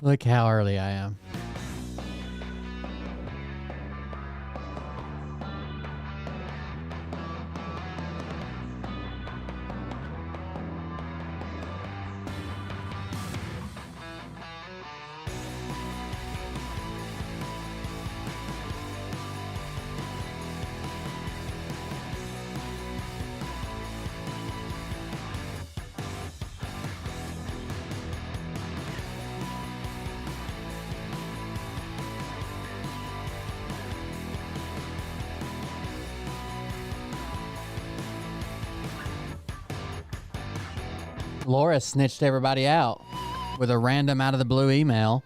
Look how early I am. Laura snitched everybody out with a random out of the blue email.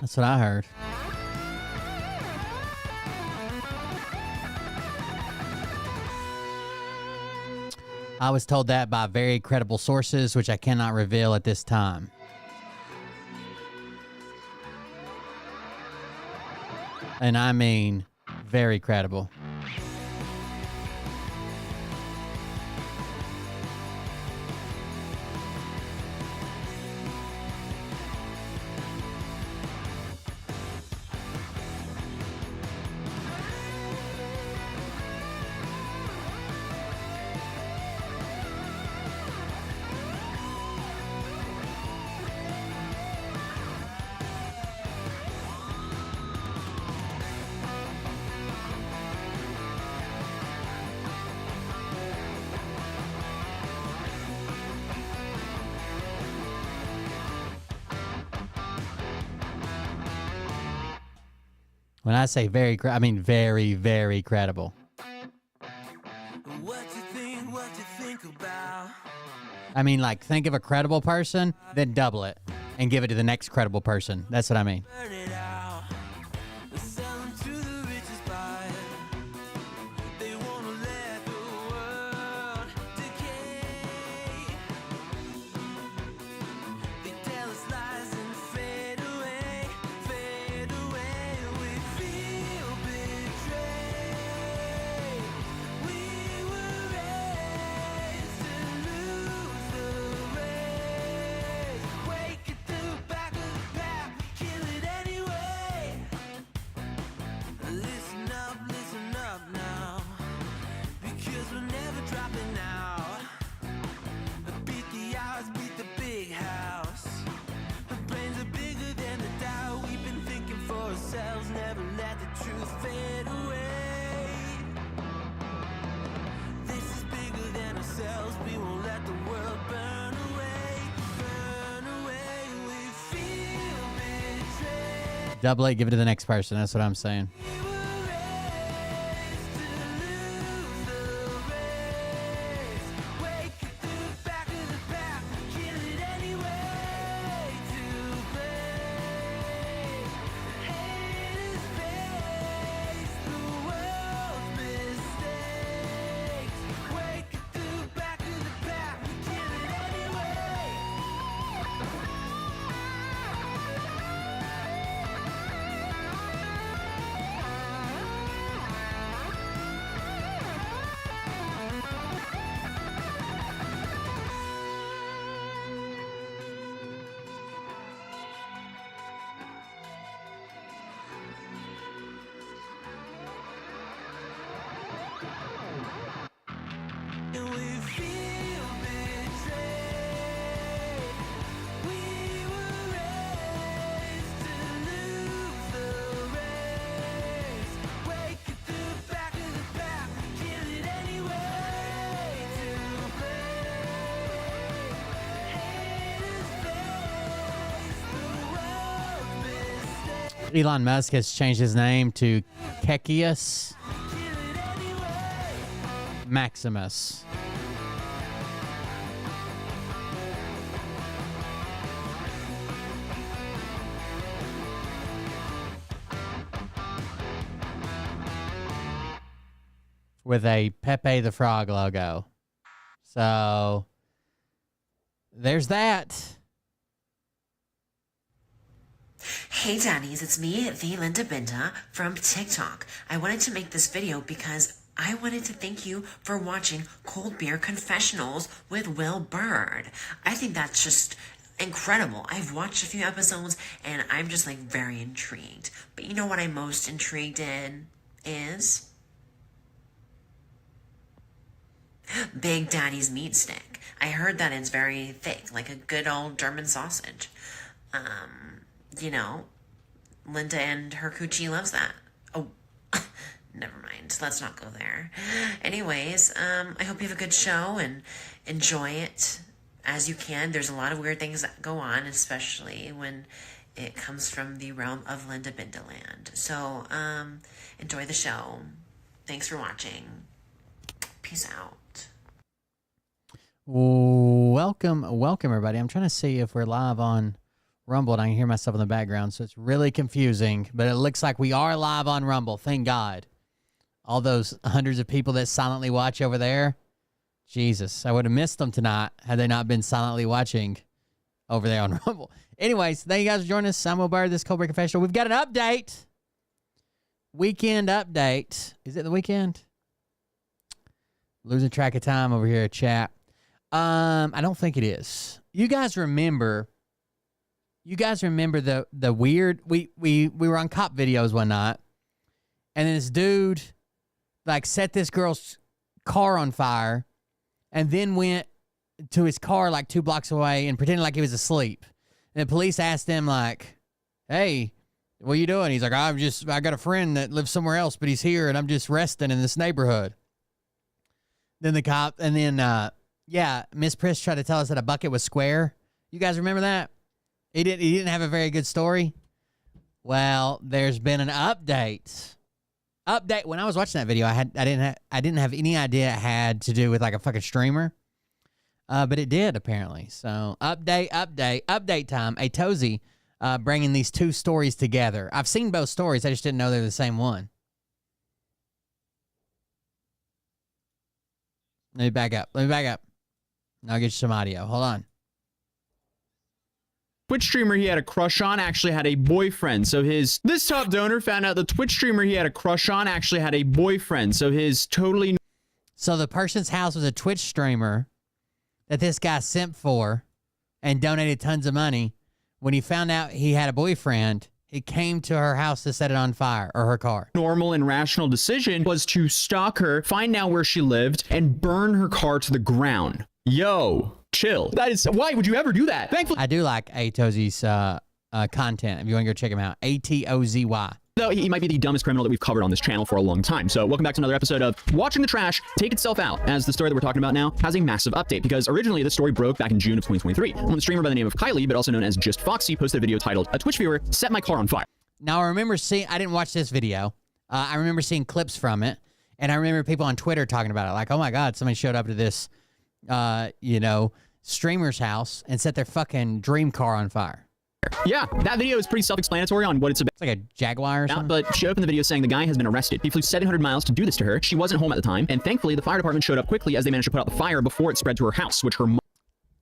That's what I heard. I was told that by very credible sources, which I cannot reveal at this time. And I mean very credible. When I say very, I mean very, very credible. What you think about? I mean, like, think of a credible person, then double it and give it to the next credible person. That's what I mean. Burn it out. Sell them to the richest buyer. They wanna let the world decay. They tell us lies and fade away, fade away. We feel betrayed. We were raised to lose the race. Wake at the back of the pack, kill it anyway. Listen up now, because we're never dropping out. Beat the odds, beat the big house. The brains are bigger than the doubt. We've been thinking for ourselves, never let the truth fade away. This is bigger than ourselves, we won't let the world burn away. Burn away, we feel betrayed. Double it, give it to the next person. That's what I'm saying. We were raised to lose the race. Wake at the back of the pack, kill it anyway. To blame, haters face the world's mistakes. Wake at the back of the pack, kill it anyway. Elon Musk has changed his name to Kekius Maximus. With a Pepe the Frog logo. So there's that. Hey Daddies, it's me, the Linda Binda from TikTok. I wanted to make this video because I wanted to thank you for watching Cold Beer Confessionals with Will Bird. I think that's just incredible. I've watched a few episodes and I'm just like very intrigued. But you know what I'm most intrigued in is Big Daddy's meat stick. I heard that it's very thick, like a good old German sausage. You know, Linda and her coochie loves that. Oh, never mind. Let's not go there. Anyways, I hope you have a good show and enjoy it as you can. There's a lot of weird things that go on, especially when it comes from the realm of Linda Binda land. So, enjoy the show. Thanks for watching. Peace out. Welcome, everybody. I'm trying to see if we're live on Rumble, and I can hear myself in the background, so it's really confusing. But it looks like we are live on Rumble. Thank God. All those hundreds of people that silently watch over there. Jesus, I would have missed them tonight had they not been silently watching over there on Rumble. Anyways, thank you guys for joining us. I'm Will Bird, this Cold Beer Confessional. We've got an update. Weekend update. Is it the weekend? Losing track of time over here, chat. I don't think it is. You guys remember the weird we were on cop videos one night, and then this dude like set this girl's car on fire and then went to his car like 2 blocks away and pretended like he was asleep. And the police asked him like, "Hey, what are you doing?" He's like, I got a friend that lives somewhere else, but he's here and I'm just resting in this neighborhood." Then the cop, and then Miss Priss tried to tell us that a bucket was square. You guys remember that? He didn't have a very good story. Well, there's been an update. When I was watching that video, I didn't have any idea it had to do with like a fucking streamer. But it did apparently. So update time. A Tozy bringing these two stories together. I've seen both stories. I just didn't know they're the same one. Let me back up. And I'll get you some audio. Hold on. Twitch streamer he had a crush on actually had a boyfriend. So this top donor found out the Twitch streamer he had a crush on actually had a boyfriend. So the person's house was a Twitch streamer that this guy simped for and donated tons of money. When he found out he had a boyfriend, he came to her house to set it on fire, or her car. Normal and rational decision was to stalk her, find out where she lived, and burn her car to the ground. Yo, chill. Why would you ever do that? Thankfully, I do like Atozy's content. If you want to go check him out, ATOZY. though, he might be the dumbest criminal that we've covered on this channel for a long time. So welcome back to another episode of Watching the Trash Take Itself Out, as the story that we're talking about now has a massive update, because originally this story broke back in June of 2023 when the streamer by the name of Kylie, but also known as Just Foxy, posted a video titled "A Twitch Viewer Set My Car on Fire." Now, I remember seeing, I didn't watch this video. I remember seeing clips from it, and I remember people on Twitter talking about it, like, oh my God, somebody showed up to this, streamer's house and set their fucking dream car on fire. Yeah, that video is pretty self-explanatory on what it's about. It's like a Jaguar or something. But she opened the video saying the guy has been arrested. He flew 700 miles to do this to her. She wasn't home at the time, and thankfully the fire department showed up quickly as they managed to put out the fire before it spread to her house, which her mom...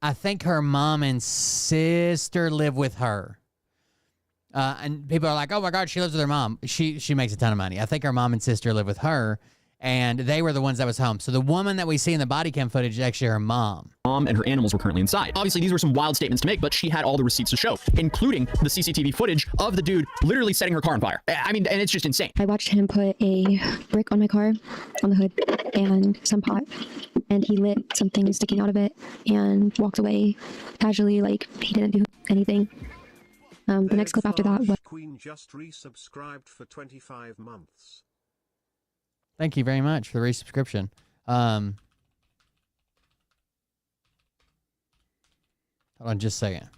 I think her mom and sister live with her. And people are like, oh my God, she lives with her mom. She makes a ton of money. I think her mom and sister live with her, and they were the ones that was home. So the woman that we see in the body cam footage is actually her mom. Mom and her animals were currently inside. Obviously, these were some wild statements to make, but she had all the receipts to show, including the CCTV footage of the dude literally setting her car on fire. I mean, and it's just insane. I watched him put a brick on my car, on the hood, and some pot, and he lit something sticking out of it and walked away casually, like he didn't do anything. The next clip after that was... Queen just resubscribed for 25 months. Thank you very much for the resubscription. Hold on just a second.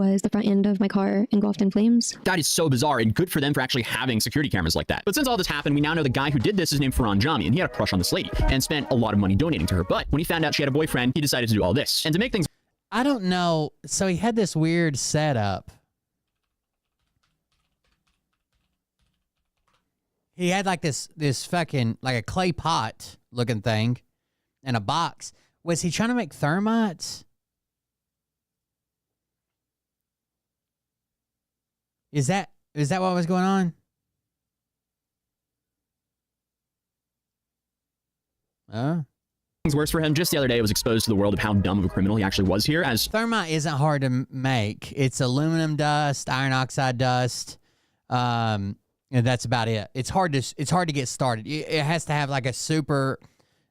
was the front end of my car engulfed in flames. That is so bizarre, and good for them for actually having security cameras like that. But since all this happened, we now know the guy who did this is named Farhan Jami, and he had a crush on this lady and spent a lot of money donating to her. But when he found out she had a boyfriend, he decided to do all this. And to make things... I don't know. So he had this weird setup. He had like this fucking, like a clay pot looking thing and a box. Was he trying to make thermites? Is that what was going on? Things worse for him. Just the other day, it was exposed to the world of how dumb of a criminal he actually was here. As thermite isn't hard to make. It's aluminum dust, iron oxide dust. And that's about it. It's hard to get started. It has to have like a super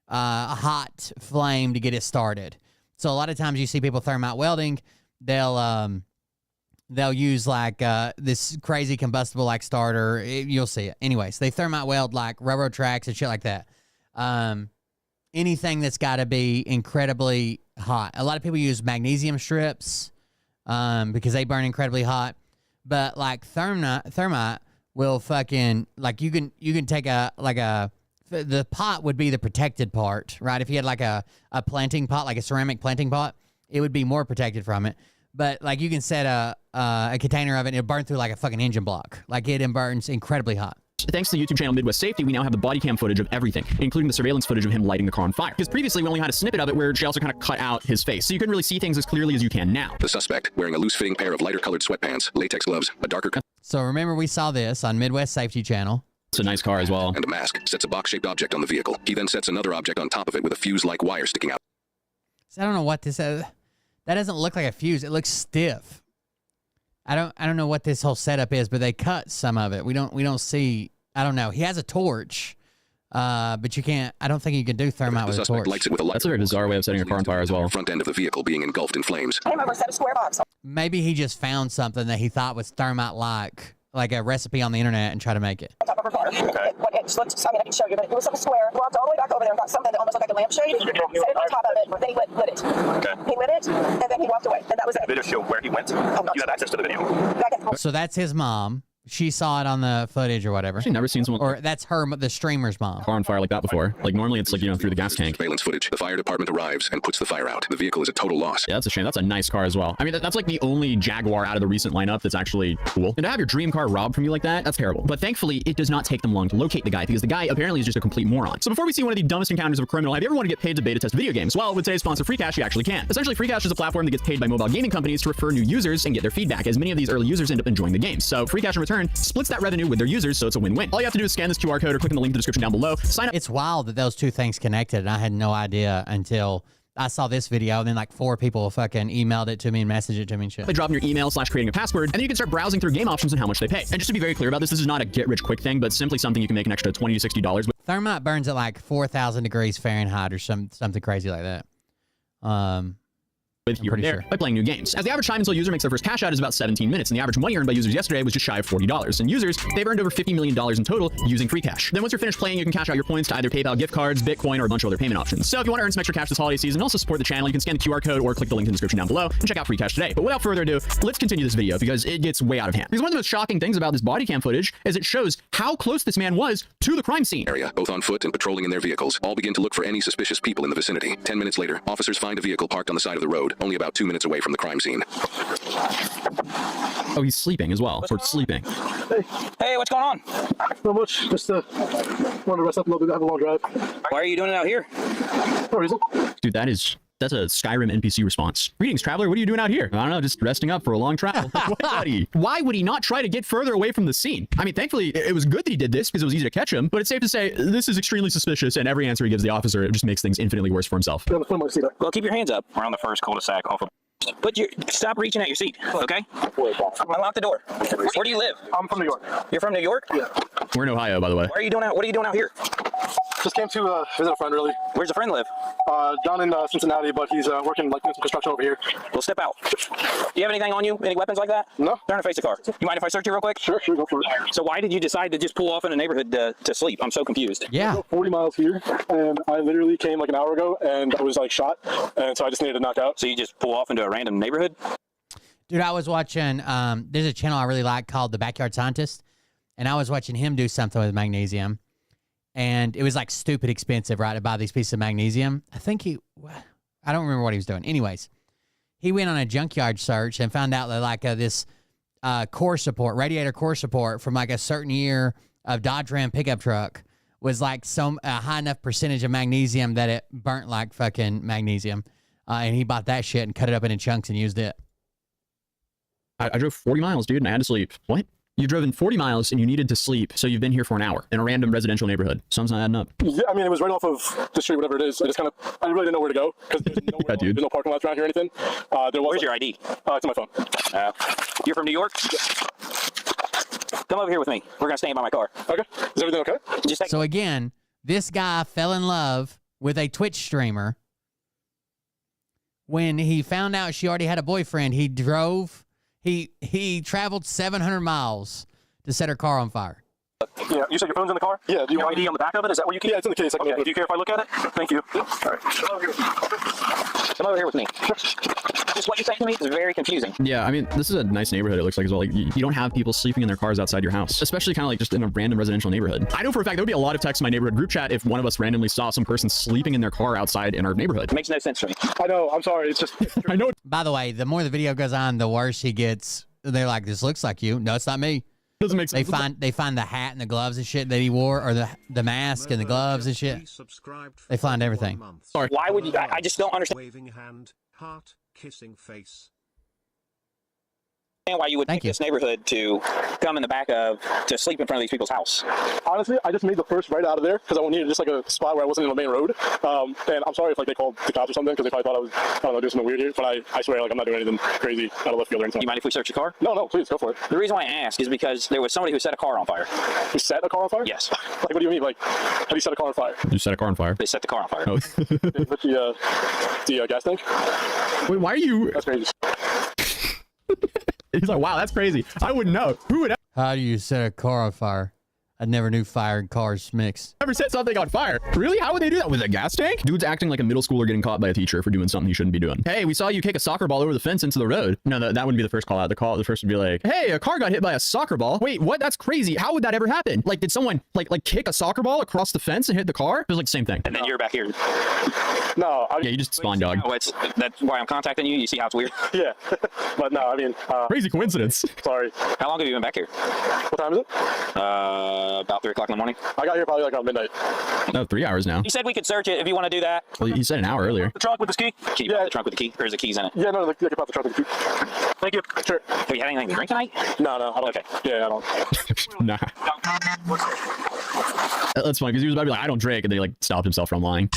hot flame to get it started. So a lot of times you see people thermite welding, they'll use like this crazy combustible like starter. You'll see it. Anyways, they thermite weld like railroad tracks and shit like that. Anything that's got to be incredibly hot. A lot of people use magnesium strips because they burn incredibly hot. But like thermite will fucking, like you can take the pot would be the protected part, right? If you had like a planting pot, like a ceramic planting pot, it would be more protected from it. But like you can set a container of it and it'll burn through like a fucking engine block. Like it burns incredibly hot. Thanks to the YouTube channel Midwest Safety, we now have the body cam footage of everything, including the surveillance footage of him lighting the car on fire. Because previously we only had a snippet of it where she also kind of cut out his face, so you couldn't really see things as clearly as you can now. The suspect, wearing a loose-fitting pair of lighter-colored sweatpants, latex gloves, a darker... So remember we saw this on Midwest Safety channel. It's a nice car as well. And a mask, sets a box-shaped object on the vehicle. He then sets another object on top of it with a fuse-like wire sticking out. So I don't know what this is. That doesn't look like a fuse. It looks stiff. I don't know what this whole setup is, but they cut some of it. We don't see... I don't know. He has a torch, but you can't. I don't think you can do thermite with a torch. Lights it with a light. That's a very bizarre way of setting a car on fire as well. Front end of the vehicle being engulfed in flames. Maybe he just found something that he thought was thermite-like a recipe on the internet, and tried to make it. Top of her car. Okay. What it looked, I mean, I can show you, but it was like a square. Walked all the way back over there and got something that almost looked like a lampshade. Set it on top of it. Then he lit it. Okay. He lit it, and then he walked away, and that was it. Video show where he went. Oh, no. You have access to the video. So that's his mom. She saw it on the footage or whatever. I've never seen someone... Or that's her, the streamer's mom. Car on fire like that before. Like normally it's like, through the gas tank. Surveillance footage. The fire department arrives and puts the fire out. The vehicle is a total loss. Yeah, that's a shame. That's a nice car as well. I mean, that's like the only Jaguar out of the recent lineup that's actually cool. And to have your dream car robbed from you like that, that's terrible. But thankfully, it does not take them long to locate the guy because the guy apparently is just a complete moron. So before we see one of the dumbest encounters of a criminal, have you ever wanted to get paid to beta test video games? Well, with today's sponsor, FreeCash, you actually can. Essentially, FreeCash is a platform that gets paid by mobile gaming companies to refer new users and get their feedback, as many of these early users end up enjoying the game. So FreeCash in return splits that revenue with their users, so it's a win-win. All you have to do is scan this QR code or click on the link in the description down below. Sign up. It's wild that those two things connected, and I had no idea until I saw this video, and then like 4 people fucking emailed it to me and messaged it to me and shit. They drop in your email / creating a password, and then you can start browsing through game options and how much they pay. And just to be very clear about this is not a get-rich-quick thing, but simply something you can make an extra $20 to $60 with. Thermite burns at like 4,000 degrees Fahrenheit or something crazy like that. Here and there by playing new games. As the average time until a user makes their first cash out is about 17 minutes, and the average money earned by users yesterday was just shy of $40. And users, they've earned over $50 million in total using FreeCash. Then once you're finished playing, you can cash out your points to either PayPal gift cards, Bitcoin, or a bunch of other payment options. So if you want to earn some extra cash this holiday season and also support the channel, you can scan the QR code or click the link in the description down below and check out FreeCash today. But without further ado, let's continue this video because it gets way out of hand. Because one of the most shocking things about this body cam footage is it shows how close this man was to the crime scene. Area, both on foot and patrolling in their vehicles, all begin to look for any suspicious people in the vicinity. 10 minutes later, officers find a vehicle parked on the side of the road, only about 2 minutes away from the crime scene. Oh, he's sleeping as well. Or sleeping. Hey, what's going on? Not much. Just want to rest up a little bit. I have a long drive. Why are you doing it out here? No reason. Dude, that's a Skyrim NPC response. Greetings, traveler. What are you doing out here? I don't know, just resting up for a long travel. Why would he not try to get further away from the scene? I mean, thankfully, it was good that he did this because it was easy to catch him, but it's safe to say this is extremely suspicious, and every answer he gives the officer, it just makes things infinitely worse for himself. Well, keep your hands up. We're on the first cul-de-sac off of... Stop reaching at your seat, okay? Unlock the door. Where do you live? I'm from New York. You're from New York? Yeah. We're in Ohio, by the way. What are you doing out here? Just came to visit a friend, really. Where's the friend live? Down in Cincinnati, but he's working like doing some construction over here. Well, step out. Do you have anything on you? Any weapons like that? No. Turn and face the car. You mind if I search you real quick? Sure, go for it. So why did you decide to just pull off in a neighborhood to sleep? I'm so confused. Yeah. 40 miles here, and I literally came like an hour ago, and I was like shot, and so I just needed to knock out. So you just pull off into a random neighborhood? Dude, I was watching, there's a channel I really like called The Backyard Scientist, and I was watching him do something with magnesium, and it was like stupid expensive, right, to buy these pieces of magnesium. I don't remember what he was doing. Anyways, he went on a junkyard search and found out that like this core support, radiator core support from like a certain year of Dodge Ram pickup truck was like a high enough percentage of magnesium that it burnt like fucking magnesium. And he bought that shit and cut it up into chunks and used it. I drove 40 miles, dude, and I had to sleep. What? You drove in 40 miles and you needed to sleep, so you've been here for an hour in a random residential neighborhood. Something's not adding up. Yeah, I mean, it was right off of the street, whatever it is. I really didn't know where to go because there's, Yeah, dude. there's no parking lots around here or anything. Where's your ID? It's on my phone. You're from New York? Come over here with me. We're going to stand by my car. Okay. Is everything okay? So again, this guy fell in love with a Twitch streamer. When he found out she already had a boyfriend, he traveled 700 miles to set her car on fire. Yeah, you said your phone's in the car? Yeah. Do you have ID on the back of it? Is that what you keep? Yeah, it's in the case. Okay. Do you care if I look at it? Thank you. All right. Come over here with me. Just what you say to me is very confusing. Yeah, I mean, this is a nice neighborhood, it looks like as well. Like, you don't have people sleeping in their cars outside your house, especially kind of like just in a random residential neighborhood. I know for a fact there would be a lot of texts in my neighborhood group chat if one of us randomly saw some person sleeping in their car outside in our neighborhood. It makes no sense to me. I know. I'm sorry. It's just. I know. By the way, the more the video goes on, the worse he gets. They're like, this looks like you. No, it's not me. Doesn't make sense. They find the hat and the gloves and shit that he wore, or the mask and the gloves and shit. They find everything. Sorry. Why would you? I just don't understand Waving hand, heart, kissing face. why you would pick this neighborhood to come in the back of to sleep in front of these people's house. Honestly, I just made the first right out of there because I needed just like a spot where I wasn't in the main road. And I'm sorry if like they called the cops or something because they probably thought I was, I don't know, doing something weird here. But I swear, like I'm not doing anything crazy out of left field or anything. You mind if we search your car? No, please go for it. The reason why I ask is because there was somebody who set a car on fire. Who set a car on fire? Yes. Like what do you mean? Like how do you set a car on fire? You set a car on fire. They set the car on fire. Oh. With the gas tank? Wait, why are you? That's crazy. He's like, wow, that's crazy. I wouldn't know. Who would How do you set a car on fire? I never knew fire and cars mixed. ever set something on fire? Really? How would they do that? With a gas tank? Dude's acting like a middle schooler getting caught by a teacher for doing something he shouldn't be doing. Hey, we saw you kick a soccer ball over the fence into the road. No, that wouldn't be the first call out. The first would be like, hey, a car got hit by a soccer ball. Wait, what? That's crazy. How would that ever happen? Like, did someone like kick a soccer ball across the fence and hit the car? It was like the same thing. And then you're back here. No. Yeah, you just spawn dog. That's why I'm contacting you. You see how it's weird? Yeah. But no, I mean. Crazy coincidence. Sorry. How long have you been back here? What time is it? About 3 o'clock in the morning. I got here probably like around midnight. No, 3 hours now. You said we could search it if you want to do that. Well, he said an hour earlier. The trunk with this key? Can you pop the trunk with the key? Or is the keys in it? Yeah, no, you can pop the trunk with the key. Thank you. Sure. Have you had anything to drink tonight? No, I don't. Okay. Yeah, I don't. Nah. That's funny because he was about to be like, I don't drink, and then he like stopped himself from lying.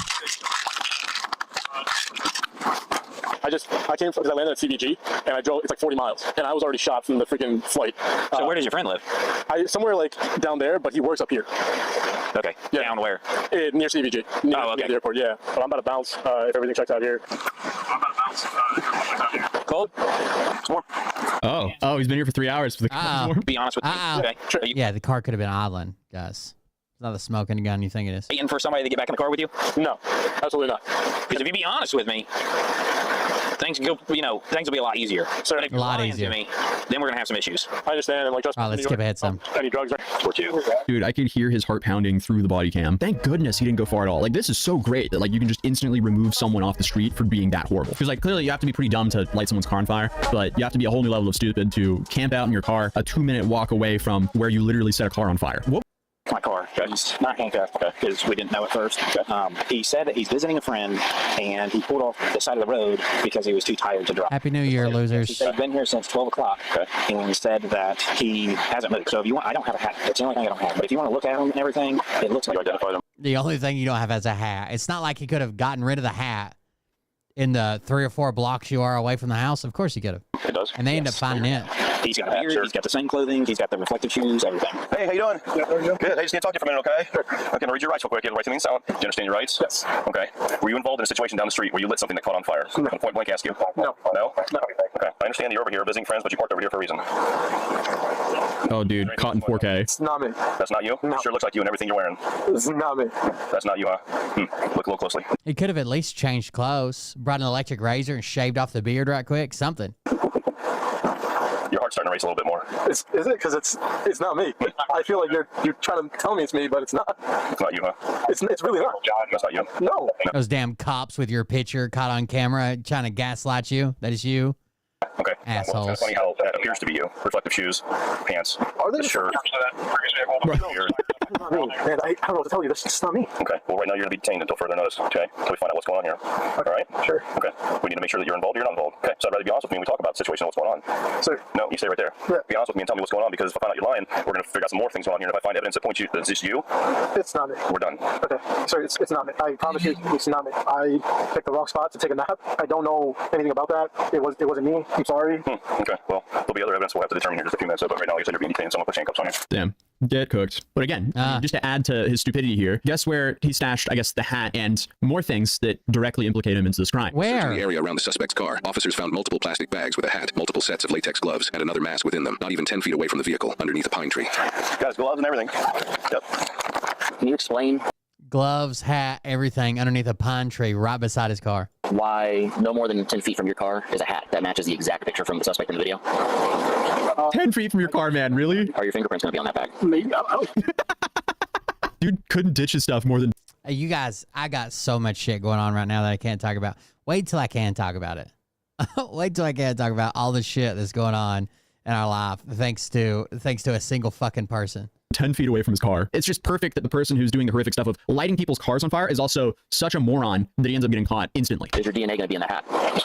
I came because I landed at CBG and I drove. It's like 40 miles, and I was already shot from the freaking flight. So where does your friend live? Somewhere like down there, but he works up here. Okay. Yeah. Down where? Near CBG. Near the airport. Yeah. But I'm about to bounce if everything checks out here. Cold? Oh, he's been here for 3 hours. For the Be honest with me. Okay. Sure. Yeah, the car could have been idling, guys. It's not the smoking gun you think it is. Waiting for somebody to get back in the car with you? No, absolutely not. Because if you be honest with me, things will be a lot easier. So if you're lying to me, then we're gonna have some issues. I understand, and like just. All right, let's skip ahead some. Any drugs or two? Dude, I could hear his heart pounding through the body cam. Thank goodness he didn't go far at all. Like, this is so great that like you can just instantly remove someone off the street for being that horrible. Because like clearly you have to be pretty dumb to light someone's car on fire, but you have to be a whole new level of stupid to camp out in your car a 2-minute walk away from where you literally set a car on fire. What? My car. He's not handcuffed because we didn't know at first. He said that he's visiting a friend and he pulled off the side of the road because he was too tired to drive. Happy New Year, losers. He said he's been here since 12 o'clock and he said that he hasn't moved. So if you want, I don't have a hat. That's the only thing I don't have. But if you want to look at him and everything, it looks like you identified him. The only thing you don't have is a hat. It's not like he could have gotten rid of the hat in the 3 or 4 blocks you are away from the house. Of course he could have. It does. And they end up finding it. He's got a beard, he's got the same clothing, he's got the reflective shoes, everything. Hey, how you doing? Good. Hey, just need to talk to you for a minute, okay? I'm going to read your rights real quick. You have the right to remain silent. Do you understand your rights? Yes. Okay. Were you involved in a situation down the street where you lit something that caught on fire? No. I'm point blank ask you. No. No? No. Okay. I understand that you're over here visiting friends, but you parked over here for a reason. Oh, dude, caught in 4K. It's not me. That's not you? No. Sure looks like you and everything you're wearing. It's not me. That's not you, huh? Look a little closely. He could have at least changed clothes, brought an electric razor and shaved off the beard right quick. Something. Your heart's starting to race a little bit more. Is it? Because it's not me. I feel like you're trying to tell me it's me, but it's not. It's not you, huh? It's really not. That's not you. No. Those damn cops with your picture caught on camera trying to gaslight you. That is you. Okay. Assholes. Well, it's funny how that appears to be you. Reflective shoes, pants, Are they shirt. Man, I don't know what to tell you. This is not me. Okay. Well, right now you're going to be detained until further notice. Okay. Until we find out what's going on here. All right. Sure. Okay. We need to make sure that you're involved or you're not involved. Okay. So I'd rather be honest with me when we talk about the situation and what's going on. Sir. No, you stay right there. Yeah. Be honest with me and tell me what's going on, because if I find out you're lying, we're going to figure out some more things going on here. And if I find evidence that points you that it's just you, it's not me. We're done. Okay. Sir, it's not me. I promise you, it's not me. I picked the wrong spot to take a nap. I don't know anything about that. It wasn't me. I'm sorry. Okay. Well, there'll be other evidence we'll have to determine here in just a few minutes. But right now, like I said, you're being detained. Someone put handcuffs on you. Damn. Get cooked. But again, just to add to his stupidity here, guess where he stashed, I guess, the hat and more things that directly implicate him into this crime. Where? Searching the area around the suspect's car, officers found multiple plastic bags with a hat, multiple sets of latex gloves, and another mask within them, not even 10 feet away from the vehicle, underneath a pine tree. Guys, gloves and everything. Yep. Can you explain Gloves, hat, everything underneath a pine tree right beside his car. why no more than 10 feet from your car is a hat that matches the exact picture from the suspect in the video? 10 feet from your car, man, really? Are your fingerprints going to be on that bag? Maybe. I don't know. Dude couldn't ditch his stuff more than... Hey, you guys, I got so much shit going on right now that I can't talk about. Wait till I can talk about it. Wait till I can talk about all the shit that's going on in our life thanks to a single fucking person. 10 feet away from his car. It's just perfect that the person who's doing the horrific stuff of lighting people's cars on fire is also such a moron that he ends up getting caught instantly. Is your DNA going to be in that hat?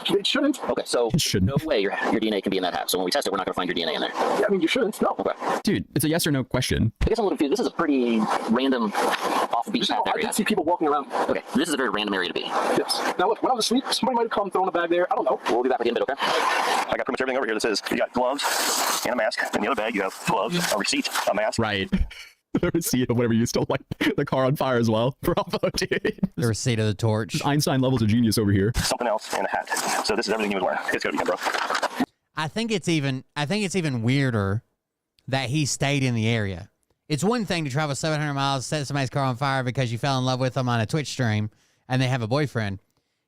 It shouldn't. Okay, so It shouldn't. no way your DNA can be in that hat. So when we test it, we're not going to find your DNA in there. Yeah, I mean, you shouldn't. No. Okay. Dude, it's a yes or no question. I guess I'm a little confused. This is a pretty random, off-beat path I area. did see people walking around. Okay, this is a very random area to be. Yes. Now look, when I was asleep, somebody might have come throwing a bag there. I don't know. We'll be back with you in a bit, okay? I got pretty much everything over here that says you got gloves and a mask. In the other bag, you have gloves, a receipt, a mask. Right. The receipt of whatever you stole, like the car on fire as well. Bravo, dude. The receipt of the torch. Just Einstein levels of genius over here. Something else, and a hat. So this is everything he was wearing. It's gotta be him, bro. I think it's even weirder that he stayed in the area. It's one thing to travel 700 miles, set somebody's car on fire because you fell in love with them on a Twitch stream and they have a boyfriend.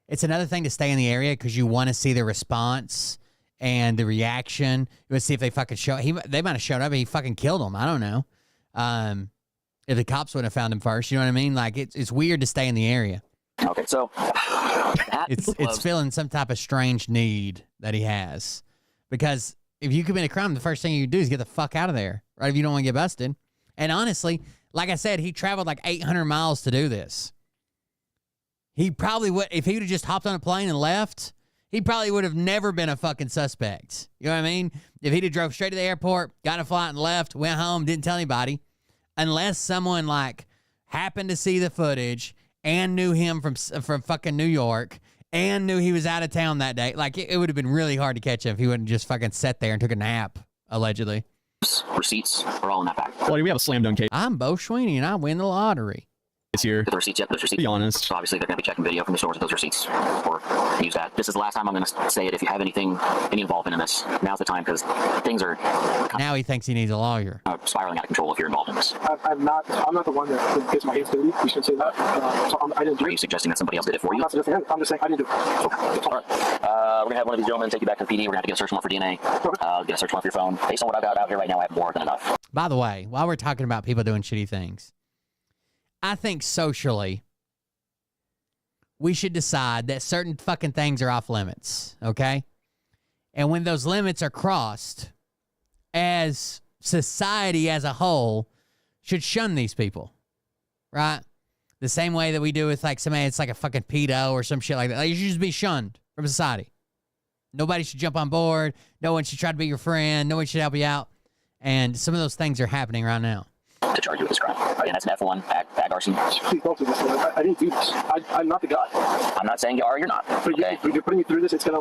It's another thing to stay in the area because you want to see the response and the reaction. You want to see if they fucking show. They might have showed up and he fucking killed them. I don't know. If the cops wouldn't have found him first, you know what I mean? Like it's weird to stay in the area. Okay, so It's filling some type of strange need that he has. Because if you commit a crime, the first thing you do is get the fuck out of there, right? If you don't want to get busted. And honestly, like I said, he traveled like 800 miles to do this. He probably would, if he would have just hopped on a plane and left, he probably would have never been a fucking suspect. You know what I mean? If he'd have drove straight to the airport, got a flight and left, went home, didn't tell anybody, unless someone like happened to see the footage and knew him from fucking New York and knew he was out of town that day. Like it would have been really hard to catch him if he wouldn't just fucking sat there and took a nap, allegedly. receipts are all in that bag. Well, we have a slam dunk case I'm Bo Sweeney and I win the lottery. here. The receipts, yep, those receipts. Be honest. So obviously they're going to be checking video from the stores with those receipts or use that. This is the last time I'm going to say it. If you have any involvement in this, now's the time because things are Now he thinks he needs a lawyer. spiraling out of control if you're involved in this. I'm not the one that gets my hands dirty. You should say that. So I didn't do Are it. you suggesting that somebody else did it for I'm you? not suggesting anything. I'm just saying I didn't do it. All right. We're going to have one of these gentlemen take you back to the PD. We're going to have to get a search warrant for DNA. Get a search warrant for your phone. Based on what I've got out here right now, I have more than enough. By the way, while we're talking about people doing shitty things, I think socially, we should decide that certain fucking things are off limits, okay? And when those limits are crossed, as society as a whole should shun these people, right? The same way that we do with like somebody that's like a fucking pedo or some shit like that. Like, you should just be shunned from society. Nobody should jump on board. No one should try to be your friend. No one should help you out. And some of those things are happening right now. To charge you with this crime. Again, that's an F1, bag arson. Please don't do this. I didn't do this. I'm not the guy. I'm not saying you are or you're not. But Okay? you're putting me through this. It's gonna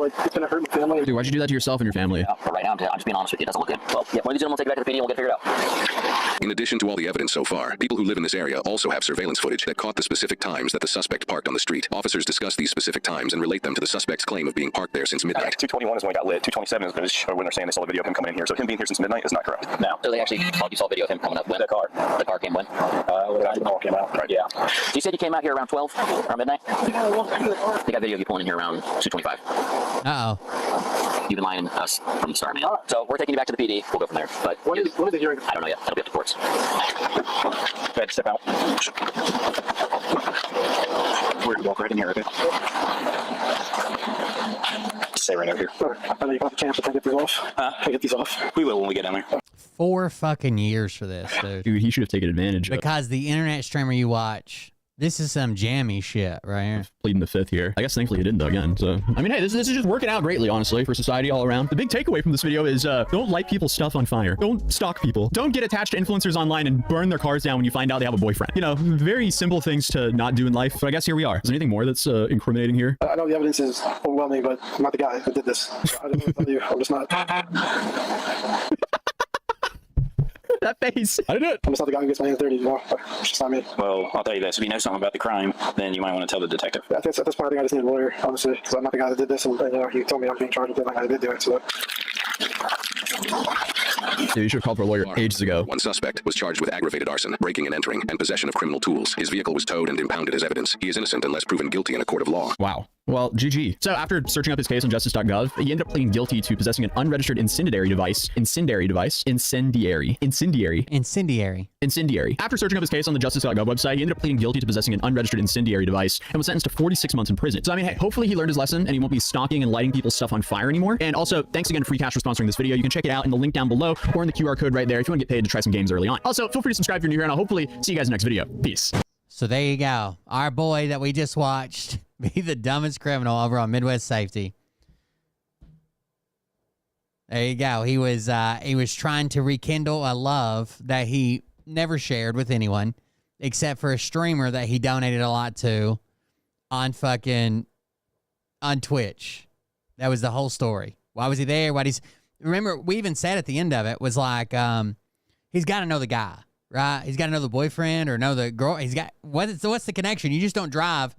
hurt my family. Dude, why'd you do that to yourself and your family? Yeah, but right now, I'm just being honest with you. It doesn't look good. Well, yeah, one of these gentlemen will take you back to the PD and we'll get it figured out. In addition to all the evidence so far, people who live in this area also have surveillance footage that caught the specific times that the suspect parked on the street. Officers discuss these specific times and relate them to the suspect's claim of being parked there since midnight. 221 is when it got lit. 227 is when they're saying they saw the video of him coming in here. So him being here since midnight is not correct. No. So they actually you saw a video of him coming up when? The car. The car came when? The car came out. Right. Yeah. So you said you came out here around 12? Around midnight? They got video of you pulling in here around 2:25. Uh-oh. You've been lying to us from the start, man. So we're taking you back to the PD. We'll go from there. But when is the hearing? I don't know yet. That'll be up to courts. Go ahead, step out. We're going to walk right in here, okay? Stay right over here. I know you got the chance to get these off. Get these off. We will when we get down there. 4 fucking years for this, dude. Dude, he should have taken advantage of it. Because the internet streamer you watch, this is some jammy shit right here. Pleading the fifth here. I guess thankfully he didn't though again. So I mean, hey, this is just working out greatly, honestly, for society all around. The big takeaway from this video is don't light people's stuff on fire. Don't stalk people. Don't get attached to influencers online and burn their cars down when you find out they have a boyfriend. You know, very simple things to not do in life. But I guess here we are. Is there anything more that's incriminating here? I know the evidence is overwhelming, but I'm not the guy who did this. I didn't want to tell you. I'm just not. That face. I didn't do it. I'm just not the guy who gets my hands dirty, you know? It's just not me. Well, I'll tell you this. If you know something about the crime, then you might want to tell the detective. At this point, I think I just need a lawyer, honestly, because I'm not the guy that did this, and you know, he told me I'm being charged with it, like I did do it, so. Dude, you should have called for a lawyer ages ago. One suspect was charged with aggravated arson, breaking and entering, and possession of criminal tools. His vehicle was towed and impounded as evidence. He is innocent unless proven guilty in a court of law. Wow. Well, GG. So after searching up his case on justice.gov, he ended up pleading guilty to possessing an unregistered incendiary device. Incendiary. After searching up his case on the justice.gov website, he ended up pleading guilty to possessing an unregistered incendiary device and was sentenced to 46 months in prison. So I mean, hey, hopefully he learned his lesson and he won't be stalking and lighting people's stuff on fire anymore. And also, thanks again to Free Cash for sponsoring this video. You can check it out in the link down below or in the QR code right there if you want to get paid to try some games early on. Also, feel free to subscribe if you're new here, and I'll hopefully see you guys in the next video. Peace. So there you go. Our boy that we just watched be the dumbest criminal over on Midwest Safety. There you go. He was trying to rekindle a love that he never shared with anyone except for a streamer that he donated a lot to on Twitch. That was the whole story. Why was he there? Remember, we even said at the end of it was like, he's got to know the guy, right? He's got to know the boyfriend or know the girl. What's the connection? You just don't drive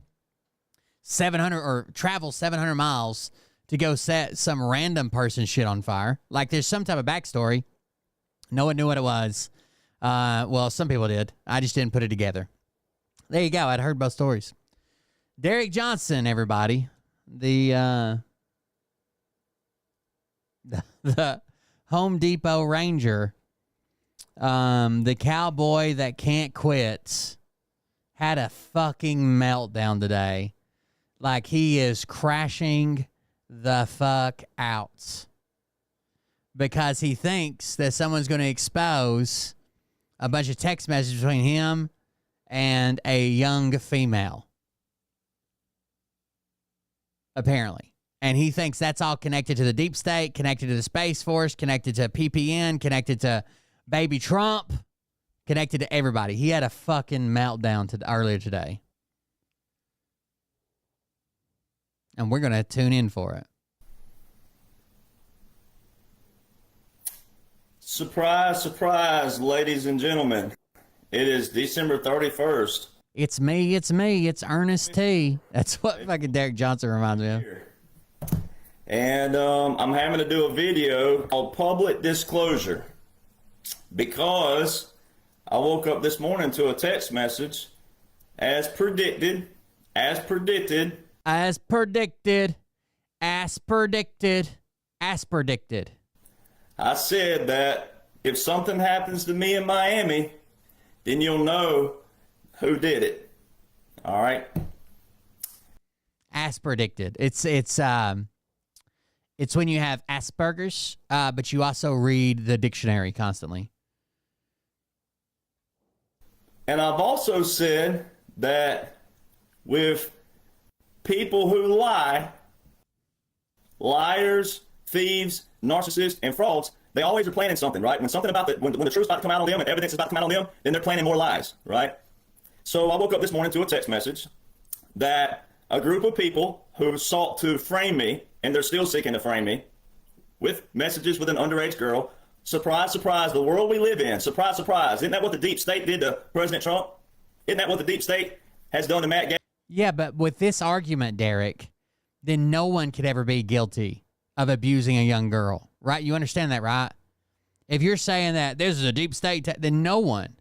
700 or travel 700 miles to go set some random person shit on fire. Like there's some type of backstory. No one knew what it was. Well, some people did. I just didn't put it together. There you go. I'd heard both stories. Derek Johnson, everybody. The Home Depot Ranger, the cowboy that can't quit, had a fucking meltdown today. Like he is crashing the fuck out because he thinks that someone's going to expose a bunch of text messages between him and a young female. Apparently. And he thinks that's all connected to the deep state, connected to the Space Force, connected to PPN, connected to baby Trump, connected to everybody. He had a fucking meltdown earlier today. And we're going to tune in for it. Surprise, surprise, ladies and gentlemen. It is December 31st. It's me. It's Ernest T. That's what fucking Derek Johnson reminds me of. And I'm having to do a video called Public Disclosure because I woke up this morning to a text message as predicted. I said that if something happens to me in Miami, then you'll know who did it. All right. As predicted. It's when you have Asperger's, but you also read the dictionary constantly. And I've also said that with people who lie, liars, thieves, narcissists, and frauds, they always are planning something, right? When the truth's about to come out on them and evidence is about to come out on them, then they're planning more lies, right? So I woke up this morning to a text message that a group of people who sought to frame me, and they're still seeking to frame me, with messages with an underage girl. Surprise, surprise, the world we live in. Surprise, surprise. Isn't that what the deep state did to President Trump? Isn't that what the deep state has done to Matt Gaetz? Yeah, but with this argument, Derek, then no one could ever be guilty of abusing a young girl, right? You understand that, right? If you're saying that this is a deep state, then no one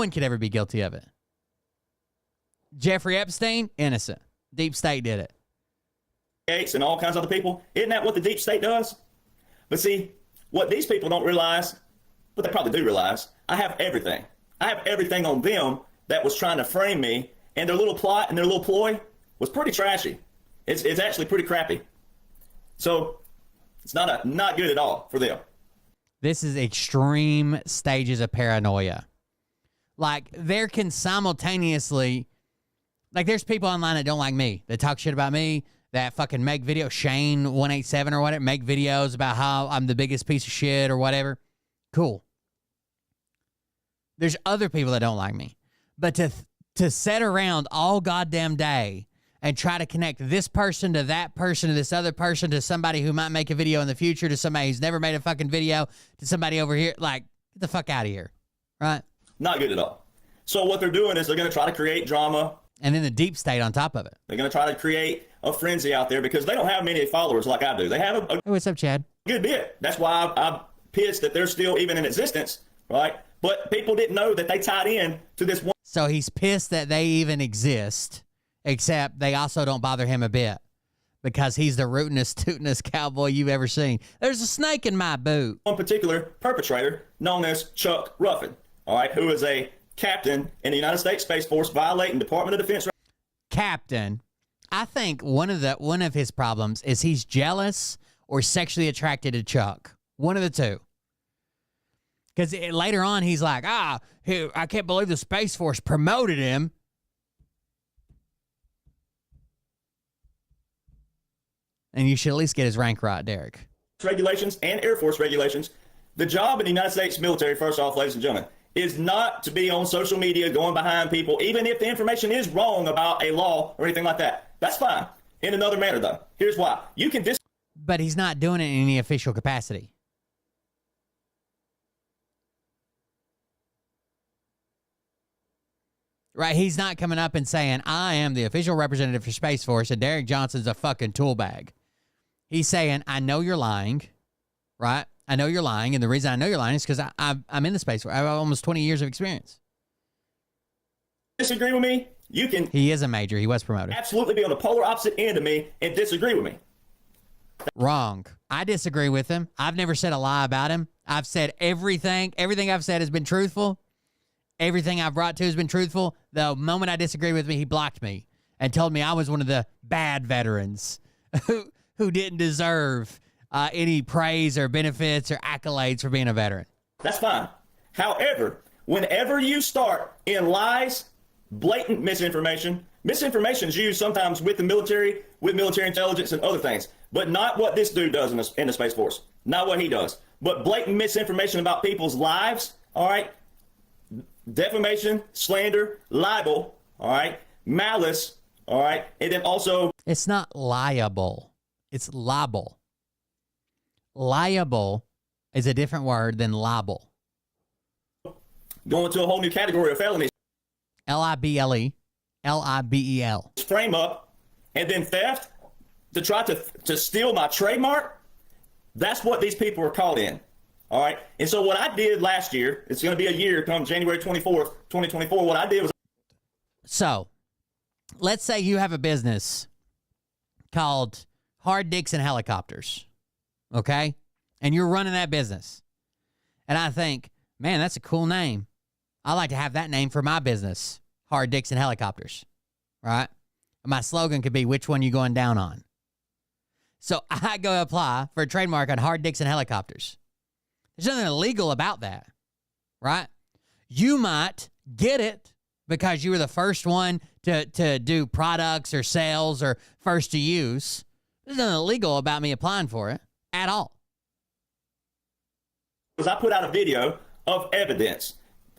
could ever be guilty of it. Jeffrey Epstein, innocent. Deep state did it. Gates and all kinds of other people. Isn't that what the deep state does? But see, what these people don't realize, but they probably do realize, I have everything. I have everything on them that was trying to frame me, and their little plot and their little ploy was pretty trashy. It's actually pretty crappy. So it's not good at all for them. This is extreme stages of paranoia. Like, there can simultaneously, like, there's people online that don't like me, that talk shit about me, that fucking make videos, Shane187 or whatever, make videos about how I'm the biggest piece of shit or whatever. Cool. There's other people that don't like me. But to sit around all goddamn day and try to connect this person to that person to this other person to somebody who might make a video in the future to somebody who's never made a fucking video to somebody over here, like, get the fuck out of here, right? Not good at all. So what they're doing is they're going to try to create drama. And then the deep state on top of it. They're going to try to create a frenzy out there because they don't have many followers like I do. They have a hey, what's up, Chad? Good bit. That's why I'm pissed that they're still even in existence, right? But people didn't know that they tied in to this one. So he's pissed that they even exist, except they also don't bother him a bit because he's the rootinest, tootinest cowboy you've ever seen. There's a snake in my boot. One particular perpetrator known as Chuck Ruffin, all right, who is a captain in the United States Space Force violating Department of Defense. Captain. I think one of his problems is he's jealous or sexually attracted to Chuck. One of the two. Because later on, he's like, I can't believe the Space Force promoted him. And you should at least get his rank right, Derek. Regulations and Air Force regulations. The job in the United States military, first off, ladies and gentlemen, is not to be on social media going behind people, even if the information is wrong about a law or anything like that. That's fine. In another manner, though. Here's why. You can But he's not doing it in any official capacity. Right, he's not coming up and saying, I am the official representative for Space Force and Derek Johnson's a fucking tool bag. He's saying, I know you're lying, right? I know you're lying, and the reason I know you're lying is because I'm in the Space Force. I have almost 20 years of experience. Disagree with me? You can... He is a major. He was promoted. Absolutely be on the polar opposite end of me and disagree with me. Wrong. I disagree with him. I've never said a lie about him. I've said everything. Everything I've said has been truthful. Everything I've brought to has been truthful. The moment I disagreed with me, he blocked me and told me I was one of the bad veterans who didn't deserve any praise or benefits or accolades for being a veteran. That's fine. However, whenever you start in lies, blatant misinformation is used sometimes with the military, with military intelligence and other things, but not what this dude does in the Space Force. Not what he does. But blatant misinformation about people's lives, all right? Defamation, slander, libel, all right, malice, all right, and then also... It's not liable. It's libel. Liable is a different word than libel. Going to a whole new category of felonies. L-I-B-L-E. L-I-B-E-L. Frame up, and then theft, to try to steal my trademark. That's what these people are caught in. All right. And so what I did last year, it's going to be a year come January 24th, 2024. What I did was. So let's say you have a business called Hard Dicks and Helicopters. Okay. And you're running that business. And I think, man, that's a cool name. I like to have that name for my business. Hard Dicks and Helicopters. Right. My slogan could be, which one you going down on? So I go apply for a trademark on Hard Dicks and Helicopters. There's nothing illegal about that, right? You might get it because you were the first one to do products or sales or first to use. There's nothing illegal about me applying for it at all. I put out a video of evidence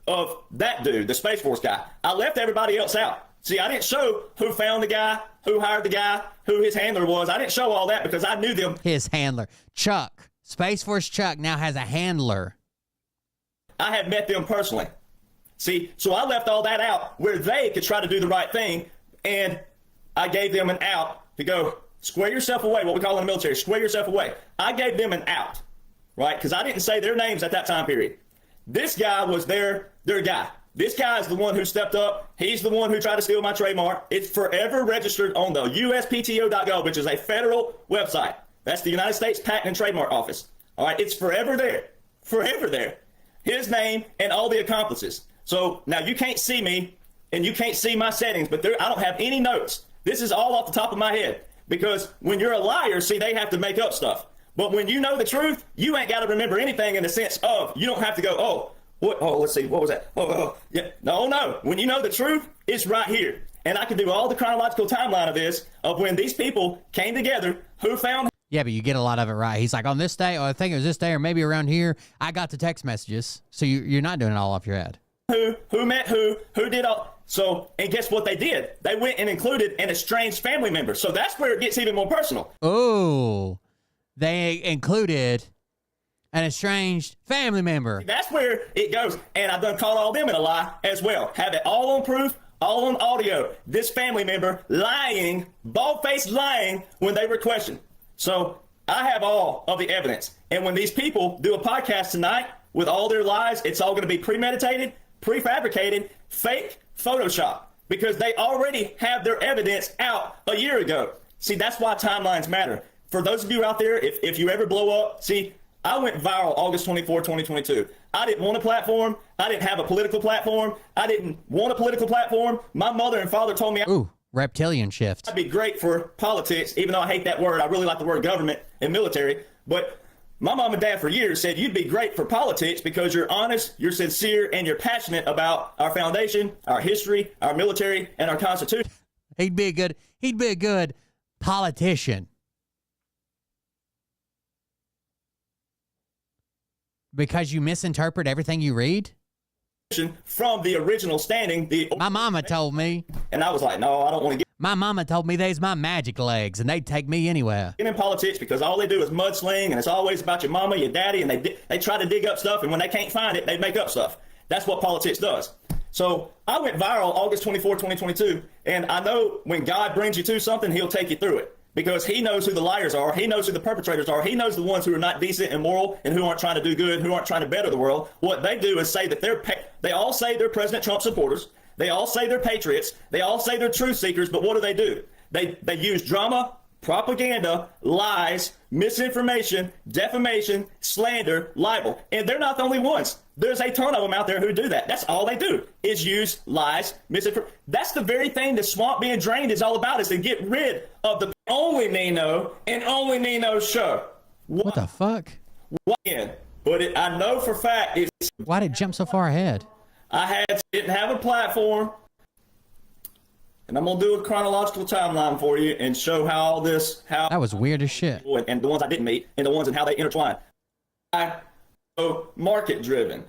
of that dude, the Space Force guy. I left everybody else out. See, I didn't show who found the guy, who hired the guy, who his handler was. I didn't show all that because I knew them. His handler. Chuck. Space Force Chuck now has a handler. I had met them personally. See, so I left all that out where they could try to do the right thing, and I gave them an out to go, square yourself away, what we call in the military, square yourself away. I gave them an out, right? Because I didn't say their names at that time period. This guy was their guy. This guy's the one who stepped up. He's the one who tried to steal my trademark. It's forever registered on the USPTO.gov, which is a federal website. That's the United States Patent and Trademark Office. All right, it's forever there. Forever there. His name and all the accomplices. So now you can't see me and you can't see my settings, but I don't have any notes. This is all off the top of my head. Because when you're a liar, see, they have to make up stuff. But when you know the truth, you ain't got to remember anything in the sense of, you don't have to go, let's see, what was that? Yeah. No. When you know the truth, it's right here. And I can do all the chronological timeline of this, of when these people came together, who found. Yeah, but you get a lot of it right. He's like, on this day, or I think it was this day, or maybe around here, I got the text messages. So you're not doing it all off your head. Who met who did all. So, and guess what they did? They went and included an estranged family member. So that's where it gets even more personal. Oh, they included an estranged family member. That's where it goes. And I've done caught all them in a lie as well. Have it all on proof, all on audio. This family member lying, bald-faced lying when they were questioned. So I have all of the evidence. And when these people do a podcast tonight with all their lies, it's all going to be premeditated, prefabricated, fake, Photoshop, because they already have their evidence out a year ago. See, that's why timelines matter. For those of you out there, if you ever blow up, see, I went viral August 24, 2022. I didn't want a platform. I didn't have a political platform. I didn't want a political platform. My mother and father told me reptilian shift. I'd be great for politics, even though I hate that word. I really like the word government and military. But my mom and dad for years said you'd be great for politics because you're honest, you're sincere, and you're passionate about our foundation, our history, our military, and our Constitution. He'd be a good politician. Because you misinterpret everything you read? From the original standing. My mama told me. And I was like, no, I don't want to get. My mama told me they's my magic legs and they'd take me anywhere. In politics because all they do is mudsling and it's always about your mama, your daddy, and they try to dig up stuff, and when they can't find it, they make up stuff. That's what politics does. So I went viral August 24, 2022, and I know when God brings you to something, he'll take you through it. Because he knows who the liars are. He knows who the perpetrators are. He knows the ones who are not decent and moral and who aren't trying to do good, who aren't trying to better the world. What they do is say that they all say they're President Trump supporters. They all say they're patriots. They all say they're truth seekers. But what do? They use drama, propaganda, lies, misinformation, defamation, slander, libel. And they're not the only ones. There's a ton of them out there who do that. That's all they do is use lies, misinformation. That's the very thing the swamp being drained is all about, is to get rid of the only Nino and only Nino show. What the fuck? But I know for fact it's. Why did it jump so far ahead? I didn't have a platform. And I'm going to do a chronological timeline for you and show how all this, how. That was weird as shit. And the ones I didn't meet and the ones and how they intertwine. So market driven,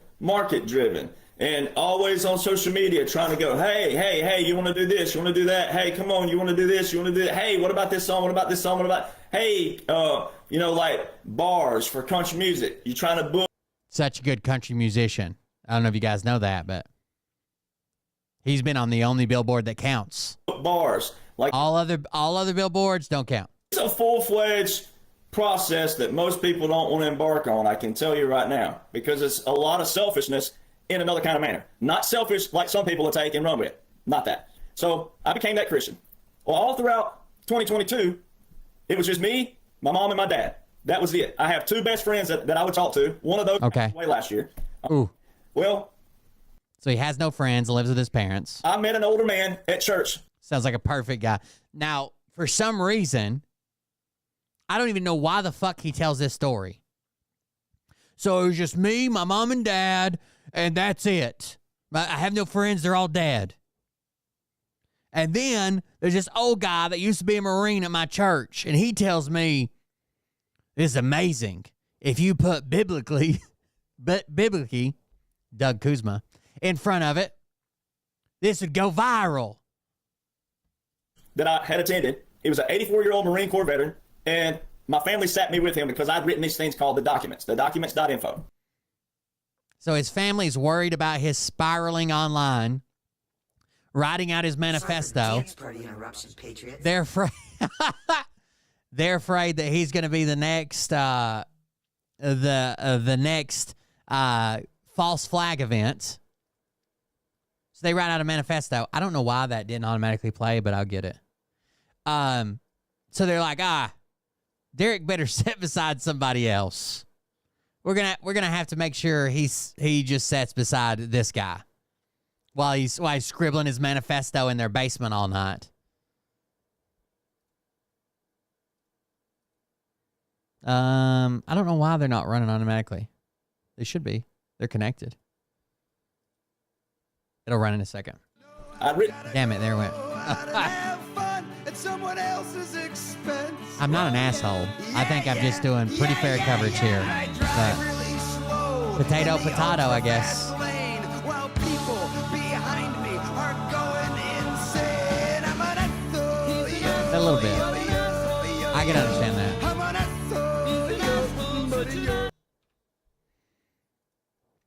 and always on social media trying to go, hey, you want to do this, you want to do that, hey, come on, you want to do this, you want to do that, hey, what about this song, what about this song, what about, hey, like bars for country music, you trying to book. Such a good country musician. I don't know if you guys know that, but he's been on the only billboard that counts. Bars. Like all other billboards don't count. It's a full-fledged process that most people don't want to embark on, I can tell you right now, because it's a lot of selfishness in another kind of manner. Not selfish like some people will take and run with. Not that. So I became that Christian. Well, all throughout 2022, it was just me, my mom, and my dad. That was it. I have two best friends that I would talk to. One of those passed away last year. Ooh. Well. So he has no friends, lives with his parents. I met an older man at church. Sounds like a perfect guy. Now, for some reason, I don't even know why the fuck he tells this story. So it was just me, my mom and dad, and that's it. I have no friends. They're all dead. And then there's this old guy that used to be a Marine at my church, and he tells me, this is amazing. If you put biblically, Doug Kuzma, in front of it, this would go viral. That I had attended. He was an 84-year-old Marine Corps veteran. And my family sat me with him because I'd written these things called the documents.info. So his family's worried about his spiraling online, writing out his manifesto. They're afraid. They're afraid that he's going to be the next, the next false flag event. So they write out a manifesto. I don't know why that didn't automatically play, but I'll get it. So they're like, Derek better sit beside somebody else. We're gonna have to make sure he just sits beside this guy while he's scribbling his manifesto in their basement all night. I don't know why they're not running automatically. They should be. They're connected. It'll run in a second. Damn it, there it went. I'm not an asshole. I think I'm just doing pretty fair coverage here. But potato, I guess. A little bit. I can understand that.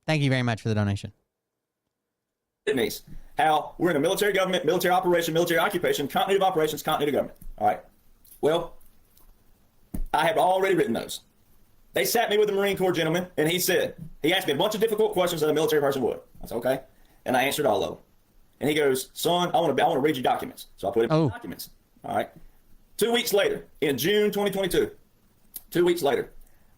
Thank you very much for the donation. How we're in a military government, military operation, military occupation, continuity of operations, continuity of government. All right. Well, I have already written those. They sat me with a Marine Corps gentleman, and he asked me a bunch of difficult questions that a military person would. I said, okay. And I answered all of them. And he goes, son, I want to read your documents. So I put in documents. All right. 2 weeks later, in June 2022, 2 weeks later,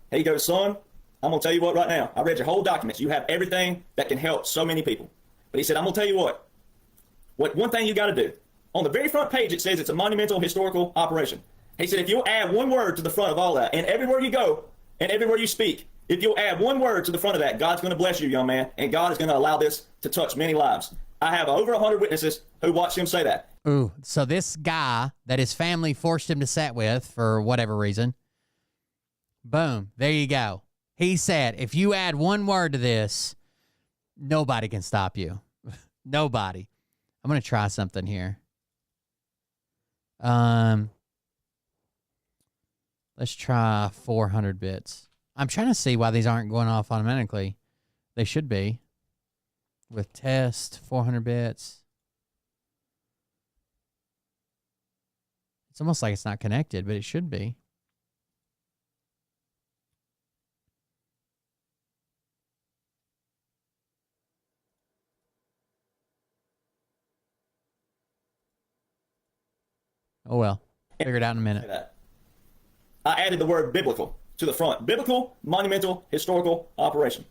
he goes, son, I'm going to tell you what right now. I read your whole documents. You have everything that can help so many people. But he said, I'm going to tell you what one thing you got to do. On the very front page, it says it's a monumental historical operation. He said, if you'll add one word to the front of all that, and everywhere you go, and everywhere you speak, if you'll add one word to the front of that, God's going to bless you, young man, and God is going to allow this to touch many lives. I have over 100 witnesses who watched him say that. Ooh, so this guy that his family forced him to sit with for whatever reason, boom, there you go. He said, if you add one word to this, nobody can stop you. Nobody. I'm going to try something here. Let's try 400 bits. I'm trying to see why these aren't going off automatically. They should be. With test, 400 bits. It's almost like it's not connected, but it should be. Oh, well. Figure it out in a minute. I added the word biblical to the front. Biblical, monumental, historical operation.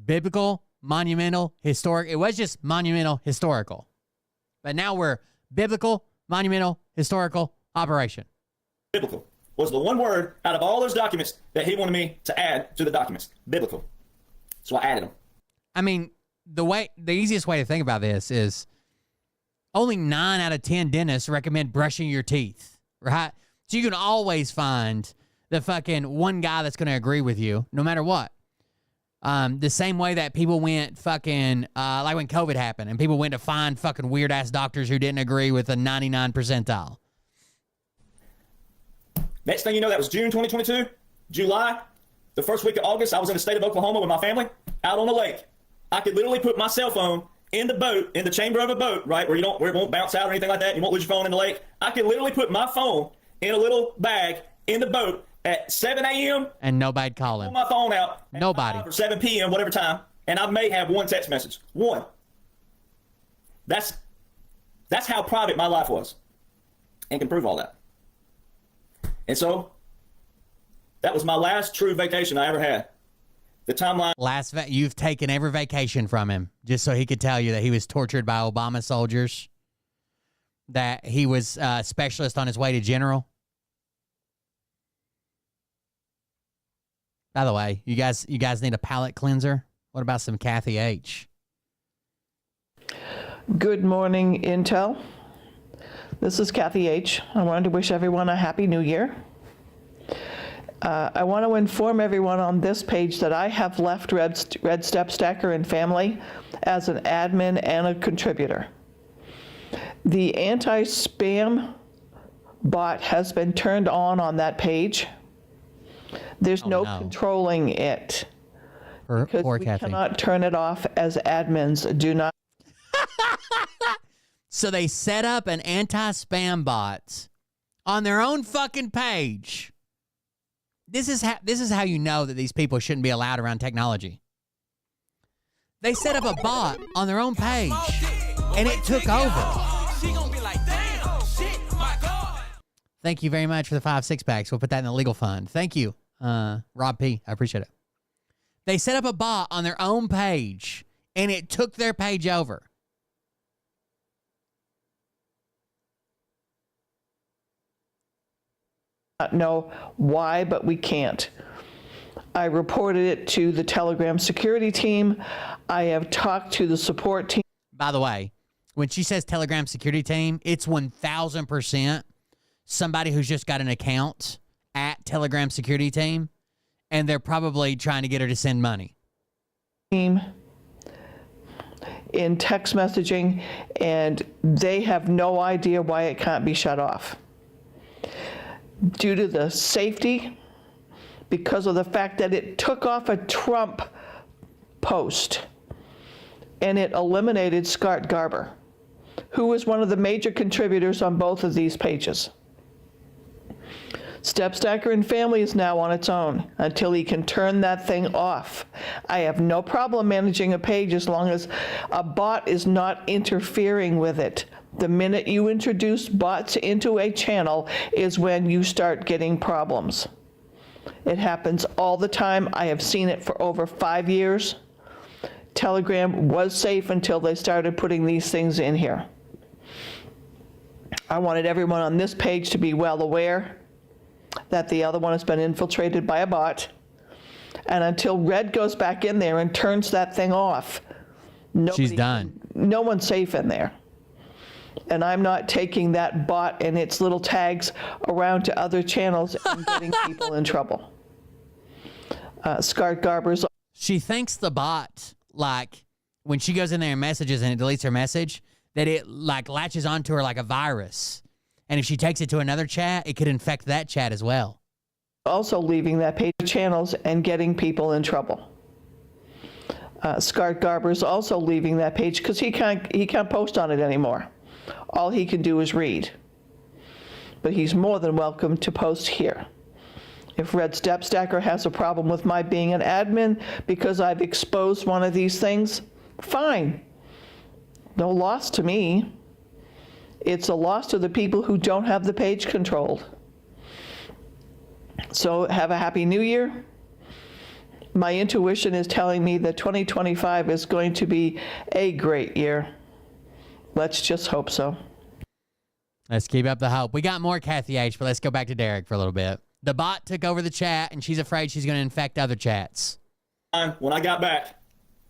Biblical, monumental, historic. It was just monumental, historical. But now we're biblical, monumental, historical operation. Biblical was the one word out of all those documents that he wanted me to add to the documents. Biblical. So I added them. I mean, the easiest way to think about this is only 9 out of 10 dentists recommend brushing your teeth, right? So you can always find the fucking one guy that's going to agree with you, no matter what. The same way that people went fucking, like when COVID happened, and people went to find fucking weird-ass doctors who didn't agree with the 99 percentile. Next thing you know, that was June 2022. July, the first week of August, I was in the state of Oklahoma with my family, out on the lake. I could literally put my cell phone in the boat, in the chamber of a boat, right, where it won't bounce out or anything like that. You won't lose your phone in the lake. I could literally put my phone in a little bag in the boat at 7 a.m. and nobody'd call him. Pull my phone out. Nobody. Or 7 p.m., whatever time, and I may have one text message. One. That's how private my life was, and can prove all that. And so, that was my last true vacation I ever had. The timeline. You've taken every vacation from him just so he could tell you that he was tortured by Obama soldiers, that he was a specialist on his way to general. By the way, you guys need a palate cleanser? What about some Kathy H? Good morning, Intel. This is Kathy H. I wanted to wish everyone a Happy New Year. I want to inform everyone on this page that I have left Red Step Stacker and Family as an admin and a contributor. The anti-spam bot has been turned on that page. There's no controlling it. Because we cannot turn it off as admins. Do not. So they set up an anti-spam bot on their own fucking page. This is how you know that these people shouldn't be allowed around technology. They set up a bot on their own page. and it took over. Thank you very much for the 5 6-packs. We'll put that in the legal fund. Thank you, Rob P. I appreciate it. They set up a bot on their own page, and it took their page over. Not know why, but we can't. I reported it to the Telegram security team. I have talked to the support team. By the way, when she says Telegram security team, it's 1,000% somebody who's just got an account at Telegram security team, and they're probably trying to get her to send money. Team in text messaging, and they have no idea why it can't be shut off. Due to the safety, because of the fact that it took off a Trump post and it eliminated Scott Garber, who was one of the major contributors on both of these pages. Stepstacker and Family is now on its own until he can turn that thing off. I have no problem managing a page as long as a bot is not interfering with it. The minute you introduce bots into a channel is when you start getting problems. It happens all the time. I have seen it for over 5 years. Telegram was safe until they started putting these things in here. I wanted everyone on this page to be well aware that the other one has been infiltrated by a bot. And until Red goes back in there and turns that thing off, she's done. No one's safe in there. And I'm not taking that bot and its little tags around to other channels and getting people in trouble. Scott Garber's. She thinks the bot, like, when she goes in there and messages and it deletes her message, that it, like, latches onto her like a virus. And if she takes it to another chat, it could infect that chat as well. Also leaving that page of channels and getting people in trouble. Scott Garber's also leaving that page because he can't post on it anymore. All he can do is read. But he's more than welcome to post here. If Red Stepstacker has a problem with my being an admin because I've exposed one of these things, fine. No loss to me. It's a loss to the people who don't have the page controlled. So have a happy new year. My intuition is telling me that 2025 is going to be a great year. Let's just hope so. Let's keep up the hope. We got more Kathy H, but let's go back to Derek for a little bit. The bot took over the chat, and she's afraid she's going to infect other chats. When I got back,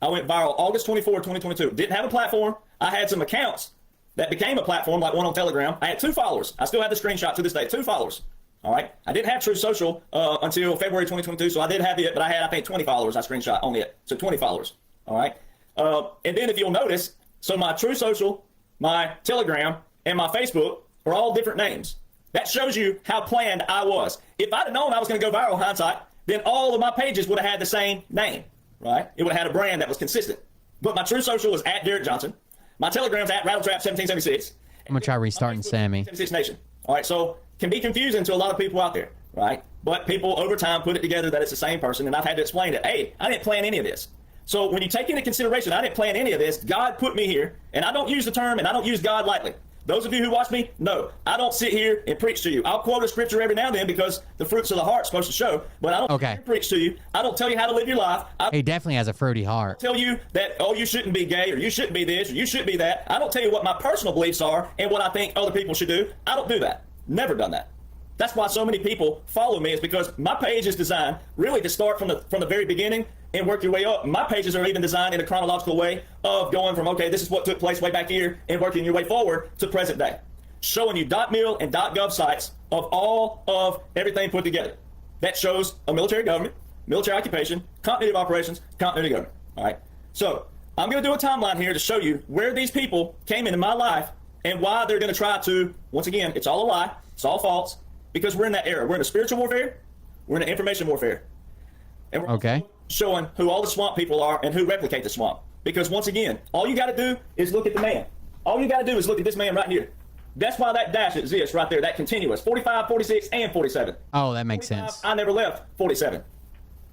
I went viral August 24, 2022. Didn't have a platform. I had some accounts that became a platform, like one on Telegram. I had 2 followers. I still have the screenshot to this day, 2 followers. All right. I didn't have True Social until February 2022, so I did have it, but I had, I think, 20 followers. I screenshot on it. So 20 followers. All right. And then if you'll notice, so my True Social, my Telegram, and my Facebook are all different names. That shows you how planned I was. If I'd have known I was going to go viral in hindsight, then all of my pages would have had the same name, right? It would have had a brand that was consistent. But my True Social was at Derek Johnson. My Telegram's at Rattletrap1776. I'm going to try restarting Sammy. 76 Nation. All right, so can be confusing to a lot of people out there, right? But people over time put it together that it's the same person, and I've had to explain that, hey, I didn't plan any of this. So when you take into consideration, I didn't plan any of this, God put me here, and I don't use the term, and I don't use God lightly. Those of you who watch me, no, I don't sit here and preach to you. I'll quote a scripture every now and then because the fruits of the heart is supposed to show, but I don't preach to you. I don't tell you how to live your life. He definitely has a fruity heart. Tell you that, oh, you shouldn't be gay, or you shouldn't be this, or you shouldn't be that. I don't tell you what my personal beliefs are and what I think other people should do. I don't do that. Never done that. That's why so many people follow me, is because my page is designed really to start from the very beginning and work your way up. My pages are even designed in a chronological way of going from, okay, this is what took place way back here, and working your way forward to present day. Showing you .mil and .gov sites of all of everything put together. That shows a military government, military occupation, continuity of operations, continuity of government. All right. So I'm going to do a timeline here to show you where these people came into my life and why they're going to try to, once again, it's all a lie, it's all false, because we're in that era. We're in a spiritual warfare, we're in an information warfare. And we're also showing who all the swamp people are and who replicate the swamp. Because once again, all you got to do is look at the man. All you got to do is look at this man right here. That's why that dash exists right there, that continuous, 45, 46, and 47. Oh, that makes sense. I never left 47.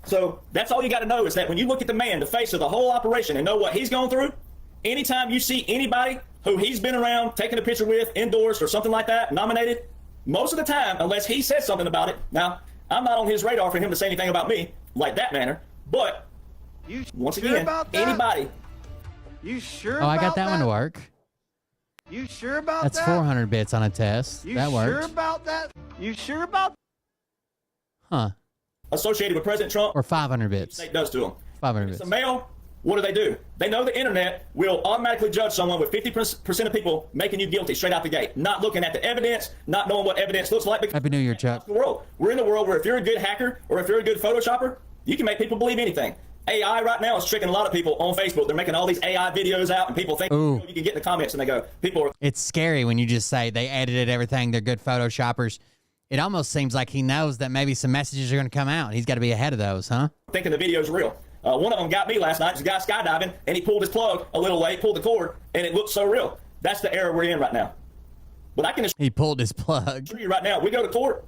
So that's all you got to know, is that when you look at the man, the face of the whole operation, and know what he's going through, anytime you see anybody who he's been around, taking a picture with, endorsed, or something like that, nominated, most of the time, unless he says something about it. Now, I'm not on his radar for him to say anything about me like that manner, but once again, anybody. You sure Oh, I got that one to work. You sure about That's that? 400 bits on a test. You That sure worked. about that? You sure about Huh. Associated with President Trump. Or 500 bits. State does to them. 500 It's bits. a male. What do? They know the internet will automatically judge someone with 50% of people making you guilty straight out the gate, not looking at the evidence, not knowing what evidence looks like. Happy New Year, Chuck. The world. We're in a world where if you're a good hacker or if you're a good Photoshopper, you can make people believe anything. AI right now is tricking a lot of people on Facebook. They're making all these AI videos out, and people think you can get in the comments and they go, people are. It's scary when you just say they edited everything. They're good Photoshoppers. It almost seems like he knows that maybe some messages are going to come out. He's got to be ahead of those, huh? Thinking the video's real. One of them got me last night. It's a guy skydiving, and he pulled his plug a little late, pulled the cord, and it looked so real. That's the era we're in right now. But I can assure He pulled his plug. you right now, we go to court,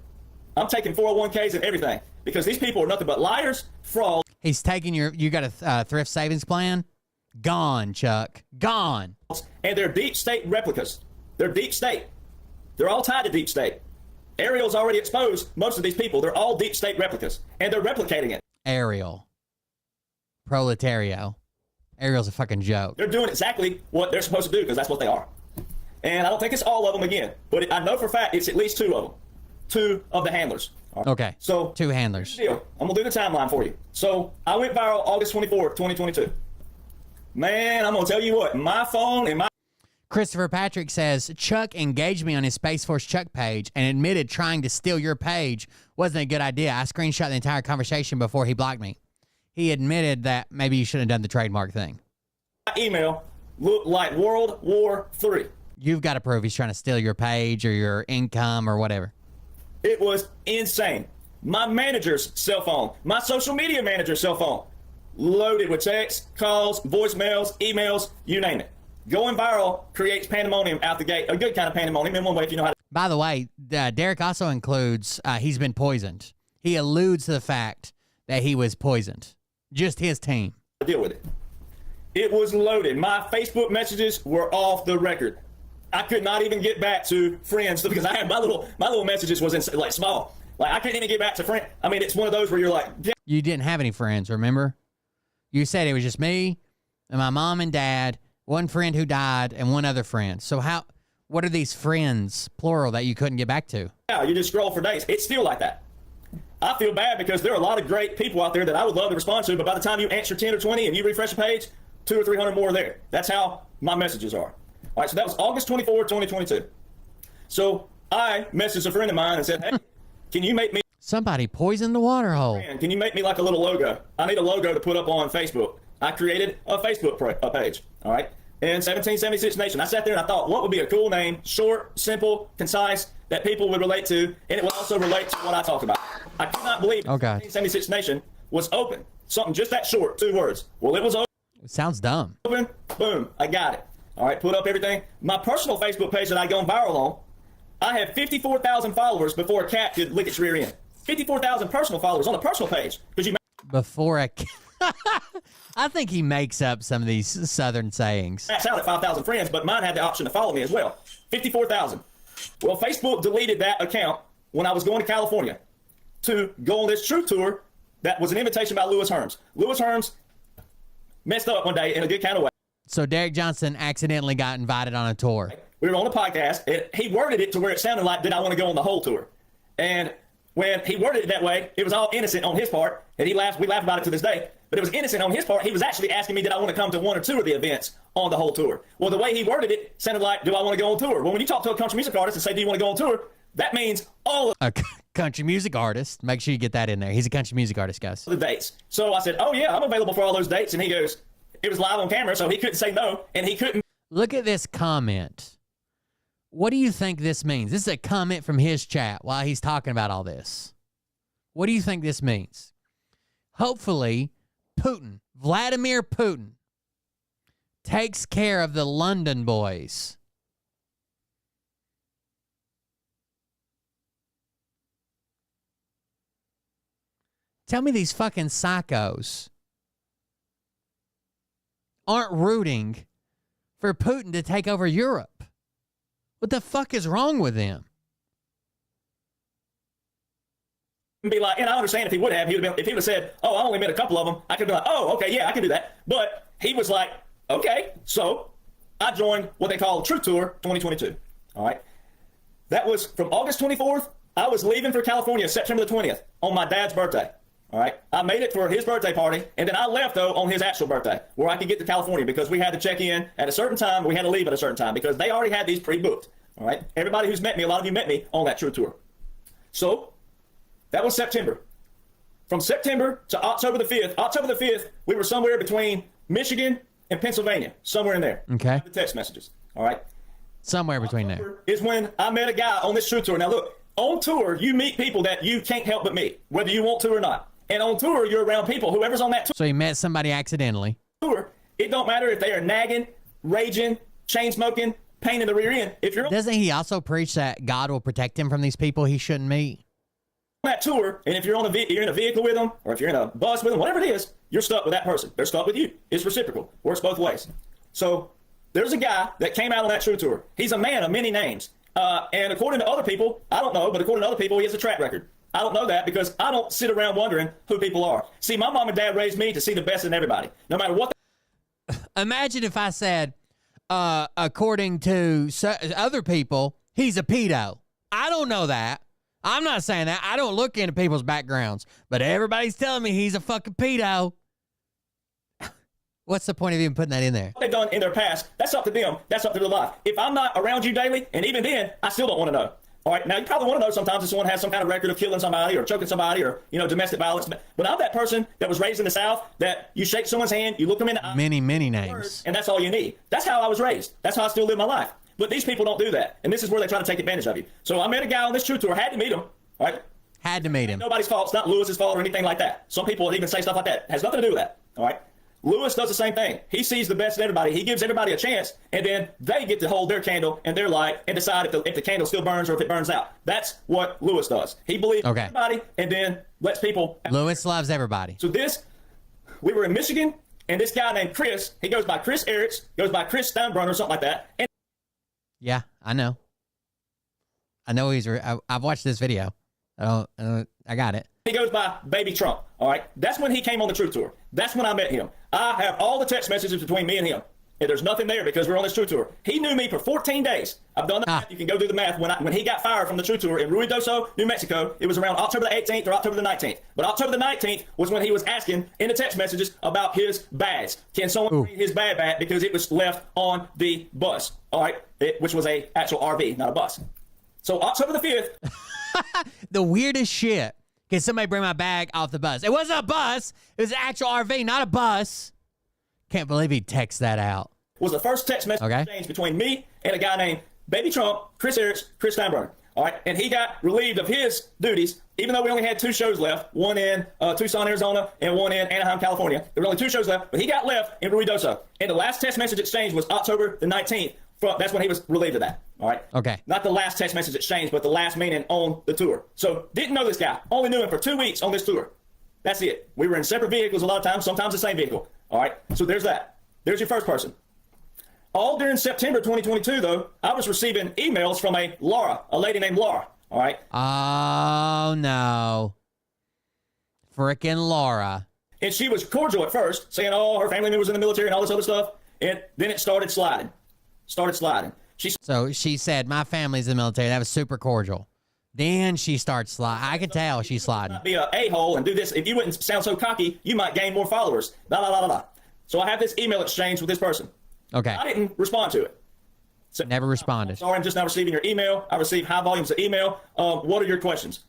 I'm taking 401ks and everything because these people are nothing but liars, fraud. He's taking you got a thrift savings plan? Gone, Chuck. Gone. And they're deep state replicas. They're deep state. They're all tied to deep state. Ariel's already exposed most of these people. They're all deep state replicas, and they're replicating it. Ariel. Proletario. Ariel's a fucking joke. They're doing exactly what they're supposed to do because that's what they are. And I don't think it's all of them again, but I know for a fact it's at least two of them. Two of the handlers. Okay. So, two handlers. Deal. I'm going to do the timeline for you. So, I went viral August 24th, 2022. Man, I'm going to tell you what, my phone and my... Christopher Patrick says, Chuck engaged me on his Space Force Chuck page and admitted trying to steal your page wasn't a good idea. I screenshot the entire conversation before he blocked me. He admitted that maybe you should have done the trademark thing. My email looked like World War III. You've got to prove he's trying to steal your page or your income or whatever. It was insane. My manager's cell phone, my social media manager's cell phone, loaded with texts, calls, voicemails, emails, you name it. Going viral creates pandemonium out the gate. A good kind of pandemonium in one way if you know how to. By the way, Derek also includes he's been poisoned. He alludes to the fact that he was poisoned. Just his team. Deal with it. It was loaded. My Facebook messages were off the record. I could not even get back to friends because I had my little messages was in like small. Like I couldn't even get back to friends. I mean, it's one of those where you're like, you didn't have any friends, remember? You said it was just me and my mom and dad, one friend who died, and one other friend. So what are these friends, plural, that you couldn't get back to? Yeah, you just scroll for days. It's still like that. I feel bad because there are a lot of great people out there that I would love to respond to, but by the time you answer 10 or 20 and you refresh a page, 200 or 300 more are there. That's how my messages are. All right, so that was August 24, 2022. So I messaged a friend of mine and said, hey, can you make me... Somebody poisoned the water hole. Can you make me like a little logo? I need a logo to put up on Facebook. I created a Facebook page, all right? In 1776 Nation. I sat there and I thought, what would be a cool name, short, simple, concise, that people would relate to, and it would also relate to what I talk about. I could not believe 1776 Nation was open. Something just that short, 2 words. Well, it was open. It sounds dumb. Open, boom, I got it. All right, put up everything. My personal Facebook page that I'd gone viral on, I had 54,000 followers before a cat could lick its rear end. 54,000 personal followers on the personal page. Before a I think he makes up some of these Southern sayings. Max out at 5,000 friends, but mine had the option to follow me as well. 54,000. Well, Facebook deleted that account when I was going to California to go on this truth tour that was an invitation by Lewis Herms. Lewis Herms messed up one day in a good kind of way. So Derek Johnson accidentally got invited on a tour. We were on a podcast, and he worded it to where it sounded like, did I want to go on the whole tour? And when he worded it that way, it was all innocent on his part, and we laugh about it to this day, but it was innocent on his part. He was actually asking me, did I want to come to 1 or 2 of the events on the whole tour? Well, the way he worded it sounded like, do I want to go on tour? Well, when you talk to a country music artist and say, do you want to go on tour? That means all of a country music artist. Make sure you get that in there. He's a country music artist, guys. The dates. So I said, oh yeah, I'm available for all those dates. And he goes, it was live on camera, so he couldn't say no, and he couldn't. Look at this comment. What do you think this means? This is a comment from his chat while he's talking about all this. What do you think this means? Hopefully, Putin, Vladimir Putin, takes care of the London boys. Tell me these fucking psychos aren't rooting for Putin to take over Europe. What the fuck is wrong with them? Be like, and I understand if he would have, if he would have said, oh, I only met a couple of them, I could be like, oh, okay, yeah, I can do that. But he was like, okay, so I joined what they call Truth Tour 2022. All right. That was from August 24th. I was leaving for California September the 20th on my dad's birthday. All right. I made it for his birthday party, and then I left, though, on his actual birthday, where I could get to California because we had to check in at a certain time. We had to leave at a certain time because they already had these pre-booked. All right. Everybody who's met me, a lot of you met me on that Truth Tour. So that was September. From September to October the 5th, we were somewhere between Michigan and Pennsylvania, somewhere in there. Okay. The text messages. All right. Somewhere between there. Is when I met a guy on this Truth Tour. Now, look, on tour, you meet people that you can't help but meet, whether you want to or not. And on tour, you're around people, whoever's on that tour. So he met somebody accidentally. Tour, it don't matter if they are nagging, raging, chain smoking, pain in the rear end. If you're on Doesn't he also preach that God will protect him from these people he shouldn't meet? that tour, and if you're you're in a vehicle with them, or if you're in a bus with them, whatever it is, you're stuck with that person. They're stuck with you. It's reciprocal. Works both ways. So there's a guy that came out on that Truth Tour. He's a man of many names. And according to other people, I don't know, but according to other people, he has a track record. I don't know that because I don't sit around wondering who people are. See, my mom and dad raised me to see the best in everybody, no matter what. Imagine if I said, according to other people, he's a pedo. I don't know that. I'm not saying that. I don't look into people's backgrounds, but everybody's telling me he's a fucking pedo. What's the point of even putting that in there? What they've done in their past, that's up to them. That's up to their life. If I'm not around you daily, and even then, I still don't want to know. All right, now you probably want to know sometimes if someone has some kind of record of killing somebody or choking somebody or, domestic violence. But I'm that person that was raised in the South that you shake someone's hand, you look them in the eye. Many names. And that's all you need. That's how I was raised. That's how I still live my life. But these people don't do that. And this is where they try to take advantage of you. So I met a guy on this Truth Tour, had to meet him. All right? Had to meet him. Nobody's fault. It's not Lewis's fault or anything like that. Some people even say stuff like that. Has nothing to do with that. All right? Lewis does the same thing. He sees the best in everybody. He gives everybody a chance, and then they get to hold their candle and their light and decide if the candle still burns or if it burns out. That's what Lewis does. He believes in everybody and then lets people. Lewis loves everybody. So we were in Michigan, and this guy named Chris, he goes by Chris Ericks, goes by Chris Steinbrunner or something like that. And yeah, I know. I've watched this video. I got it. He goes by Baby Trump. All right. That's when he came on the Truth Tour. That's when I met him. I have all the text messages between me and him. And there's nothing there because we're on this Truth Tour. He knew me for 14 days. I've done the math. You can go do the math. When he got fired from the Truth Tour in Ruidoso, New Mexico, it was around October the 18th or October the 19th. But October the 19th was when he was asking in the text messages about his bags. Can someone bring his bag back because it was left on the bus? All right. Which was a actual RV, not a bus. So October the 5th. The weirdest shit. Can somebody bring my bag off the bus? It wasn't a bus. It was an actual RV, not a bus. Can't believe he texts that out. Was the first text message exchange between me and a guy named Baby Trump, Chris Ericks, Chris Steinbrunner. All right, and he got relieved of his duties, even though we only had 2 shows left, one in Tucson, Arizona, and one in Anaheim, California. There were only 2 shows left, but he got left in Ruidoso. And the last text message exchange was October the 19th. That's when he was relieved of that. All right. Okay. Not the last text message exchange, but the last meeting on the tour. So didn't know this guy. Only knew him for 2 weeks on this tour. That's it. We were in separate vehicles a lot of times, sometimes the same vehicle. All right. So there's that. There's your first person. All during September 2022, though, I was receiving emails from a lady named Laura. All right. Oh, no. Frickin' Laura. And she was cordial at first, saying, oh, her family members in the military and all this other stuff. And then it started sliding. So she said, my family's in the military. That was super cordial. Then she starts sliding. I could tell she's sliding. Be an a-hole and do this. If you wouldn't sound so cocky, you might gain more followers. Blah, blah, blah, blah, blah. So I have this email exchange with this person. Okay. I didn't respond to it. So, never responded. Sorry, I'm just now receiving your email. I received high volumes of email. What are your questions?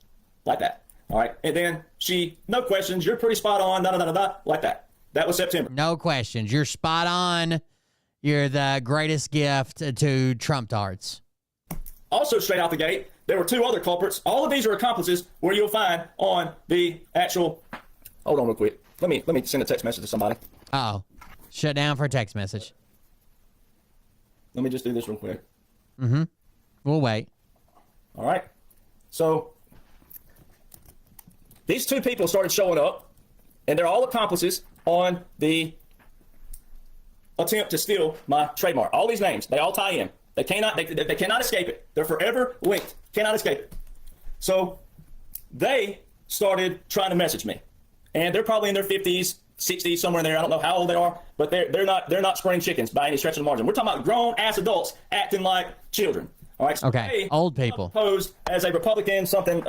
Like that. All right. And then no questions. You're pretty spot on. Da, da, da, da, da, like that. That was September. No questions. You're spot on. You're the greatest gift to Trump tards. Also, straight out the gate, there were 2 other culprits. All of these are accomplices where you'll find on the actual. Hold on real quick. Let me send a text message to somebody. Uh-oh. Shut down for a text message. Let me just do this real quick. Mm-hmm. We'll wait. All right. So these 2 people started showing up, and they're all accomplices on the attempt to steal my trademark. All these names, they all tie in. They cannot escape it. They're forever linked. Cannot escape it. So they started trying to message me, and they're probably in their 50s, 60s, somewhere in there. I don't know how old they are, but they're not spring chickens by any stretch of the margin. We're talking about grown ass adults acting like children. All right. So okay. Old people. Posed as a Republican, something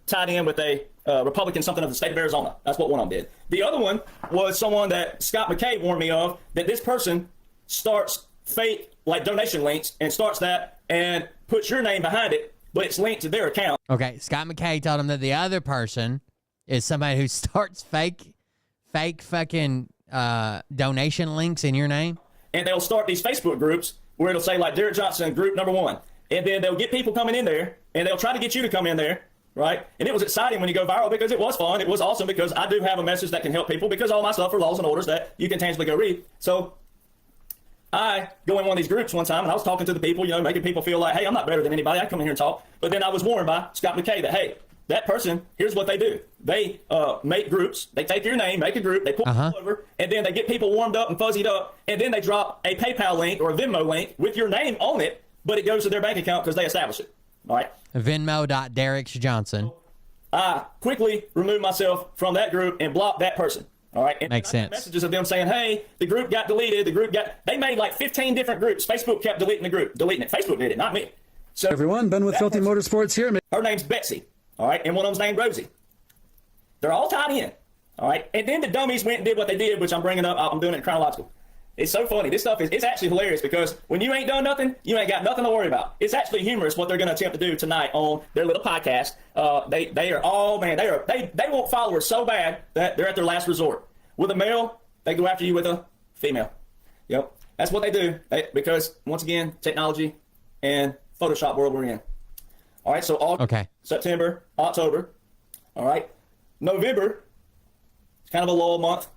tied in with a Republican, something of the state of Arizona. That's what one of them did. The other one was someone that Scott McKay warned me of, that this person starts fake like donation links and starts that and puts your name behind it, but it's linked to their account. Okay. Scott McKay told him that the other person is somebody who starts fake fucking donation links in your name. And they'll start these Facebook groups where it'll say like Derek Johnson group number 1. And then they'll get people coming in there and they'll try to get you to come in there. Right. And it was exciting when you go viral because it was fun. It was awesome because I do have a message that can help people because all my stuff are laws and orders that you can tangibly go read. So I go in one of these groups one time and I was talking to the people, making people feel like, hey, I'm not better than anybody. I come in here and talk. But then I was warned by Scott McKay that, hey, that person, here's what they do. They make groups. They take your name, make a group, they pull people over, and then they get people warmed up and fuzzied up, and then they drop a PayPal link or a Venmo link with your name on it, but it goes to their bank account because they establish it. All right. Venmo.DerekJohnson. I quickly removed myself from that group and blocked that person. All right. And makes sense. Messages of them saying, hey, the group got deleted. They made like 15 different groups. Facebook kept deleting it. Facebook did it, not me. So everyone, Ben with Filthy Motorsports here. Her name's Betsy. All right. And one of them's named Rosie. They're all tied in. All right. And then the dummies went and did what they did, which I'm bringing up. I'm doing it in chronological. It's so funny. This stuff it's actually hilarious because when you ain't done nothing, you ain't got nothing to worry about. It's actually humorous what they're going to attempt to do tonight on their little podcast. They are all, man, they want followers so bad that they're at their last resort. With a male, they go after you with a female. Yep. That's what they do because, once again, technology and Photoshop world we're in. All right, so August, September, October. All right. November, it's kind of a lull month.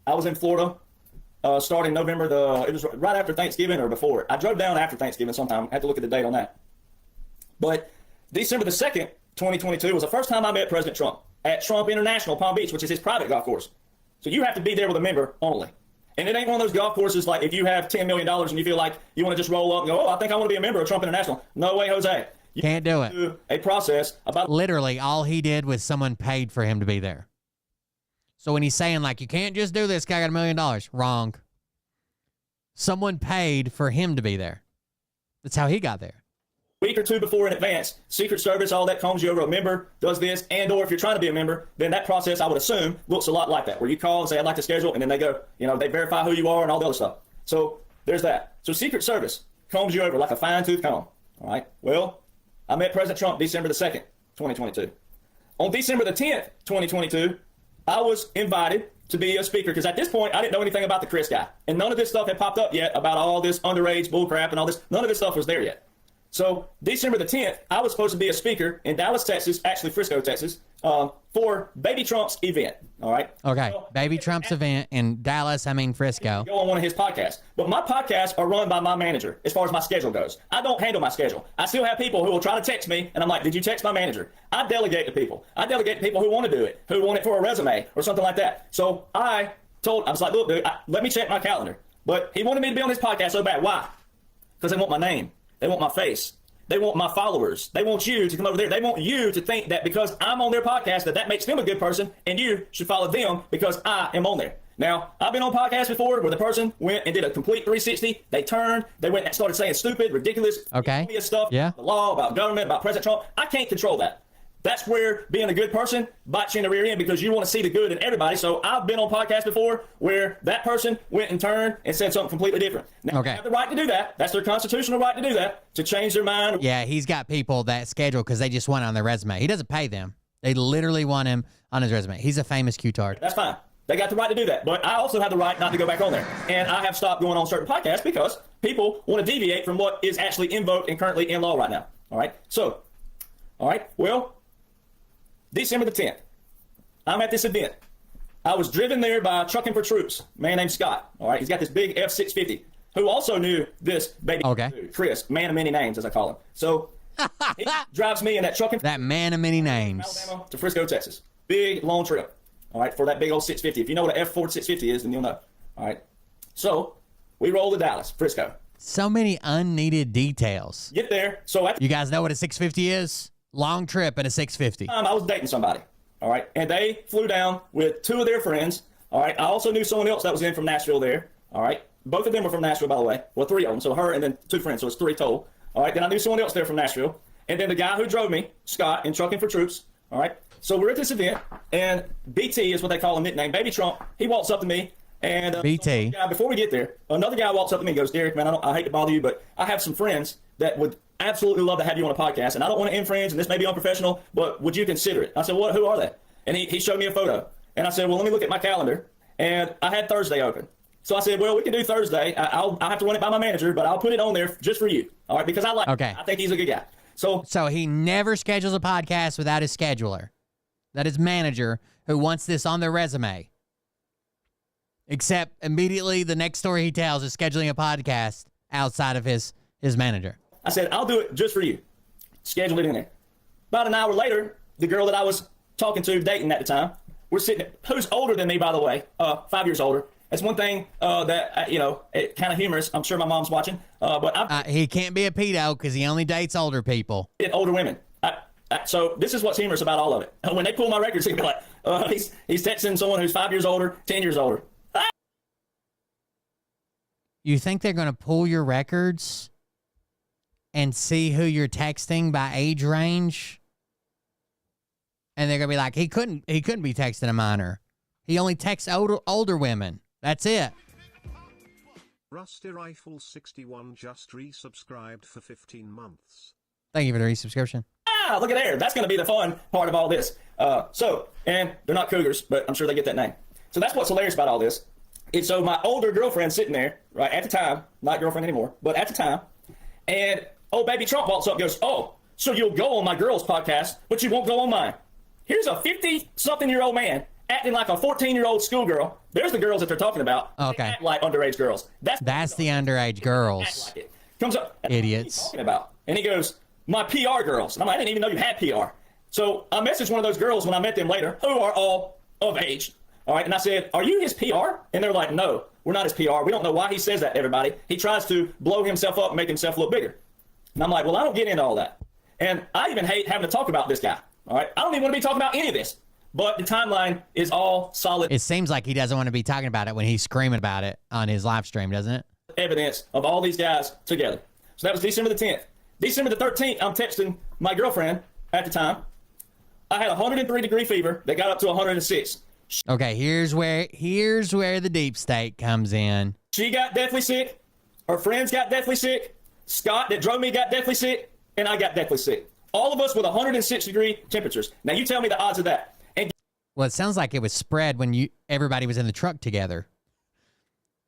I was in Florida. Starting November, it was right after Thanksgiving or before. I drove down after Thanksgiving sometime. I had to look at the date on that. But December the 2nd, 2022 was the first time I met President Trump at Trump International Palm Beach, which is his private golf course. So you have to be there with a member only. And it ain't one of those golf courses like if you have $10 million and you feel like you want to just roll up and go, oh, I think I want to be a member of Trump International. No way, Jose. You can't do it. Do a process about literally all he did was someone paid for him to be there. So when he's saying like, you can't just do this, guy got $1 million, wrong. Someone paid for him to be there. That's how he got there. Week or two before in advance, Secret Service, all that comes you over, a member does this, and or if you're trying to be a member, then that process, I would assume, looks a lot like that, where you call and say, I'd like to schedule, and then they go, they verify who you are and all the other stuff. So there's that. So Secret Service combs you over like a fine-tooth comb. All right. Well, I met President Trump December the 2nd, 2022. On December the 10th, 2022, I was invited to be a speaker because at this point, I didn't know anything about the Chris guy. And none of this stuff had popped up yet about all this underage bullcrap and all this. None of this stuff was there yet. So December the 10th, I was supposed to be a speaker in Dallas, Texas, actually Frisco, Texas, for Baby Trump's event. All right. Okay. So, Baby Trump's event in Dallas, Frisco. Go on one of his podcasts. But my podcasts are run by my manager as far as my schedule goes. I don't handle my schedule. I still have people who will try to text me, and I'm like, did you text my manager? I delegate to people. I delegate to people who want to do it, who want it for a resume or something like that. So I was like, look, dude, let me check my calendar. But he wanted me to be on his podcast so bad. Why? Because they want my name. They want my face. They want my followers. They want you to come over there. They want you to think that because I'm on their podcast that makes them a good person and you should follow them because I am on there. Now, I've been on podcasts before where the person went and did a complete 360. They turned. They went and started saying stupid, ridiculous stuff. Yeah. The law, about government, about President Trump. I can't control that. That's where being a good person bites you in the rear end because you want to see the good in everybody. So I've been on podcasts before where that person went and turned and said something completely different. Now, they have the right to do that. That's their constitutional right to do that, to change their mind. Yeah, he's got people that schedule because they just want it on their resume. He doesn't pay them. They literally want him on his resume. He's a famous Q-tard. That's fine. They got the right to do that. But I also have the right not to go back on there. And I have stopped going on certain podcasts because people want to deviate from what is actually invoked and currently in law right now. All right? So, all right, well, December the 10th, I'm at this event. I was driven there by Trucking for Troops, a man named Scott. All right, he's got this big F-650, who also knew this baby dude, Chris, man of many names, as I call him. So he drives me in that Trucking. That man of many names. Alabama to Frisco, Texas. Big, long trip. All right, for that big old 650. If you know what an F-Ford 650 is, then you'll know. All right. So We roll to Dallas, Frisco. So many unneeded details. Get there. So at You guys know what a 650 is? Long trip in a 650. I was dating somebody, all right, and they flew down with 2 of their friends, all right. I also knew someone else that was in from Nashville there, all right. Both of them were from Nashville, by the way. Well, 3 of them, so her and then 2 friends, so it's 3 total. All right, then I knew someone else there from Nashville, and then the guy who drove me, Scott, in Trucking for Troops, all right. So we're at this event, and BT is what they call a nickname, Baby Trump. He walks up to me, and BT. Before we get there, another guy walks up to me and goes, Derek, man, I hate to bother you, but I have some friends that would absolutely love to have you on a podcast, and I don't want to infringe, and this may be unprofessional, but would you consider it? I said, who are they? And he showed me a photo, and I said, well, let me look at my calendar, and I had Thursday open. So I said, well, we can do Thursday. I'll have to run it by my manager, but I'll put it on there just for you, all right, because I like him. I think he's a good guy. So he never schedules a podcast without his scheduler. That is manager who wants this on their resume. Except immediately the next story he tells is scheduling a podcast outside of his manager. I said, I'll do it just for you. Schedule it in there. About an hour later, the girl that I was talking to, dating at the time, we're sitting, who's older than me, by the way, 5 years older. That's one thing that, it kind of humorous. I'm sure my mom's watching. But he can't be a pedo because he only dates older people. Older women. So this is what's humorous about all of it. When they pull my records, he'd be like, he's texting someone who's 5 years older, 10 years older. You think they're going to pull your records and see who you're texting by age range? And they're going to be like, he couldn't be texting a minor. He only texts older women. That's it. Rusty Rifle 61 just resubscribed for 15 months. Thank you for the resubscription. Look at there. That's going to be the fun part of all this. And they're not cougars, but I'm sure they get that name. So that's what's hilarious about all this. And so my older girlfriend sitting there, right, at the time, not girlfriend anymore, but at the time, and Baby Trump walks up and goes, so you'll go on my girl's podcast, but you won't go on mine. Here's a 50-something-year-old man acting like a 14-year-old schoolgirl. There's the girls that they're talking about. Okay. They act like underage girls. That's the underage girls. Like it. Comes up. Idiots. Talking about. And he goes, my PR girls. And I'm like, I didn't even know you had PR. So I messaged one of those girls when I met them later, who are all of age. All right. And I said, are you his PR? And they're like, no, we're not his PR. We don't know why he says that to everybody. He tries to blow himself up and make himself look bigger. And I'm like, well, I don't get into all that. And I even hate having to talk about this guy. All right. I don't even want to be talking about any of this. But the timeline is all solid. It seems like he doesn't want to be talking about it when he's screaming about it on his live stream, doesn't it? Evidence of all these guys together. So that was December the 10th. December the 13th, I'm texting my girlfriend at the time. I had a 103-degree fever that got up to 106. Okay, here's where the deep state comes in. She got deathly sick. Her friends got deathly sick. Scott that drove me got deathly sick. And I got deathly sick. All of us with 106-degree temperatures. Now you tell me the odds of that. Well, it sounds like it was spread when everybody was in the truck together.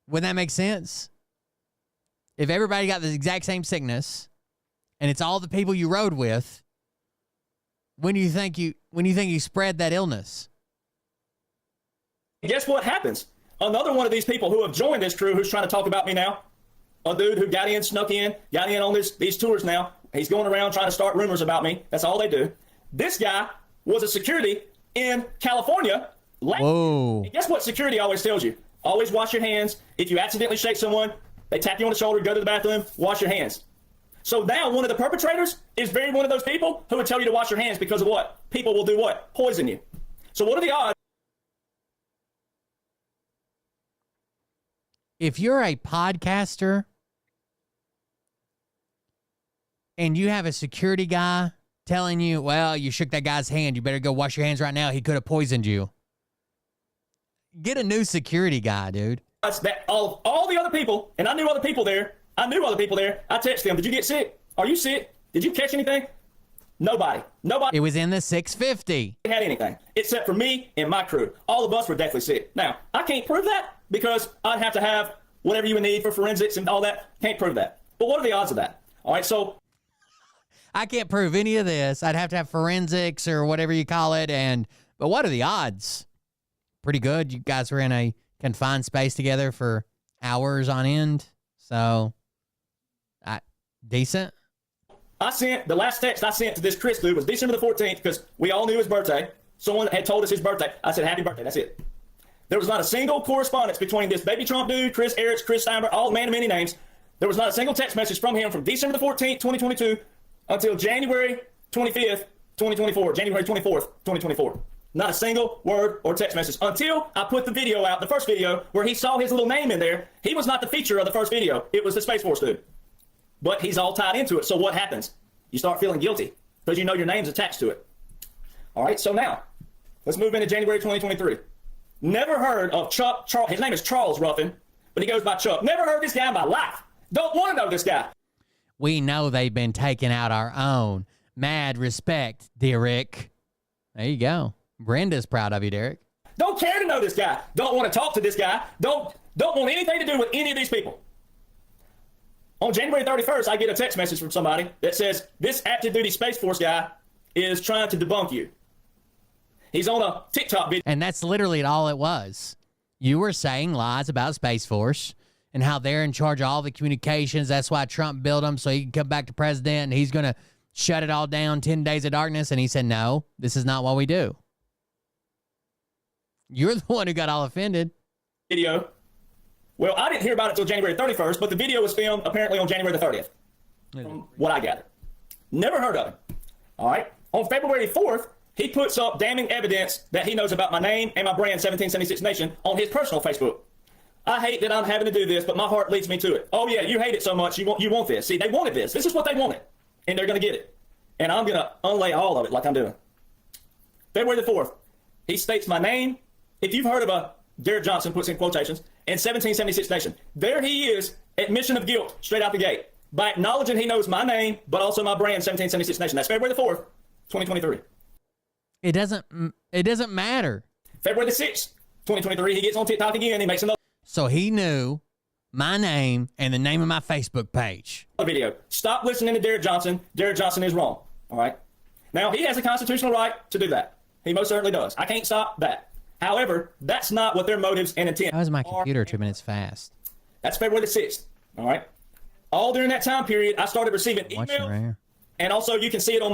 Wouldn't that make sense? If everybody got the exact same sickness, and it's all the people you rode with, when do you think you spread that illness? Guess what happens? Another one of these people who have joined this crew who's trying to talk about me now, a dude who got in on these tours now. He's going around trying to start rumors about me. That's all they do. This guy was a security in California. Whoa. And guess what security always tells you? Always wash your hands. If you accidentally shake someone, they tap you on the shoulder, go to the bathroom, wash your hands. So now one of the perpetrators is one of those people who would tell you to wash your hands because of what? People will do what? Poison you. So what are the odds? If you're a podcaster and you have a security guy telling you, well, you shook that guy's hand, you better go wash your hands right now, he could have poisoned you. Get a new security guy, dude. That all the other people, and I knew other people there. I texted them, did you get sick? Are you sick? Did you catch anything? Nobody. It was in the 650. Had anything, except for me and my crew. All of us were deathly sick. Now, I can't prove that because I'd have to have whatever you would need for forensics and all that. Can't prove that. But what are the odds of that? All right, so I can't prove any of this. I'd have to have forensics or whatever you call it. But what are the odds? Pretty good. You guys were in a confined space together for hours on end. So, decent. The last text I sent to this Chris dude was December the 14th because we all knew his birthday. Someone had told us his birthday. I said, happy birthday. That's it. There was not a single correspondence between this baby Trump dude, Chris Ericks, Chris Steinberg, all man of many names. There was not a single text message from him from December the 14th, 2022 until January 25th, 2024, January 24th, 2024. Not a single word or text message until I put the video out, the first video, where he saw his little name in there. He was not the feature of the first video. It was the Space Force dude. But he's all tied into it. So what happens? You start feeling guilty because you know your name's attached to it. All right, so now let's move into January 2023. Never heard of Chuck. His name is Charles Ruffin, but he goes by Chuck. Never heard of this guy in my life. Don't want to know this guy. We know they've been taking out our own. Mad respect, Derek. There you go. Brenda's proud of you, Derek. Don't care to know this guy. Don't want to talk to this guy. Don't want anything to do with any of these people. On January 31st, I get a text message from somebody that says, this active duty Space Force guy is trying to debunk you. He's on a TikTok video. And that's literally all it was. You were saying lies about Space Force and how they're in charge of all the communications. That's why Trump built them so he can come back to president and he's going to shut it all down, 10 days of darkness. And he said, no, this is not what we do. You're the one who got all offended. Video. Well, I didn't hear about it until January 31st, but the video was filmed apparently on January the 30th, from what I gathered. Never heard of him. All right. On February 4th, he puts up damning evidence that he knows about my name and my brand, 1776 Nation, on his personal Facebook. I hate that I'm having to do this, but my heart leads me to it. Oh, yeah, you hate it so much, you want this. See, they wanted this. This is what they wanted, and they're going to get it. And I'm going to unlay all of it like I'm doing. February the 4th, he states my name. If you've heard of a Derek Johnson, puts in quotations, and 1776 Nation, there he is, admission of guilt, straight out the gate, by acknowledging he knows my name, but also my brand, 1776 Nation. That's February the 4th, 2023. It doesn't matter. February the 6th, 2023, he gets on TikTok again, he makes another. So he knew my name and the name of my Facebook page. Video. Stop listening to Derek Johnson. Derek Johnson is wrong. All right. Now, he has a constitutional right to do that. He most certainly does. I can't stop that. However, that's not what their motives and intent are. How is my computer 2 minutes fast? That's February the 6th. All right. All during that time period, I started receiving emails. Right, and also, you can see it on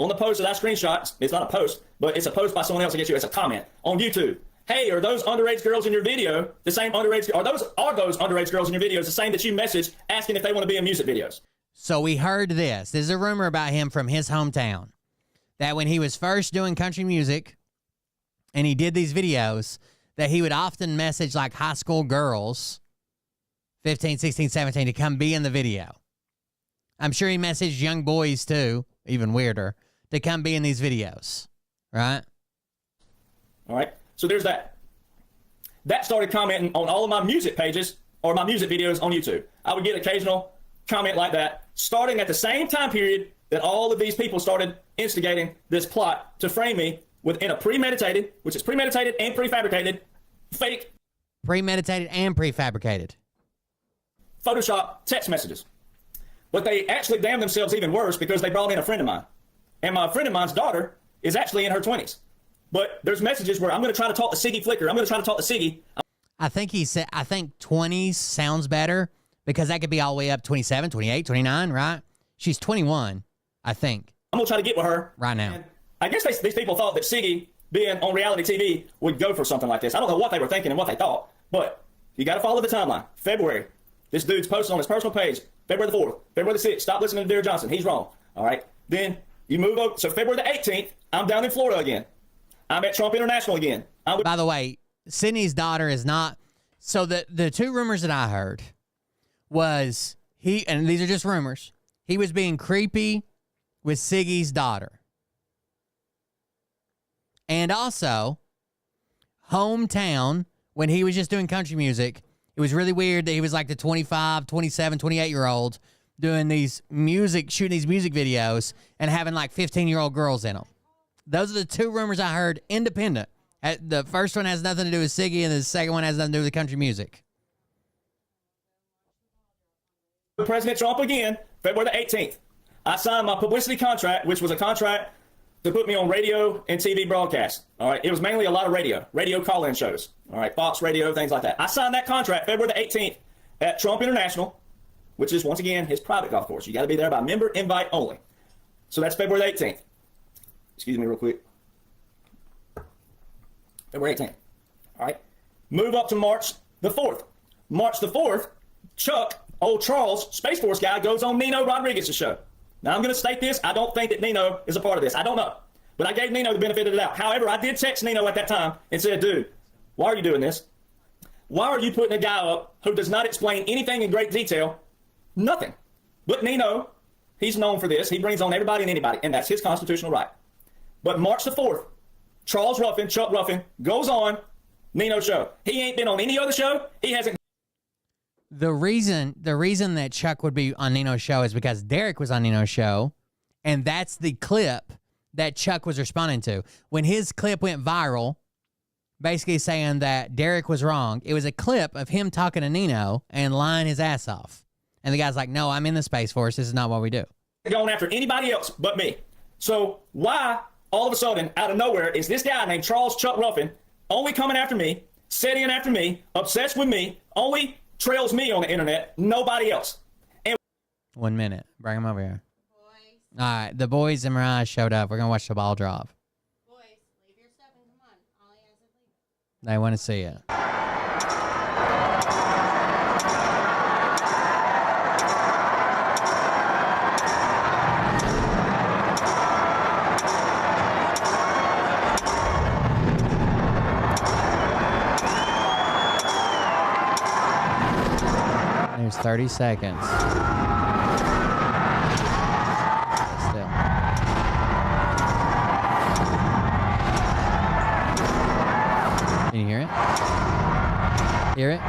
the post that I screenshot. It's not a post, but it's a post by someone else. I guess it's a comment on YouTube. Hey, are those underage girls in your video the same underage? Are those underage girls in your videos the same that you message asking if they want to be in music videos? So we heard this. There's a rumor about him from his hometown that when he was first doing country music and he did these videos, that he would often message like high school girls, 15, 16, 17, to come be in the video. I'm sure he messaged young boys too, even weirder, to come be in these videos, right? All right. So there's that. That started commenting on all of my music pages or my music videos on YouTube. I would get occasional comment like that, starting at the same time period that all of these people started instigating this plot to frame me within a premeditated, which is premeditated and prefabricated, fake. Premeditated and prefabricated. Photoshop text messages. But they actually damned themselves even worse because they brought in a friend of mine. And my friend of mine's daughter is actually in her 20s. But there's messages where I'm going to try to talk to Siggy Flicker. I'm going to try to talk to Siggy. I think 20s sounds better because that could be all the way up 27, 28, 29, right? She's 21, I think. I'm going to try to get with her. Right now. And I guess these people thought that Siggy being on reality TV would go for something like this. I don't know what they were thinking and what they thought, but you got to follow the timeline. February. This dude's posting on his personal page. February the 4th. February the 6th. Stop listening to Derek Johnson. He's wrong. All right. Then you move over. So February the 18th, I'm down in Florida again. I'm at Trump International again. By the way, Sydney's daughter is not. So the two rumors that I heard was and these are just rumors, he was being creepy with Siggy's daughter. And also, hometown, when he was just doing country music, it was really weird that he was like the 25, 27, 28-year-old doing shooting these music videos and having like 15-year-old girls in them. Those are the two rumors I heard independent. The first one has nothing to do with Siggy, and the second one has nothing to do with country music. President Trump again, February the 18th. I signed my publicity contract, which was a contract to put me on radio and TV broadcasts. All right. It was mainly a lot of radio call-in shows. All right. Fox Radio, things like that. I signed that contract February the 18th at Trump International, which is, once again, his private golf course. You got to be there by member invite only. So that's February the 18th. Excuse me real quick. February 18th. All right. Move up to March the 4th. March the 4th, Chuck, old Charles, Space Force guy, goes on Nino Rodriguez's show. Now, I'm going to state this. I don't think that Nino is a part of this. I don't know. But I gave Nino the benefit of the doubt. However, I did text Nino at that time and said, dude, why are you doing this? Why are you putting a guy up who does not explain anything in great detail? Nothing. But Nino, he's known for this. He brings on everybody and anybody, and that's his constitutional right. But March the 4th, Charles Ruffin, Chuck Ruffin, goes on Nino's show. He ain't been on any other show. He hasn't. The reason that Chuck would be on Nino's show is because Derek was on Nino's show, and that's the clip that Chuck was responding to. When his clip went viral, basically saying that Derek was wrong, it was a clip of him talking to Nino and lying his ass off. And the guy's like, no, I'm in the Space Force. This is not what we do. Going after anybody else but me. So why, all of a sudden, out of nowhere, is this guy named Charles Chuck Ruffin only coming after me, setting after me, obsessed with me, only trails me on the internet, nobody else? And 1 minute. Bring him over here. All right, the boys and Mariah showed up. We're going to watch the ball drop. Boys, leave your stuff and come on. Ollie has it leave. They want to see it. There's 30 seconds. Still. Can you hear it? Hear it?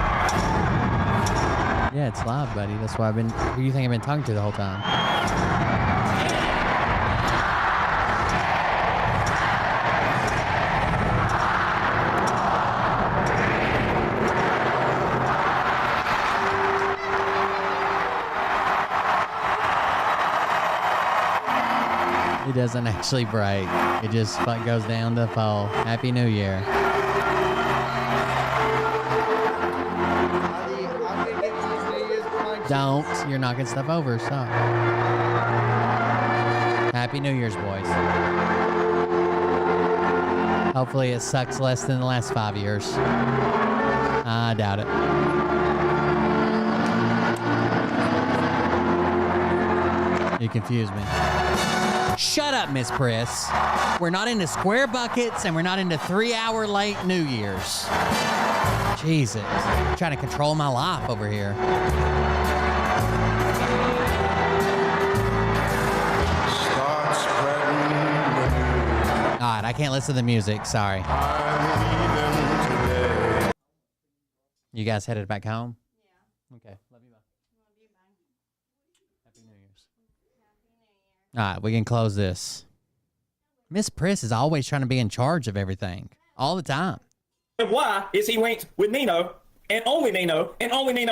Yeah, it's live, buddy. That's why who do you think I've been talking to the whole time? It doesn't actually break. It just goes down the pole. Happy New Year. Don't. You're knocking stuff over. Stop. Happy New Year's, boys. Hopefully it sucks less than the last 5 years. I doubt it. You confuse me. Shut up, Miss Priss. We're not into square buckets, and we're not into 3-hour late New Year's. Jesus. I'm trying to control my life over here. All right, I can't listen to the music. Sorry. You guys headed back home? Yeah. Okay. Love you. Bye. Love you. Bye. Happy New Year's. All right, we can close this. Miss Priss is always trying to be in charge of everything, all the time. Why is he linked with Nino and only Nino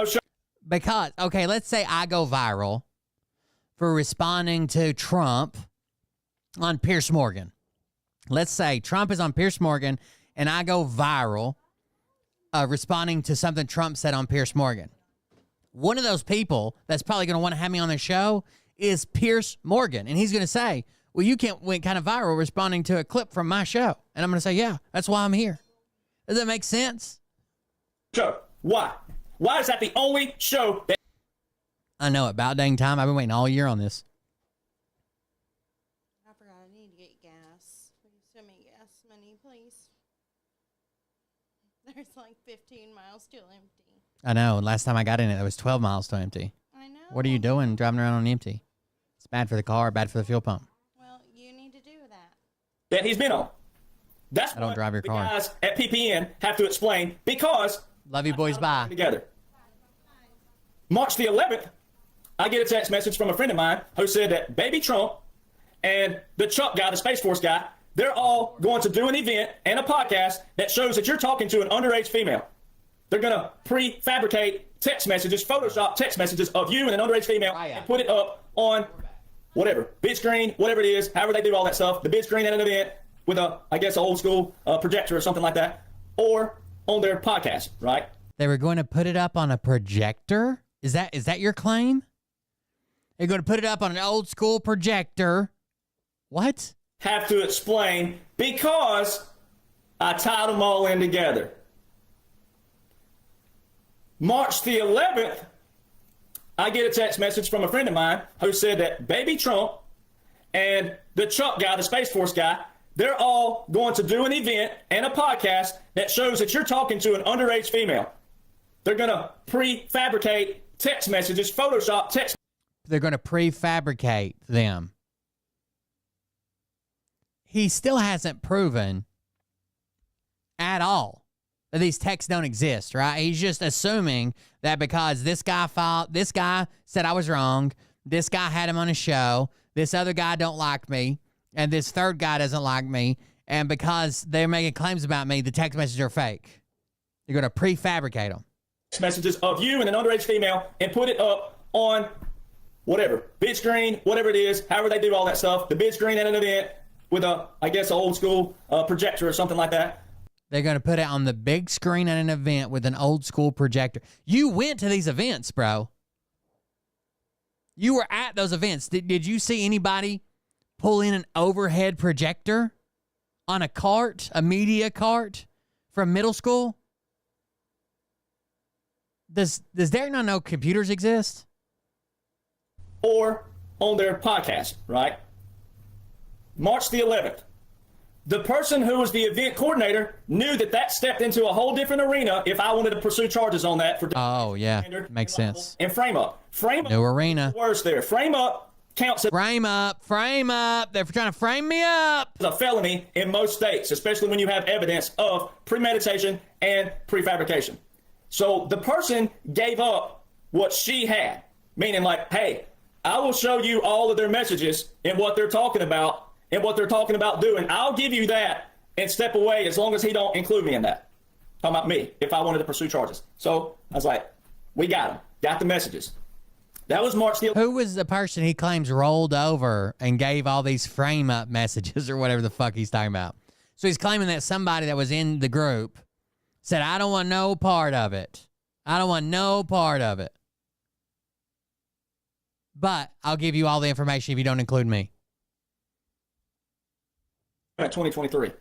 show? Because, okay, let's say I go viral for responding to Trump on Piers Morgan. Let's say Trump is on Piers Morgan and I go viral responding to something Trump said on Piers Morgan. One of those people that's probably going to want to have me on their show is Piers Morgan. And he's going to say, well, you went kind of viral responding to a clip from my show. And I'm going to say, yeah, that's why I'm here. Does that make sense? Show. Why? Why is that the only show that... I know, about dang time. I've been waiting all year on this. I forgot I need to get gas. Will you send me gas money, please? There's like 15 miles still empty. I know. Last time I got in it, there was 12 miles still empty. I know. What are you doing driving around on empty? It's bad for the car, bad for the fuel pump. Well, you need to do that. That he's been on. That's I don't drive your car. The guys at PPN have to explain because... Love you, boys. Bye. Together. March the 11th, I get a text message from a friend of mine who said that Baby Trump and the Chuck guy, the Space Force guy, they're all going to do an event and a podcast that shows that you're talking to an underage female. They're going to prefabricate text messages, Photoshop text messages of you and an underage female and put it up on whatever, big screen, whatever it is, however they do all that stuff, the big screen at an event with a, I guess, an old school projector or something like that, or on their podcast, right? They were going to put it up on a projector? Is that your claim? They're going to put it up on an old school projector. What? Have to explain because I tied them all in together. March the 11th, I get a text message from a friend of mine who said that Baby Trump and the Chuck guy, the Space Force guy, they're all going to do an event and a podcast that shows that you're talking to an underage female. They're going to prefabricate text messages, Photoshop text. They're going to prefabricate them. He still hasn't proven at all that these texts don't exist, right? He's just assuming that because this guy said I was wrong, this guy had him on a show, this other guy don't like me, and this third guy doesn't like me, and because they're making claims about me, the text messages are fake. You're going to prefabricate them. Messages of you and an underage female and put it up on whatever, big screen, whatever it is, however they do all that stuff, the big screen at an event with a, I guess, an old school projector or something like that. They're going to put it on the big screen at an event with an old school projector. You went to these events, bro. You were at those events. Did you see anybody pull in an overhead projector on a cart, a media cart from middle school? Does Derek not know computers exist? Or on their podcast, right? March the 11th. The person who was the event coordinator knew that stepped into a whole different arena if I wanted to pursue charges on that for... Oh, yeah. Makes sense. And frame up. New arena. Worse there. Frame up counts as... Frame up. They're trying to frame me up. ...a felony in most states, especially when you have evidence of premeditation and prefabrication. So the person gave up what she had, meaning like, hey, I will show you all of their messages and what they're talking about and what they're talking about doing. I'll give you that and step away as long as he don't include me in that. Talking about me, if I wanted to pursue charges. So I was like, we got him. Got the messages. That was March the 11th. Who was the person he claims rolled over and gave all these frame-up messages or whatever the fuck he's talking about? So he's claiming that somebody that was in the group said, I don't want no part of it. I don't want no part of it. But I'll give you all the information if you don't include me. 2023.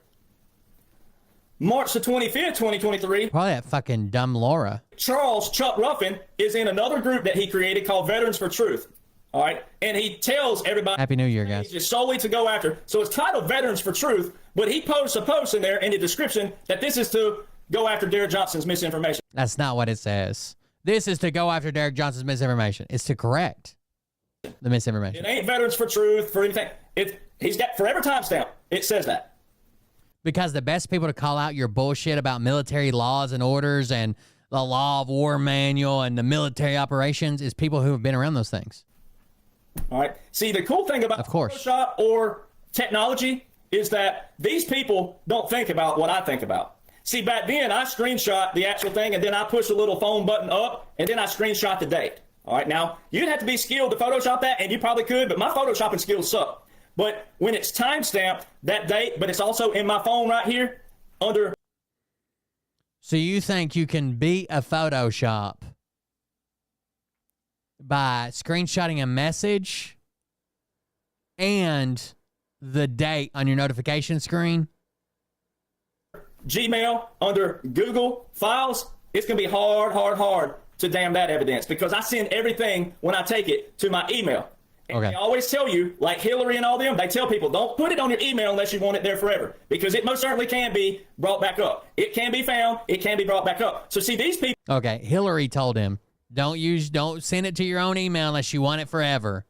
March the 25th, 2023. Probably that fucking dumb Laura. Charles Chuck Ruffin is in another group that he created called Veterans for Truth. All right. And he tells everybody. Happy New Year, guys. Just solely to go after. So it's titled Veterans for Truth, but he posts a post in there in the description that this is to go after Derek Johnson's misinformation. That's not what it says. This is to go after Derek Johnson's misinformation. It's to correct the misinformation. It ain't Veterans for Truth for anything. He's got forever timestamp. It says that. Because the best people to call out your bullshit about military laws and orders and the law of war manual and the military operations is people who have been around those things. All right. See, the cool thing about Photoshop or technology is that these people don't think about what I think about. See, back then, I screenshot the actual thing, and then I push a little phone button up, and then I screenshot the date. All right, now, you'd have to be skilled to Photoshop that, and you probably could, but my Photoshopping skills suck. But when it's timestamped, that date, but it's also in my phone right here under... So you think you can beat a Photoshop by screenshotting a message and the date on your notification screen? Gmail, under Google Files, it's going to be hard to damn that evidence because I send everything when I take it to my email. And they always tell you, like Hillary and all them, they tell people, don't put it on your email unless you want it there forever because it most certainly can be brought back up. It can be found. It can be brought back up. So see, these people... Okay, Hillary told him, don't send it to your own email unless you want it forever.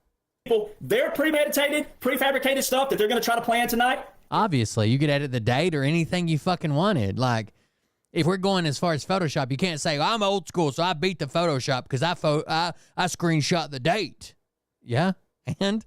People, they're premeditated, prefabricated stuff that they're going to try to plan tonight. Obviously, you could edit the date or anything you fucking wanted. Like, if we're going as far as Photoshop, you can't say, well, I'm old school, so I beat the Photoshop because I screenshot the date. Yeah, and?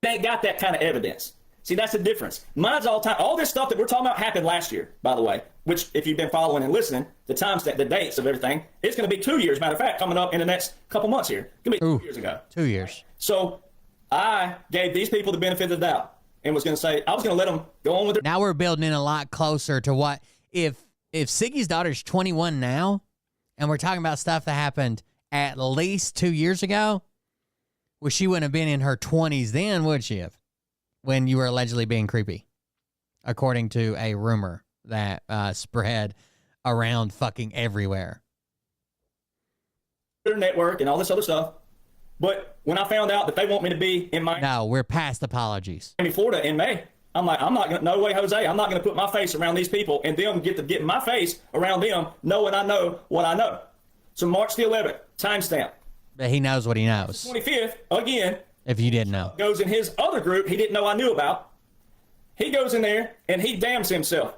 They ain't got that kind of evidence. See, that's the difference. Mine's all time. All this stuff that we're talking about happened last year, by the way, which if you've been following and listening, the timestamp, the dates of everything, it's going to be 2 years, matter of fact, coming up in the next couple months here. It's going to be 2 years ago. 2 years. So I gave these people the benefit of the doubt. And was going to say, I was going to let them go on with it. Now we're building in a lot closer to what, if Siggy's daughter's 21 now, and we're talking about stuff that happened at least 2 years ago, well, she wouldn't have been in her 20s then, would she have? When you were allegedly being creepy, according to a rumor that spread around fucking everywhere network and all this other stuff. But when I found out that they want me to be in Miami, No, we're past apologies. Florida in May, I'm like, I'm not gonna, no way, Jose, I'm not gonna put my face around these people and them get my face around them, knowing I know what I know. So March the 11th, timestamp. But he knows what he knows. 25th, again. If you didn't know. Goes in his other group he didn't know I knew about. He goes in there and he damns himself.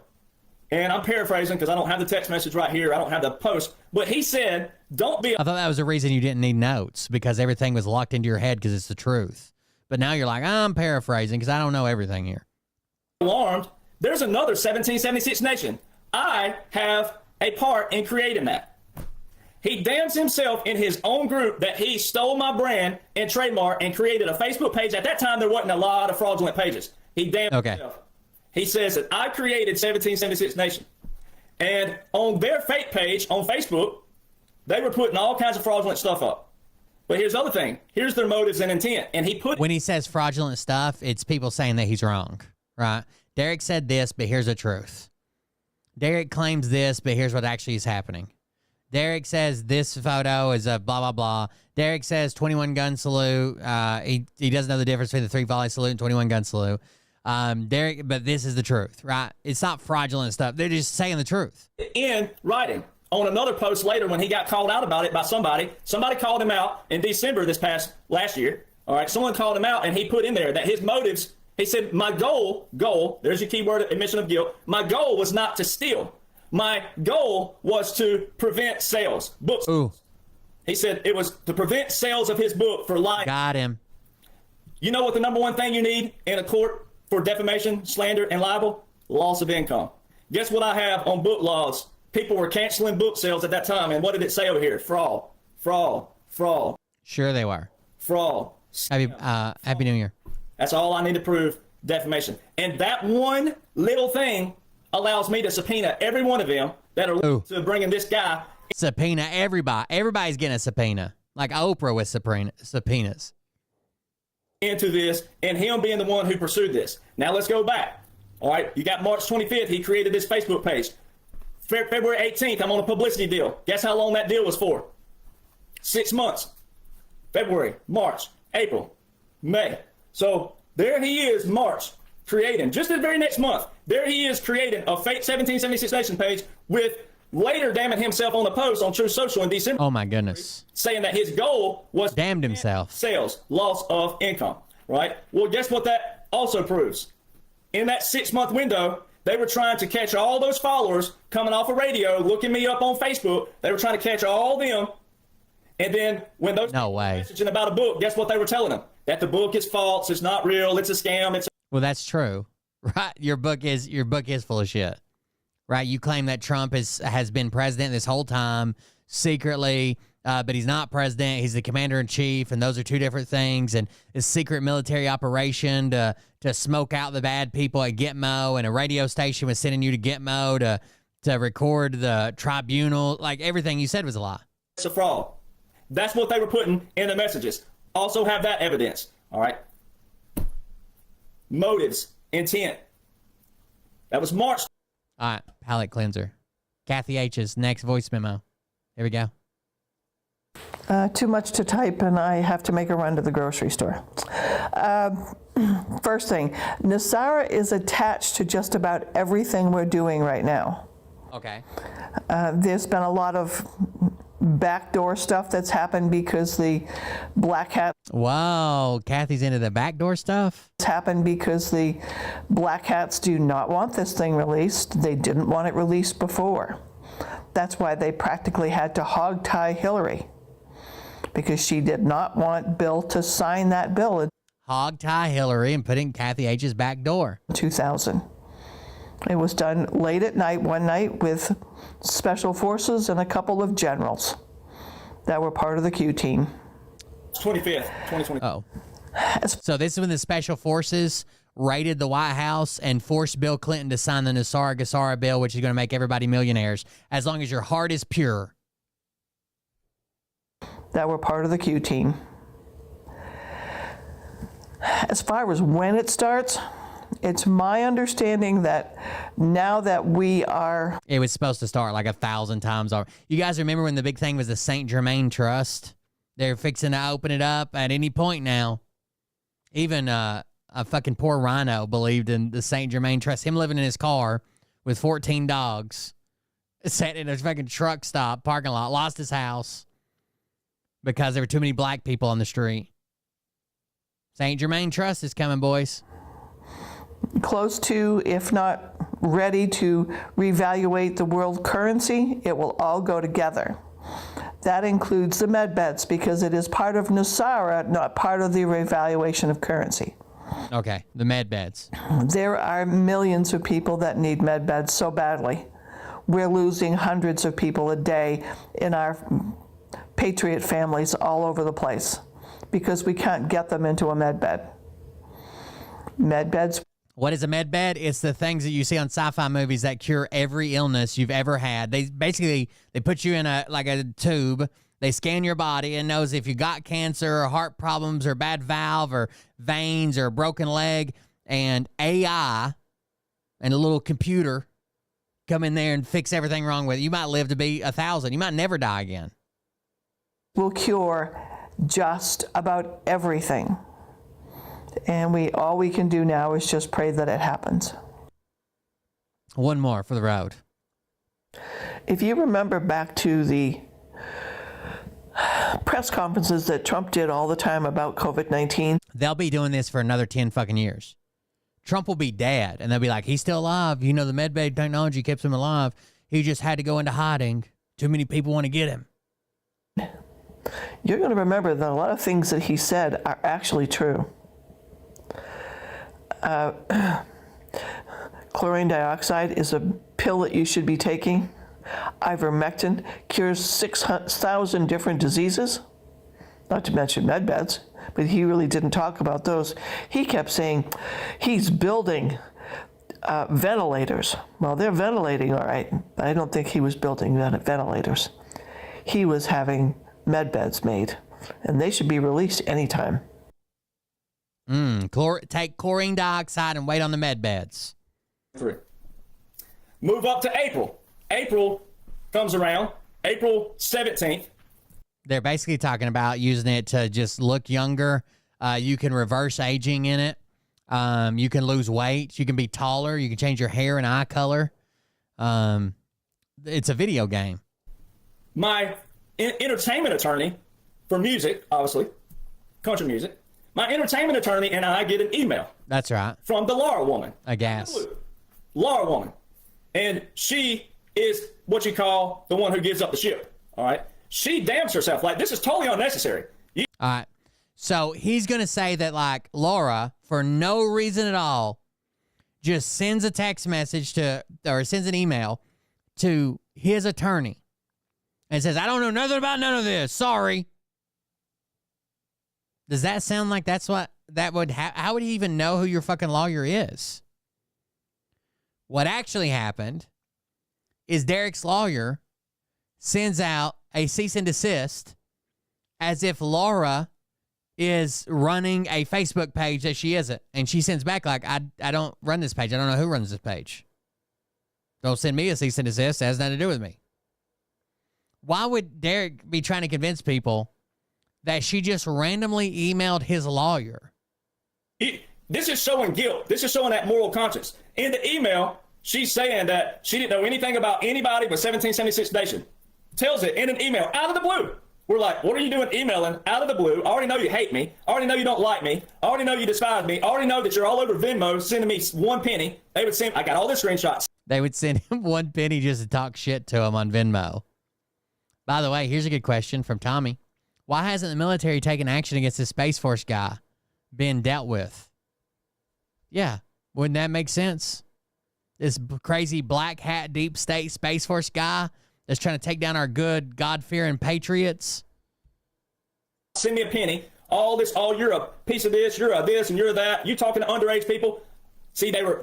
And I'm paraphrasing because I don't have the text message right here. I don't have the post. But he said, don't be... I thought that was the reason you didn't need notes, because everything was locked into your head because it's the truth. But now you're like, I'm paraphrasing because I don't know everything here. Alarmed. There's another 1776 nation. I have a part in creating that. He damns himself in his own group that he stole my brand and trademark and created a Facebook page. At that time, there wasn't a lot of fraudulent pages. He damned himself. He says that I created 1776 Nation. And on their fake page on Facebook, they were putting all kinds of fraudulent stuff up. But here's the other thing. Here's their motives and intent. And he put... When he says fraudulent stuff, it's people saying that he's wrong, right? Derek said this, but here's the truth. Derek claims this, but here's what actually is happening. Derek says this photo is a blah, blah, blah. Derek says 21 gun salute. He doesn't know the difference between the 3 volley salute and 21 gun salute. Derek, but this is the truth, right? It's not fraudulent stuff. They're just saying the truth. In writing. On another post later when he got called out about it by somebody called him out in December last year. All right, someone called him out and he put in there that his motives, he said, my goal, there's your keyword, admission of guilt. My goal was not to steal. My goal was to prevent sales. Books. Ooh. He said it was to prevent sales of his book for lying. Got him. You know what the number one thing you need in a court for defamation, slander, and libel? Loss of income. Guess what I have on book laws? People were canceling book sales at that time, and what did it say over here? Fraud, fraud, fraud. Sure they were. Fraud. Happy New Year. That's all I need to prove, defamation. And that one little thing allows me to subpoena every one of them that are to bringing this guy. Subpoena everybody. Everybody's getting a subpoena. Like Oprah with subpoenas. Into this, and him being the one who pursued this. Now let's go back. All right, you got March 25th, he created this Facebook page. February 18th, I'm on a publicity deal. Guess how long that deal was for? 6 months. February, March, April, May. So there he is, March, creating, just the very next month, there he is creating a fake 1776 Nation page with later damning himself on the post on True Social in December. Oh my goodness. Saying that his goal was damned himself. Sales, loss of income, right? Well, guess what that also proves? In that 6-month window, they were trying to catch all those followers coming off of radio, looking me up on Facebook. They were trying to catch all them. And then when those people were messaging about a book, guess what they were telling them? That the book is false, it's not real, it's a scam. Well, that's true, right? Your book is full of shit, right? You claim that Trump has been president this whole time secretly, but he's not president. He's the commander-in-chief, and those are two different things. And this secret military operation to smoke out the bad people at Gitmo, and a radio station was sending you to Gitmo to record the tribunal. Like, everything you said was a lie. It's a fraud. That's what they were putting in the messages. Also have that evidence, all right? Motives, intent. That was March. All right, palate cleanser. Kathy H's next voice memo. Here we go. Too much to type, and I have to make a run to the grocery store. First thing, Nasara is attached to just about everything we're doing right now. Okay. There's been a lot of backdoor stuff that's happened because the black hat. Wow, Kathy's into the backdoor stuff? It's happened because the black hats do not want this thing released. They didn't want it released before. That's why they practically had to hog-tie Hillary, because she did not want Bill to sign that bill. Hog-tie Hillary and put in Kathy H's back door. 2000. It was done late at night, one night, with special forces and a couple of generals that were part of the Q team. 25th, 2020. Oh. So this is when the special forces raided the White House and forced Bill Clinton to sign the Nassara-Gassara bill, which is going to make everybody millionaires, as long as your heart is pure. That were part of the Q team. As far as when it starts, It's my understanding that now that we are... It was supposed to start like 1,000 times over. You guys remember when the big thing was the St. Germain Trust? They're fixing to open it up at any point now. Even a fucking poor rhino believed in the St. Germain Trust. Him living in his car with 14 dogs, sat in a fucking truck stop parking lot, lost his house because there were too many black people on the street. St. Germain Trust is coming, boys. Close to, if not ready to reevaluate the world currency. It will all go together. That includes the med beds because it is part of NUSARA, not part of the reevaluation of currency. Okay, the med beds. There are millions of people that need med beds so badly. We're losing hundreds of people a day in our patriot families all over the place because we can't get them into a med bed. Med beds. What is a med bed? It's the things that you see on sci-fi movies that cure every illness you've ever had. They put you in a tube. They scan your body and knows if you got cancer or heart problems or bad valve or veins or a broken leg, and AI and a little computer come in there and fix everything wrong with it. You might live to be 1,000. You might never die again. Will cure just about everything. And all we can do now is just pray that it happens. One more for the road. If you remember back to the press conferences that Trump did all the time about COVID-19. They'll be doing this for another 10 fucking years. Trump will be dead, and they'll be like, he's still alive. You know, the medbed technology keeps him alive. He just had to go into hiding. Too many people want to get him. You're going to remember that a lot of things that he said are actually true. Chlorine dioxide is a pill that you should be taking. Ivermectin cures 6,000 different diseases, not to mention med beds, but he really didn't talk about those. He kept saying he's building ventilators. Well, they're ventilating, all right, but I don't think he was building ventilators. He was having med beds made, and they should be released anytime. Take chlorine dioxide and wait on the med beds. Move up to April. April comes around, April 17th. They're basically talking about using it to just look younger. You can reverse aging in it. You can lose weight. You can be taller. You can change your hair and eye color. It's a video game. My entertainment attorney for music, obviously, country music, my entertainment attorney and I get an email. That's right. From the Laura woman. I guess. Laura woman. And she is what you call the one who gives up the ship. All right. She damns herself. Like, this is totally unnecessary. All right. So he's going to say that, like, Laura, for no reason at all, just sends a text message or sends an email to his attorney and says, I don't know nothing about none of this. Sorry. Does that sound like that's what that would how would he even know who your fucking lawyer is? What actually happened is Derek's lawyer sends out a cease and desist as if Laura is running a Facebook page that she isn't. And she sends back like, I don't run this page. I don't know who runs this page. Don't send me a cease and desist. It has nothing to do with me. Why would Derek be trying to convince people that she just randomly emailed his lawyer? This is showing guilt. This is showing that moral conscience. In the email, she's saying that she didn't know anything about anybody but 1776 Nation. Tells it in an email out of the blue. We're like, what are you doing emailing out of the blue? I already know you hate me. I already know you don't like me. I already know you despise me. I already know that you're all over Venmo sending me 1 penny. They would send, I got all the screenshots. They would send him 1 penny just to talk shit to him on Venmo. By the way, here's a good question from Tommy. Why hasn't the military taken action against this Space Force guy being dealt with? Yeah, wouldn't that make sense? This crazy black hat, deep state Space Force guy that's trying to take down our good, God-fearing patriots. Send me a penny. All you're a piece of this, you're a this, and you're that. You talking to underage people. See, they were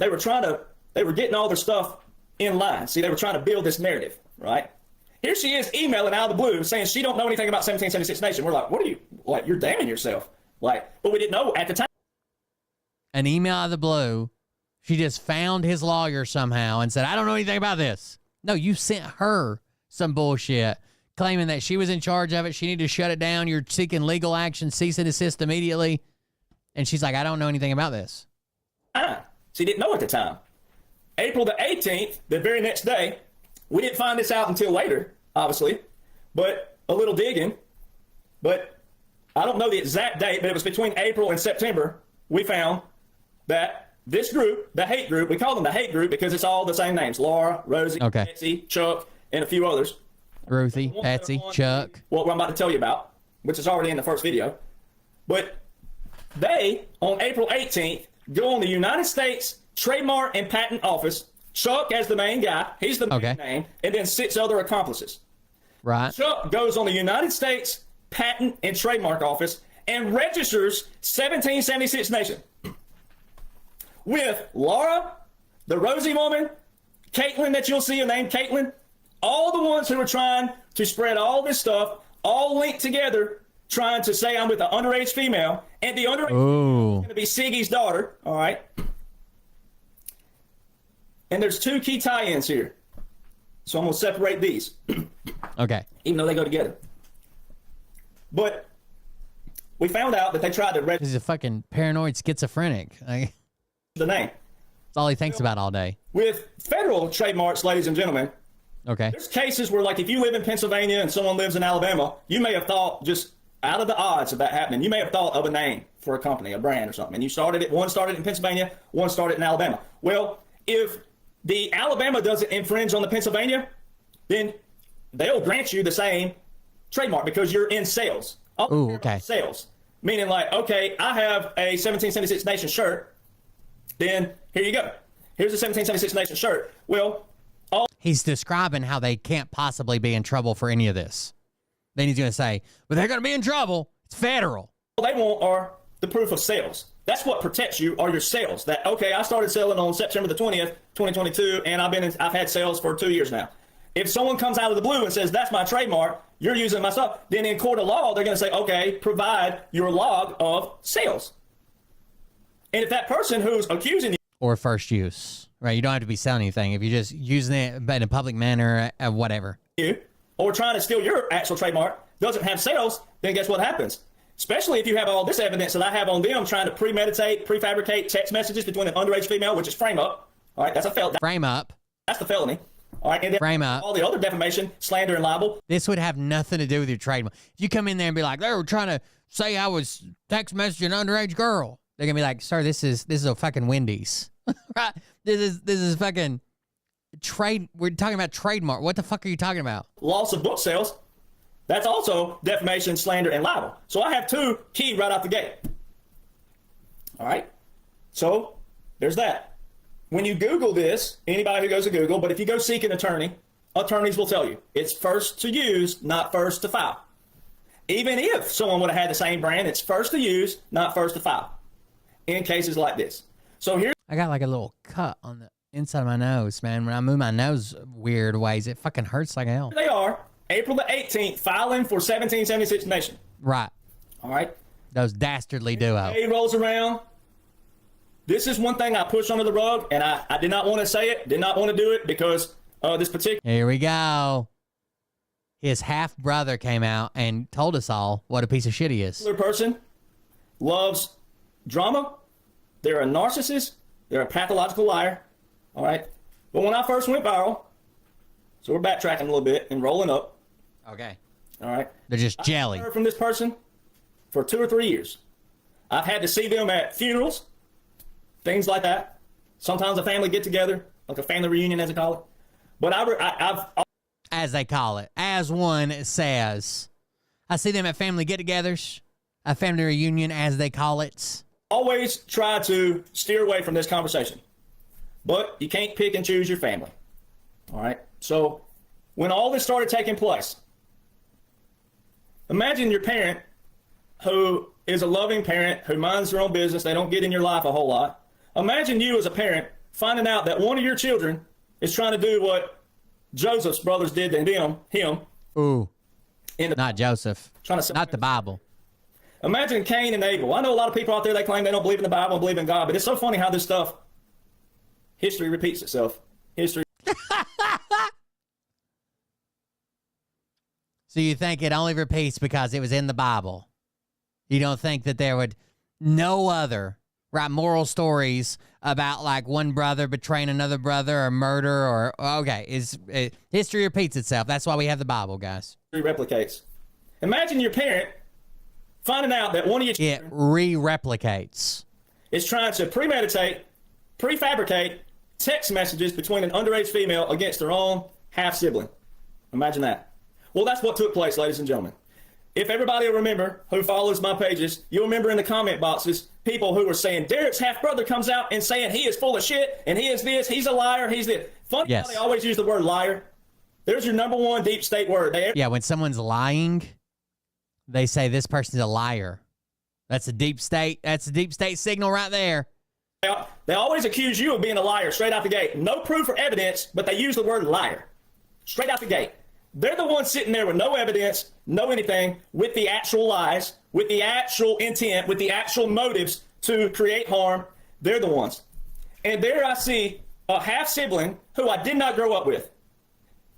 getting all their stuff in line. See, they were trying to build this narrative, right? Here she is emailing out of the blue saying she don't know anything about 1776 Nation. We're like, what are you, like, you're damning yourself. Like, but we didn't know at the time. An email out of the blue She just found his lawyer somehow and said, I don't know anything about this. No, you sent her some bullshit claiming that she was in charge of it. She needed to shut it down. You're seeking legal action, cease and desist immediately. And she's like, I don't know anything about this. She didn't know at the time. April the 18th, the very next day, we didn't find this out until later, obviously, but a little digging. But I don't know the exact date, but it was between April and September, we found that this group, the hate group, we call them the hate group because it's all the same names. Laura, Rosie, Betsy, Chuck, and a few others. Ruthie, Betsy, Chuck. What I'm about to tell you about, which is already in the first video. But they, on April 18th, go on the United States Trademark and Patent Office. Chuck as the main guy. He's the main name. And then 6 other accomplices. Right. Chuck goes on the United States Patent and Trademark Office and registers 1776 Nation with Laura, the Rosie woman, Caitlin that you'll see, named Caitlin, all the ones who are trying to spread all this stuff, all linked together, trying to say I'm with an underage female, and the underage female is going to be Siggy's daughter, all right? And there's 2 key tie-ins here. So I'm going to separate these. Okay. Even though they go together. But we found out that they tried to register. He's a fucking paranoid schizophrenic. Like, the name. That's all he thinks about all day. With federal trademarks, ladies and gentlemen, okay, there's cases where, like, if you live in Pennsylvania and someone lives in Alabama, you may have thought, just out of the odds of that happening, you may have thought of a name for a company, a brand or something. And you started it, one started in Pennsylvania, one started in Alabama. Well, if the Alabama doesn't infringe on the Pennsylvania, then they'll grant you the same trademark because you're in sales. Oh, okay. Sales. Meaning, like, okay, I have a 1776 Nation shirt. Then here you go. Here's a 1776 Nation shirt. Well, he's describing how they can't possibly be in trouble for any of this. Then he's going to say, but they're going to be in trouble. It's federal. All they want are the proof of sales. That's what protects you, are your sales. That, okay, I started selling on September the 20th, 2022, and I've had sales for 2 years now. If someone comes out of the blue and says, that's my trademark, you're using my stuff, then in court of law, they're going to say, okay, provide your log of sales. And if that person who's accusing you, or first use, right? You don't have to be selling anything. If you're just using it in a public manner, whatever. Or trying to steal your actual trademark, doesn't have sales, then guess what happens? Especially if you have all this evidence that I have on them trying to premeditate, prefabricate text messages between an underage female, which is frame up. All right, that's a felony. Frame up. That's the felony. All right, and then frame up. All the other defamation, slander, and libel. This would have nothing to do with your trademark. If you come in there and be like, they were trying to say I was text messaging an underage girl, they're gonna be like, sir, this is a fucking Wendy's. Right? This is fucking trade. We're talking about trademark. What the fuck are you talking about? Loss of book sales. That's also defamation, slander, and libel. So I have 2 key right out the gate. All right. So there's that. When you Google this, anybody who goes to Google, but if you go seek an attorney, attorneys will tell you it's first to use, not first to file. Even if someone would have had the same brand, it's first to use, not first to file. In cases like this. So here, I got like a little cut on the inside of my nose, man. When I move my nose weird ways, it fucking hurts like hell. They are April the 18th, filing for 1776 Nation. Right. All right. Those dastardly duo. Day rolls around. This is one thing I push under the rug, and I did not want to say it, did not want to do it because this particular. Here we go. His half brother came out and told us all what a piece of shit he is. Person loves drama. They're a narcissist. They're a pathological liar. All right. But when I first went viral, so we're backtracking a little bit and rolling up. Okay. All right. They're just jelly. I've heard from this person for 2 or 3 years. I've had to see them at funerals, things like that. Sometimes a family get together, like a family reunion, as they call it. But I've as they call it, as one says, I see them at family get-togethers, a family reunion, as they call it. Always try to steer away from this conversation, but you can't pick and choose your family. All right. So when all this started taking place, imagine your parent who is a loving parent who minds their own business. They don't get in your life a whole lot. Imagine you as a parent finding out that one of your children is trying to do what Joseph's brothers did to him. Ooh. Not Joseph. Not the Bible. Imagine Cain and Abel. I know a lot of people out there, they claim they don't believe in the Bible and believe in God, but it's so funny how this stuff history repeats itself. History. So you think it only repeats because it was in the Bible? You don't think that there would no other moral stories about like one brother betraying another brother or murder or history repeats itself. That's why we have the Bible, guys. History replicates. Imagine your parent finding out that one of your children re-replicates. Is trying to premeditate, prefabricate text messages between an underage female against their own half-sibling. Imagine that. Well, that's what took place, ladies and gentlemen. If everybody will remember who follows my pages, you'll remember in the comment boxes people who were saying Derek's half-brother comes out and saying he is full of shit and he is this, he's a liar, he's this. Funny how they always use the word liar. There's your number one deep state word. When someone's lying, they say this person's a liar. That's a deep state. That's a deep state signal right there. They always accuse you of being a liar straight out the gate. No proof or evidence, but they use the word liar. Straight out the gate. They're the ones sitting there with no evidence, no anything, with the actual lies, with the actual intent, with the actual motives to create harm. They're the ones. And there I see a half-sibling who I did not grow up with.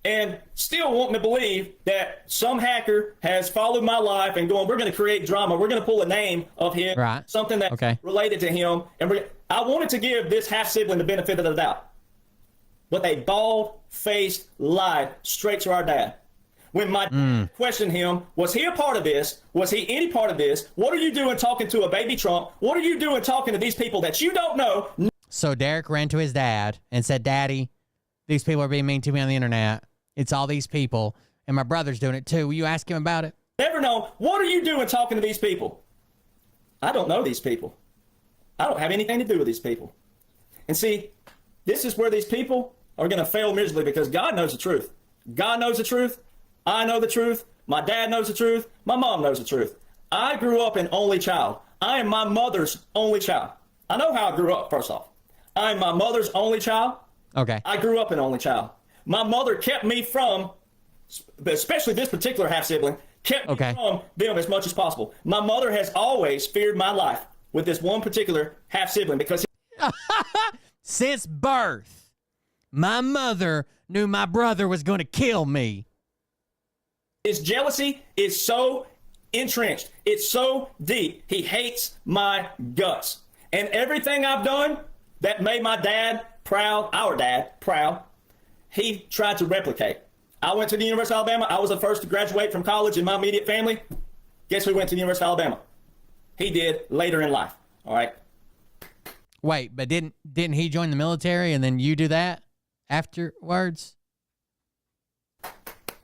And still wanting to believe that some hacker has followed my life and going, we're going to create drama. We're going to pull a name of him, something that's related to him. And I wanted to give this half-sibling the benefit of the doubt. But they bald-faced lied straight to our dad. When my dad questioned him, was he a part of this? Was he any part of this? What are you doing talking to a baby Trump? What are you doing talking to these people that you don't know? So Derek ran to his dad and said, Daddy, these people are being mean to me on the internet. It's all these people, and my brother's doing it too. Will you ask him about it? Never know. What are you doing talking to these people? I don't know these people. I don't have anything to do with these people. And see, this is where these people are going to fail miserably because God knows the truth. God knows the truth. I know the truth. My dad knows the truth. My mom knows the truth. I grew up an only child. I am my mother's only child. I know how I grew up, first off. I am my mother's only child. Okay. I grew up an only child. My mother kept me from, especially this particular half-sibling, kept me from them as much as possible. My mother has always feared my life with this one particular half-sibling because... Since birth, my mother knew my brother was going to kill me. His jealousy is so entrenched. It's so deep. He hates my guts. And everything I've done that made my dad proud, our dad proud, he tried to replicate. I went to the University of Alabama. I was the first to graduate from college in my immediate family. Guess who went to the University of Alabama? He did later in life. All right. Wait, but didn't he join the military and then you do that afterwards?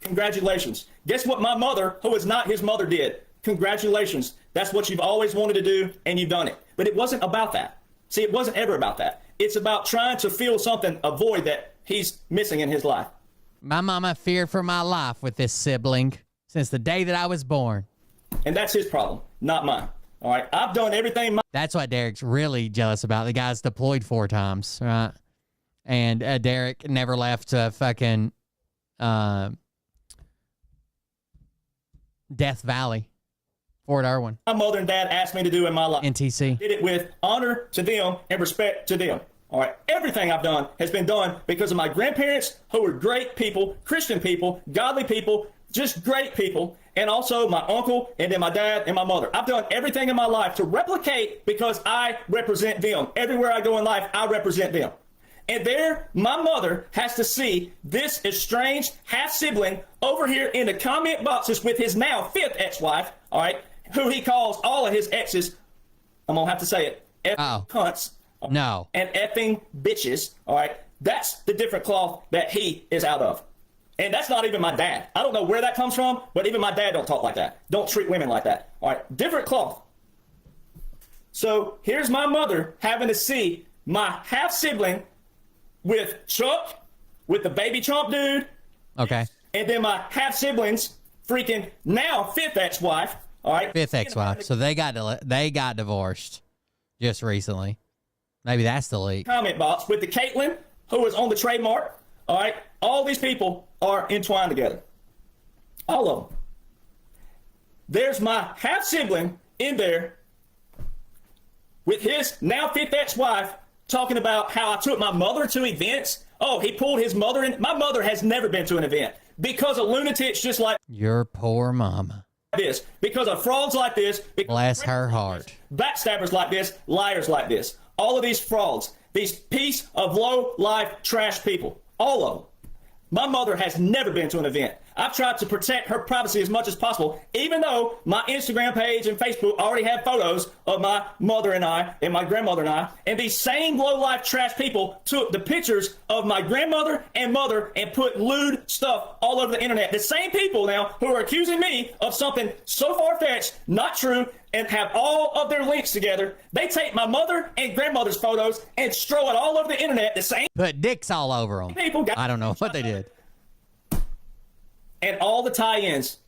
Congratulations. Guess what my mother, who is not his mother, did? Congratulations. That's what you've always wanted to do, and you've done it. But it wasn't about that. See, it wasn't ever about that. It's about trying to fill something, a void that he's missing in his life. My mama feared for my life with this sibling since the day that I was born. And that's his problem, not mine. All right? I've done everything. That's what Derek's really jealous about. The guy's deployed 4 times, right? And Derek never left fucking Death Valley, Fort Irwin. My mother and dad asked me to do in my life. NTC. I did it with honor to them and respect to them. All right. Everything I've done has been done because of my grandparents, who were great people, Christian people, godly people, just great people, and also my uncle and then my dad and my mother. I've done everything in my life to replicate because I represent them. Everywhere I go in life, I represent them. And there, my mother has to see this estranged half-sibling over here in the comment boxes with his now 5th ex-wife, all right, who he calls all of his exes, I'm going to have to say it, effing cunts. No. And effing bitches, all right? That's the different cloth that he is out of. And that's not even my dad. I don't know where that comes from, but even my dad don't talk like that. Don't treat women like that, all right? Different cloth. So here's my mother having to see my half-sibling with Chuck, with the baby Trump dude. Okay. And then my half-siblings, freaking now 5th ex-wife, all right? 5th ex-wife. So they got divorced just recently. Maybe that's the leak. Comment box with the Caitlyn, who is on the trademark, all right? All these people are entwined together. All of them. There's my half-sibling in there with his now 5th ex-wife talking about how I took my mother to events. Oh, he pulled his mother in. My mother has never been to an event because of lunatics just like Your poor mama. this, because of frauds like this, Bless her heart. backstabbers like this, liars like this. All of these frauds, these piece of low-life trash people, all of them. My mother has never been to an event. I've tried to protect her privacy as much as possible, even though my Instagram page and Facebook already have photos of my mother and I and my grandmother and I. And these same low-life trash people took the pictures of my grandmother and mother and put lewd stuff all over the internet. The same people now who are accusing me of something so far-fetched, not true, and have all of their links together. They take my mother and grandmother's photos and strew it all over the internet. The same Put dicks all over them. people got I don't know what they did. and all the tie-ins.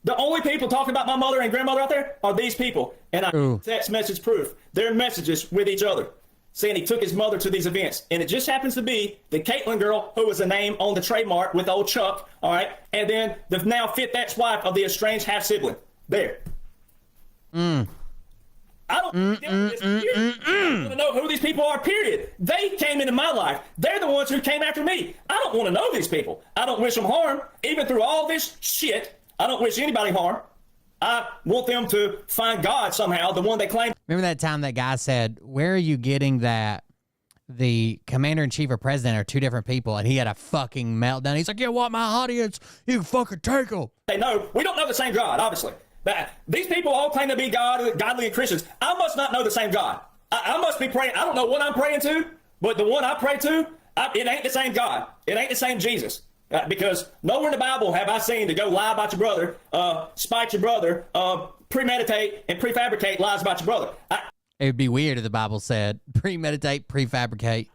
The only people talking about my mother and grandmother out there are these people. And I text message proof. Their messages with each other saying he took his mother to these events. And it just happens to be the Caitlyn girl who was a name on the trademark with old Chuck. All right. And then the now fit ex-wife of the estranged half-sibling. There. I don't want to know who these people are, period. They came into my life. They're the ones who came after me. I don't want to know these people. I don't wish them harm. Even through all this shit, I don't wish anybody harm. I want them to find God somehow, the one they claim. Remember that time that guy said, where are you getting that the commander-in-chief or president are two different people? And he had a fucking meltdown. He's like, yeah, what, my audience? You can fucking take them. They know. We don't know the same God, obviously. But these people all claim to be godly and Christians. I must not know the same God. I must be praying. I don't know what I'm praying to, but the one I pray to, it ain't the same God. It ain't the same Jesus. Because nowhere in the Bible have I seen to go lie about your brother, spite your brother, premeditate and prefabricate lies about your brother. It would be weird if the Bible said premeditate, prefabricate.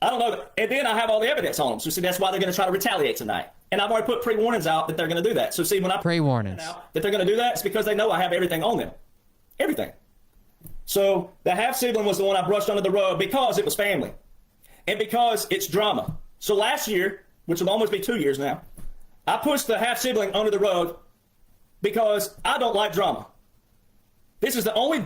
I don't know. And then I have all the evidence on them. So see, that's why they're going to try to retaliate tonight. And I've already put pre-warnings out that they're going to do that. So see, when I pre-warnings out that they're going to do that, it's because they know I have everything on them. Everything. So the half-sibling was the one I brushed under the rug because it was family. And because it's drama. So last year, which will almost be 2 years now, I pushed the half-sibling under the rug because I don't like drama. This is the only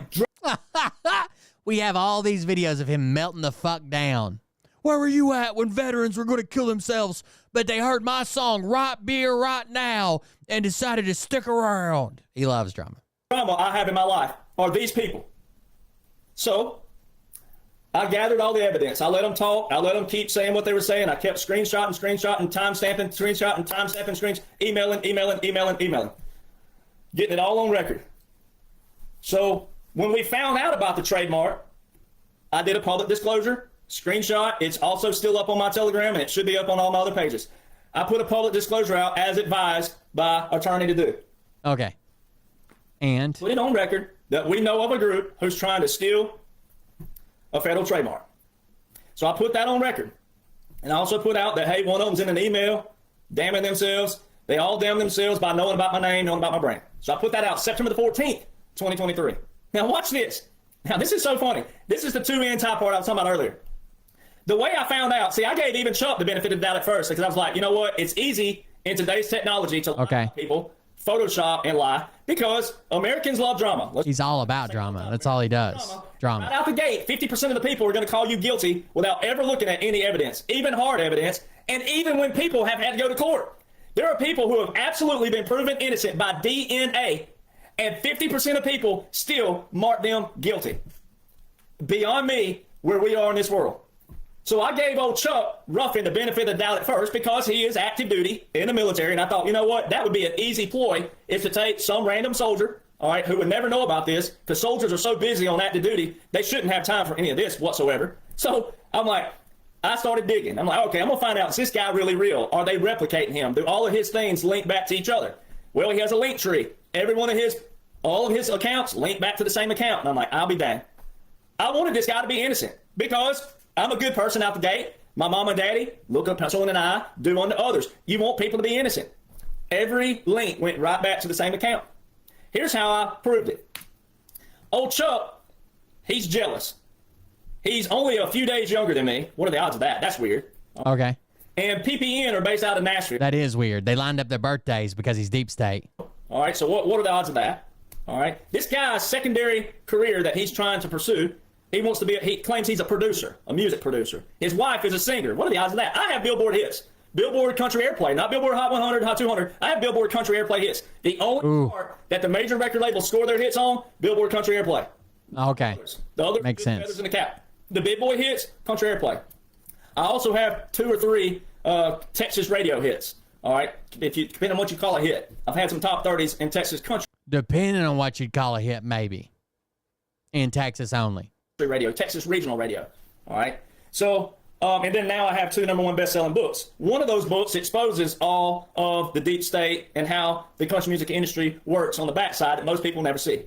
We have all these videos of him melting the fuck down. Where were you at when veterans were going to kill themselves, but they heard my song, Right Beer, Right Now, and decided to stick around? He loves drama. Drama I have in my life are these people. So I gathered all the evidence. I let them talk. I let them keep saying what they were saying. I kept screenshotting, timestamping, screens, emailing. Getting it all on record. So when we found out about the trademark, I did a public disclosure. Screenshot. It's also still up on my Telegram, and it should be up on all my other pages. I put a public disclosure out as advised by attorney to do. Okay. And? Put it on record that we know of a group who's trying to steal a federal trademark. So I put that on record. And I also put out that, hey, one of them's in an email damning themselves. They all damn themselves by knowing about my name, knowing about my brand. So I put that out September the 14th, 2023. Now watch this. Now this is so funny. This is the two anti part I was talking about earlier. The way I found out, see, I gave even Chuck the benefit of the doubt at first because I was like, you know what? It's easy in today's technology to lie about people, Photoshop and lie, because Americans love drama. He's all about drama. That's all he does. Drama. Right out the gate, 50% of the people are going to call you guilty without ever looking at any evidence, even hard evidence, and even when people have had to go to court. There are people who have absolutely been proven innocent by DNA, and 50% of people still mark them guilty. Beyond me, where we are in this world. So I gave old Chuck Ruffin the benefit of the doubt at first because he is active duty in the military. And I thought, you know what? That would be an easy ploy is to take some random soldier, all right, who would never know about this because soldiers are so busy on active duty, they shouldn't have time for any of this whatsoever. So I'm like, I started digging. I'm like, okay, I'm going to find out, is this guy really real? Are they replicating him? Do all of his things link back to each other? Well, he has a link tree. Every one of all of his accounts link back to the same account. And I'm like, I'll be dang. I wanted this guy to be innocent because I'm a good person out the gate. My mom and daddy look up someone and I do unto others. You want people to be innocent. Every link went right back to the same account. Here's how I proved it. Old Chuck, he's jealous. He's only a few days younger than me. What are the odds of that? That's weird. Okay. And PPN are based out of Nashville. That is weird. They lined up their birthdays because he's deep state. All right, so what are the odds of that? All right. This guy's secondary career that he's trying to pursue He wants to be, he claims he's a producer, a music producer. His wife is a singer. What are the odds of that? I have Billboard hits. Billboard Country Airplay, not Billboard Hot 100, Hot 200. I have Billboard Country Airplay hits. The only part that the major record labels score their hits on, Billboard Country Airplay. Okay. The other makes sense. Feathers in the cap. The big boy hits, Country Airplay. I also have 2 or 3 Texas radio hits. All right, depending on what you call a hit. I've had some top 30s in Texas country. Depending on what you'd call a hit, maybe. In Texas only. Radio, Texas regional radio. All right. So, and then now I have 2 #1 best-selling books. One of those books exposes all of the deep state and how the country music industry works on the backside that most people never see.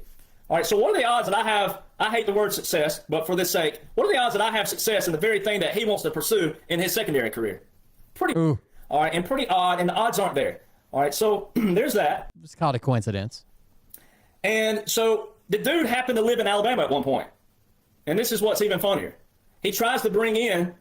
All right. So what are the odds that I have, I hate the word success, but for this sake, what are the odds that I have success in the very thing that he wants to pursue in his secondary career? Pretty, all right, and pretty odd, and the odds aren't there. All right. So there's that. It's called a coincidence. And so the dude happened to live in Alabama at one point. And this is what's even funnier. He tries to bring in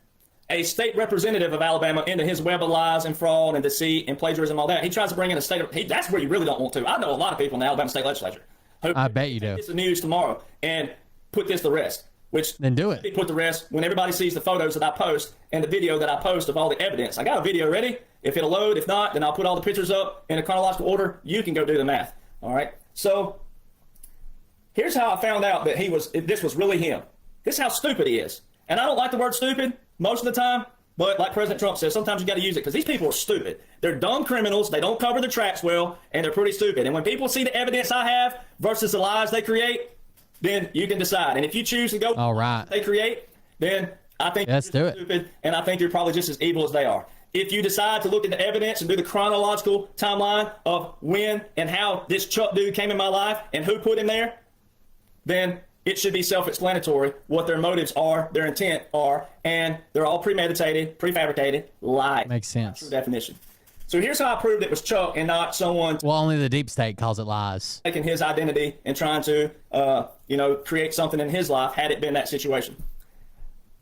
a state representative of Alabama into his web of lies and fraud and deceit and plagiarism and all that. He tries to bring in a state of, that's where you really don't want to. I know a lot of people in the Alabama state legislature. I bet you do. It's the news tomorrow and put this to rest. Which then do it. They put to rest when everybody sees the photos that I post and the video that I post of all the evidence. I got a video ready. If it'll load, if not, then I'll put all the pictures up in a chronological order. You can go do the math. All right. So here's how I found out that this was really him. This is how stupid he is. And I don't like the word stupid most of the time, but like President Trump says, sometimes you got to use it because these people are stupid. They're dumb criminals. They don't cover their tracks well, and they're pretty stupid. And when people see the evidence I have versus the lies they create, then you can decide. And if you choose to go all right, they create, then I think let's do it. Stupid, and I think you're probably just as evil as they are. If you decide to look at the evidence and do the chronological timeline of when and how this Chuck dude came in my life and who put him there, then it should be self-explanatory what their motives are, their intent are, and they're all premeditated, prefabricated lies. Makes sense. True definition. So here's how I proved it was Chuck and not someone. Well, only the deep state calls it lies. Taking his identity and trying to, create something in his life had it been that situation.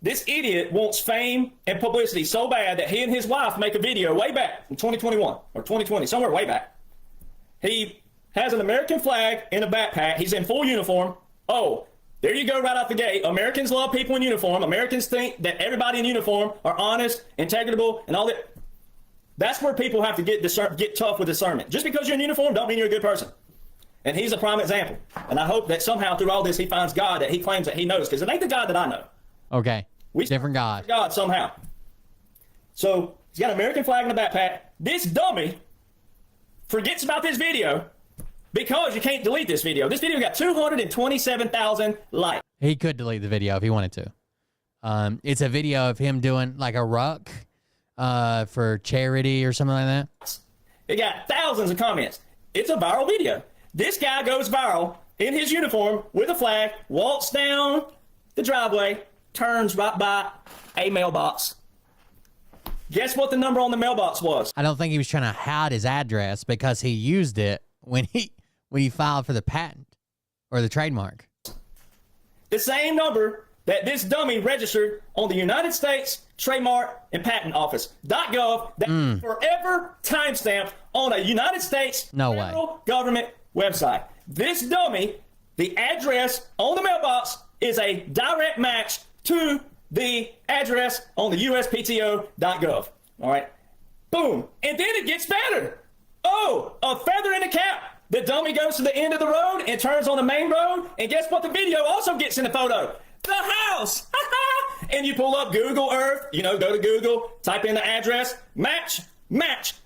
This idiot wants fame and publicity so bad that he and his wife make a video way back in 2021 or 2020, somewhere way back. He has an American flag in a backpack. He's in full uniform. Oh, there you go right out the gate. Americans love people in uniform. Americans think that everybody in uniform are honest, integrable, and all that. That's where people have to get tough with discernment. Just because you're in uniform don't mean you're a good person. And he's a prime example. And I hope that somehow through all this he finds God that he claims that he knows, because it ain't the God that I know. Okay. Different God. God somehow. So he's got an American flag in the backpack. This dummy forgets about this video because you can't delete this video. This video got 227,000 likes. He could delete the video if he wanted to. It's a video of him doing like a ruck for charity or something like that. It got thousands of comments. It's a viral video. This guy goes viral in his uniform with a flag, walks down the driveway, turns right by a mailbox. Guess what the number on the mailbox was? I don't think he was trying to hide his address because he used it when he filed for the patent or the trademark. The same number that this dummy registered on the United States Trademark and Patent Office .gov that forever timestamped on a United States federal government website. This dummy, the address on the mailbox is a direct match to the address on the USPTO.gov. All right. Boom. And then it gets better. Oh, a feather in the cap. The dummy goes to the end of the road and turns on the main road. And guess what? The video also gets in the photo. The house. And you pull up Google Earth, go to Google, type in the address, match.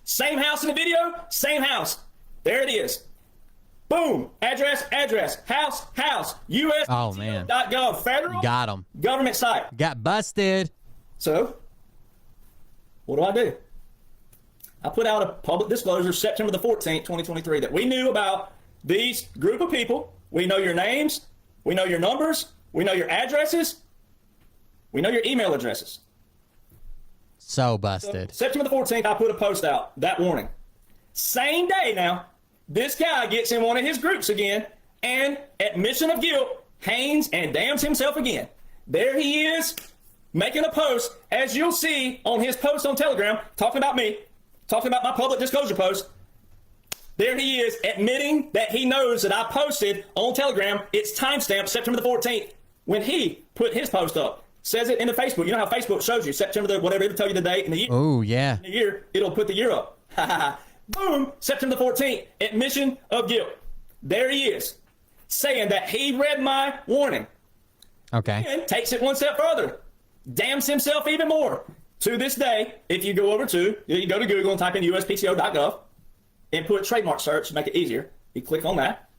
Same house in the video, same house. There it is. Boom. Address, house, USPTO.gov, federal got him. Government site. Got busted. So, what do? I put out a public disclosure September the 14th, 2023, that we knew about these group of people. We know your names. We know your numbers. We know your addresses. We know your email addresses. So busted. So, September the 14th, I put a post out, that warning. Same day now, this guy gets in one of his groups again, and admission of guilt, hangs and damns himself again. There he is, making a post, as you'll see on his post on Telegram, talking about me, talking about my public disclosure post. There he is, admitting that he knows that I posted on Telegram. It's timestamped September the 14th. when he put his post up. Says it in the Facebook. You know how Facebook shows you September the whatever, it'll tell you the date and the year. Oh, yeah. In the year, it'll put the year up. Boom, September the 14th, admission of guilt. There he is, saying that he read my warning. Okay. And takes it one step further. Damns himself even more. To this day, if you go over to, you go to Google and type in uspto.gov and put trademark search to make it easier. You click on that.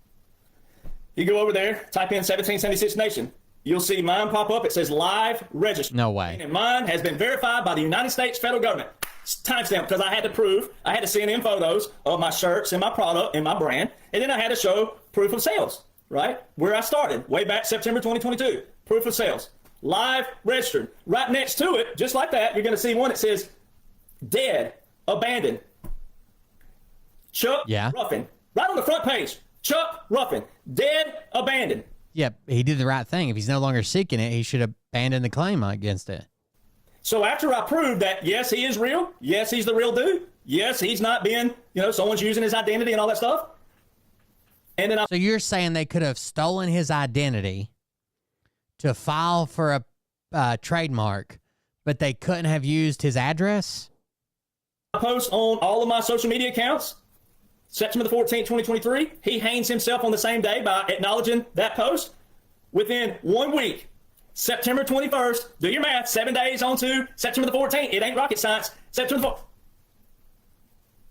You go over there, type in 1776 Nation. You'll see mine pop up. It says live register. No way. And mine has been verified by the United States federal government. Timestamp, because I had to prove, I had to send in photos of my shirts and my product and my brand. And then I had to show proof of sales, right? Where I started, way back September 2022. Proof of sales. Live registered. Right next to it, just like that, you're going to see one that says dead, abandoned. Chuck Ruffin. Right on the front page. Chuck Ruffin. Dead, abandoned. Yep, he did the right thing. If he's no longer seeking it, he should abandon the claim against it. So after I proved that, yes, he is real. Yes, he's the real dude. Yes, he's not being, someone's using his identity and all that stuff. And then So you're saying they could have stolen his identity to file for a trademark, but they couldn't have used his address? I post on all of my social media accounts. September the 14th, 2023, he hangs himself on the same day by acknowledging that post. Within 1 week, September 21st, do your math, 7 days on to September the 14th. It ain't rocket science. September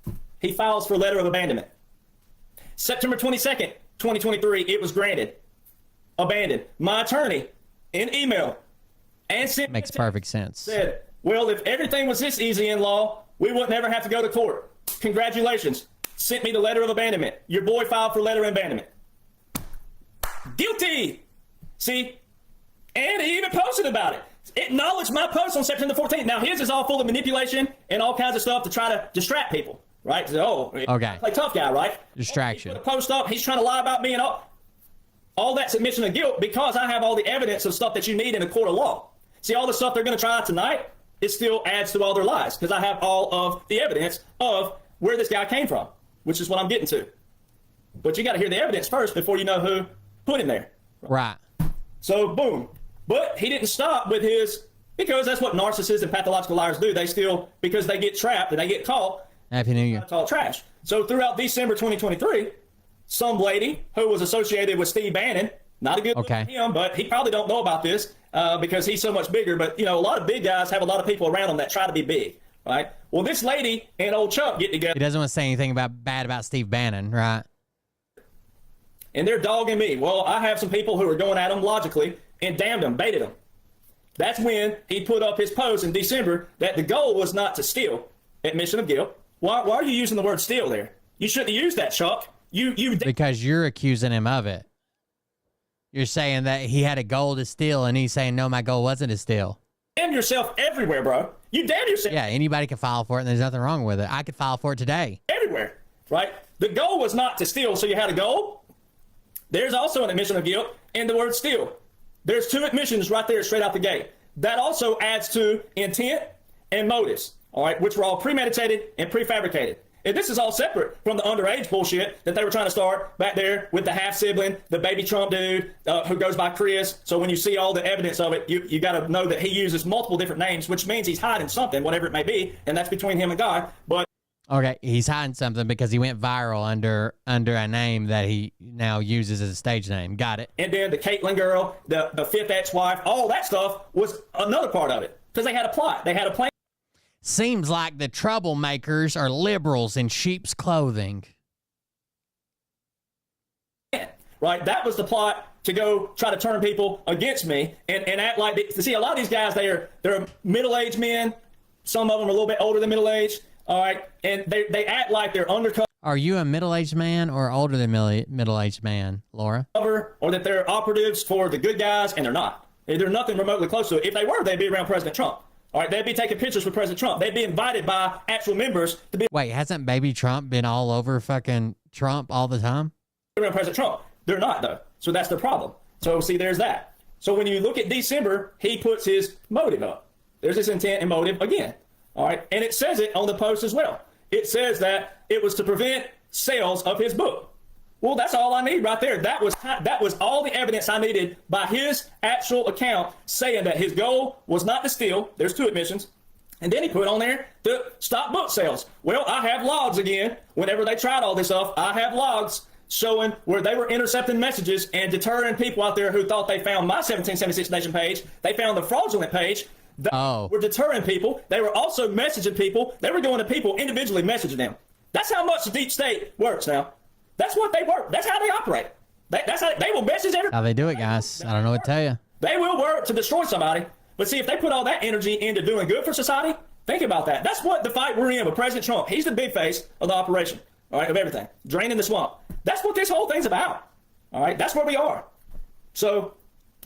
4th. He files for a letter of abandonment. September 22nd, 2023, it was granted. Abandoned. My attorney, in email, and sent makes perfect sense. Said, well, if everything was this easy in law, we wouldn't ever have to go to court. Congratulations. Sent me the letter of abandonment. Your boy filed for letter of abandonment. Guilty. See? And he even posted about it. Acknowledged my post on September 14th. Now, his is all full of manipulation and all kinds of stuff to try to distract people, right? So, okay. Play tough guy, right? Distraction. He put a post up. He's trying to lie about me and all that submission of guilt because I have all the evidence of stuff that you need in a court of law. See, all the stuff they're going to try out tonight, it still adds to all their lies because I have all of the evidence of where this guy came from, which is what I'm getting to. But you got to hear the evidence first before you know who put him there. Right. So, boom. But he didn't stop with his, because that's what narcissists and pathological liars do. They still, because they get trapped and they get caught. Happy New Year. Talk trash. So throughout December 2023, some lady who was associated with Steve Bannon, not a good look for him, but he probably don't know about this because he's so much bigger. But, a lot of big guys have a lot of people around them that try to be big, right? Well, this lady and old Chuck get together. He doesn't want to say anything bad about Steve Bannon, right? And they're dogging me. Well, I have some people who are going at him logically and damned him, baited him. That's when he put up his post in December that the goal was not to steal. Admission of guilt. Why are you using the word steal there? You shouldn't have used that, Chuck. Because you're accusing him of it. You're saying that he had a goal to steal, and he's saying, no, my goal wasn't to steal. Damn yourself everywhere, bro. You damn yourself. Yeah, anybody can file for it, and there's nothing wrong with it. I could file for it today. Everywhere, right? The goal was not to steal, so you had a goal. There's also an admission of guilt in the word steal. There's two admissions right there straight out the gate. That also adds to intent and motives, all right, which were all premeditated and prefabricated. And this is all separate from the underage bullshit that they were trying to start back there with the half-sibling, the baby Trump dude who goes by Chris. So when you see all the evidence of it, you got to know that he uses multiple different names, which means he's hiding something, whatever it may be, and that's between him and God. But okay, he's hiding something because he went viral under a name that he now uses as a stage name. Got it. And then the Caitlyn girl, the fifth ex-wife, all that stuff was another part of it because they had a plot. They had a plan. Seems like the troublemakers are liberals in sheep's clothing. Right? That was the plot to go try to turn people against me and act like see, a lot of these guys, they're middle-aged men. Some of them are a little bit older than middle-aged. All right, and they act like they're undercover. Are you a middle-aged man or older than middle-aged man, Laura? Or that they're operatives for the good guys, and they're not. They're nothing remotely close to it. If they were, they'd be around President Trump. All right, they'd be taking pictures with President Trump. They'd be invited by actual members to be. Wait, hasn't baby Trump been all over fucking Trump all the time? Around President Trump. They're not, though. So that's the problem. So, see, there's that. So when you look at December, he puts his motive up. There's his intent and motive again. All right, and it says it on the post as well. It says that it was to prevent sales of his book. Well, that's all I need right there. That was all the evidence I needed by his actual account saying that his goal was not to steal. There's 2 admissions. And then he put on there to stop book sales. Well, I have logs again. Whenever they tried all this stuff, I have logs showing where they were intercepting messages and deterring people out there who thought they found my 1776 Nation page. They found the fraudulent page. They were deterring people. They were also messaging people. They were going to people individually messaging them. That's how much the deep state works now. That's what they work. That's how they operate. That's how they will message everybody. How they do it, guys. I don't know what to tell you. They will work to destroy somebody. But see, if they put all that energy into doing good for society, think about that. That's what the fight we're in with President Trump. He's the big face of the operation, all right, of everything. Draining the swamp. That's what this whole thing's about. All right, that's where we are. So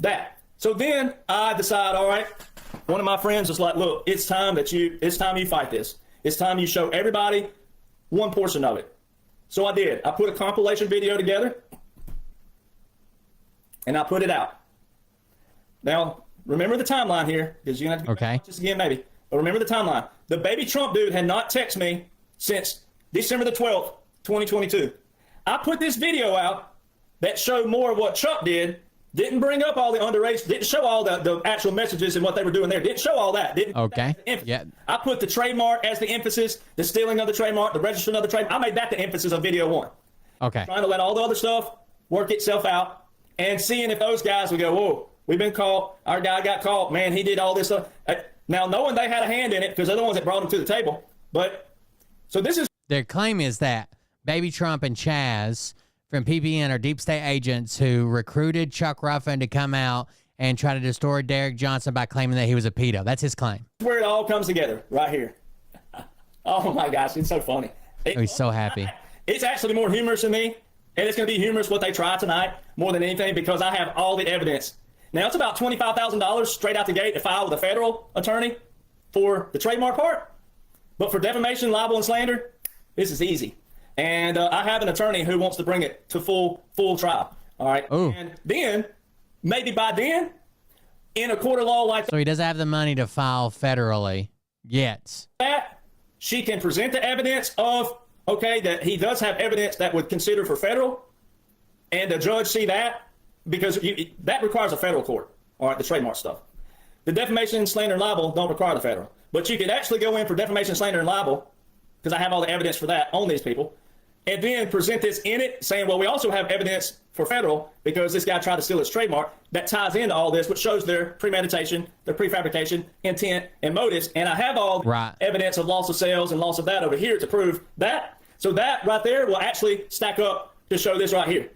then I decide, all right, one of my friends was like, look, it's time you fight this. It's time you show everybody one portion of it. So I did. I put a compilation video together and I put it out. Now, remember the timeline here, because you're going to have to watch this again maybe. But remember the timeline. The baby Trump dude had not texted me since December the 12th, 2022. I put this video out that showed more of what Chuck did. Didn't bring up all the underage, didn't show all the actual messages and what they were doing there. Didn't show all that. Yeah. I put the trademark as the emphasis, the stealing of the trademark, the registering of the trademark. I made that the emphasis of video 1. Okay. Trying to let all the other stuff work itself out and seeing if those guys would go, whoa, we've been caught. Our guy got caught. Man, he did all this stuff. Now, knowing they had a hand in it because they're the ones that brought him to the table. But, so this is. Their claim is that Baby Trump and Chaz from PPN are deep state agents who recruited Chuck Ruffin to come out and try to destroy Derek Johnson by claiming that he was a pedo. That's his claim. Where it all comes together, right here. Oh my gosh, it's so funny. He's so happy. It's actually more humorous than me, and it's going to be humorous what they try tonight more than anything because I have all the evidence. Now, it's about $25,000 straight out the gate to file with a federal attorney for the trademark part, but for defamation, libel, and slander, this is easy. And I have an attorney who wants to bring it to full trial. All right. Ooh. And then, maybe by then, in a court of law like so he doesn't have the money to file federally yet. That she can present the evidence of, okay, that he does have evidence that would consider for federal, and the judge see that because that requires a federal court. All right, the trademark stuff. The defamation, slander, and libel don't require the federal. But you could actually go in for defamation, slander, and libel because I have all the evidence for that on these people. And then present this in it, saying, well, we also have evidence for federal because this guy tried to steal his trademark that ties into all this, which shows their premeditation, their prefabrication, intent, and motives. And I have all the evidence of loss of sales and loss of that over here to prove that. So that right there will actually stack up to show this right here.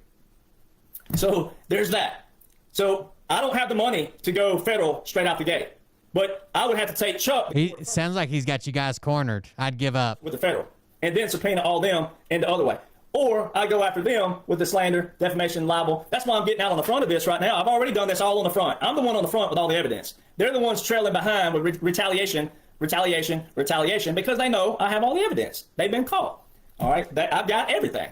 So there's that. So I don't have the money to go federal straight out the gate, but I would have to take Chuck. It sounds like he's got you guys cornered. I'd give up. With the federal. And then subpoena all them in the other way. Or I go after them with the slander, defamation, libel. That's why I'm getting out on the front of this right now. I've already done this all on the front. I'm the one on the front with all the evidence. They're the ones trailing behind with retaliation, because they know I have all the evidence. They've been caught. All right, I've got everything.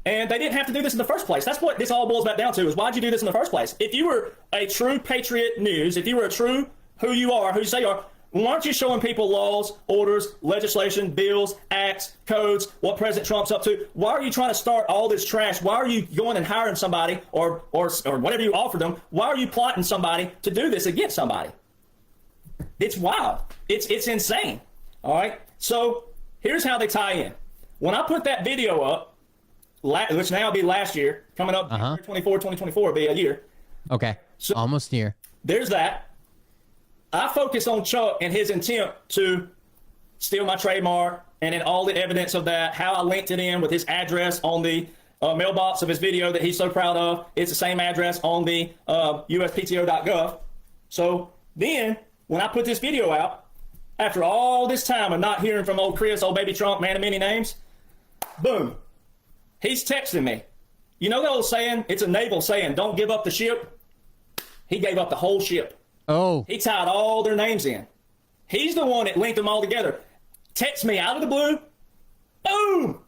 And they didn't have to do this in the first place. That's what this all boils back down to, is why'd you do this in the first place? If you were a true patriot news, if you were a true who you say you are, why aren't you showing people laws, orders, legislation, bills, acts, codes, what President Trump's up to? Why are you trying to start all this trash? Why are you going and hiring somebody or whatever you offer them? Why are you plotting somebody to do this against somebody? It's wild. It's insane. All right. So here's how they tie in. When I put that video up, which now will be last year, coming up 2024 will be a year. Okay. So almost a year. There's that. I focus on Chuck and his attempt to steal my trademark and then all the evidence of that, how I linked it in with his address on the mailbox of his video that he's so proud of. It's the same address on the uspto.gov. So then when I put this video out, after all this time of not hearing from old Chris, old baby Trump, man of many names, boom, he's texting me. You know the old saying, it's a naval saying, don't give up the ship? He gave up the whole ship. Oh. He tied all their names in. He's the one that linked them all together. Text me out of the blue. Boom!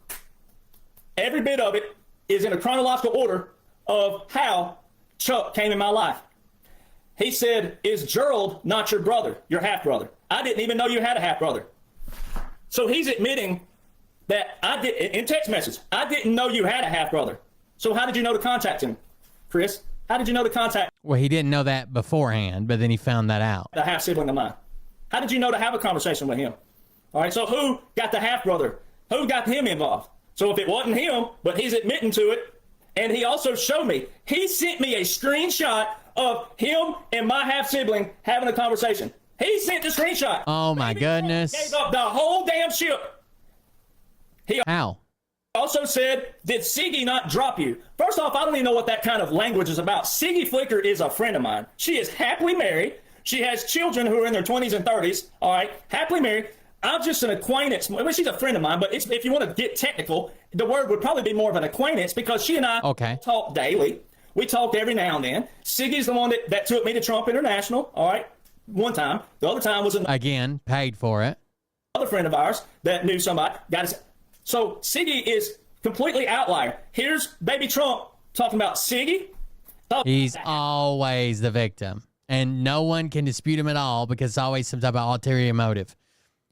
Every bit of it is in a chronological order of how Chuck came in my life. He said, is Gerald not your brother, your half-brother? I didn't even know you had a half-brother. So he's admitting that I did, in text message, I didn't know you had a half-brother. So how did you know to contact him, Chris? How did you know to contact Well, he didn't know that beforehand, but then he found that out. the half sibling of mine? How did you know to have a conversation with him? All right, so who got the half brother? Who got him involved? So if it wasn't him, but he's admitting to it, and he also showed me, he sent me a screenshot of him and my half sibling having a conversation. He sent the screenshot. Oh my goodness. Gave up the whole damn ship. He How? also said, did Siggy not drop you? First off, I don't even know what that kind of language is about. Siggy Flicker is a friend of mine. She is happily married. She has children who are in their 20s and 30s. All right, happily married. I'm just an acquaintance. Well, she's a friend of mine, but if you want to get technical, the word would probably be more of an acquaintance because she and I talk daily. We talk every now and then. Siggy's the one that took me to Trump International, all right, one time. The other time was again, paid for it. Another friend of ours that knew somebody. So Siggy is completely outlier. Here's baby Trump talking about Siggy. He's always the victim, and no one can dispute him at all because it's always some type of ulterior motive.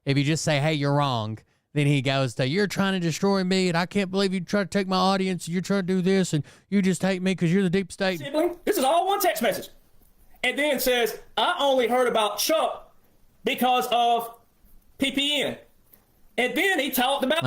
If you just say, hey, you're wrong, then he goes to, you're trying to destroy me, and I can't believe you try to take my audience, and you're trying to do this, and you just hate me because you're the deep state. Sibling. This is all one text message. And then says, I only heard about Chuck because of PPN. And then he talked about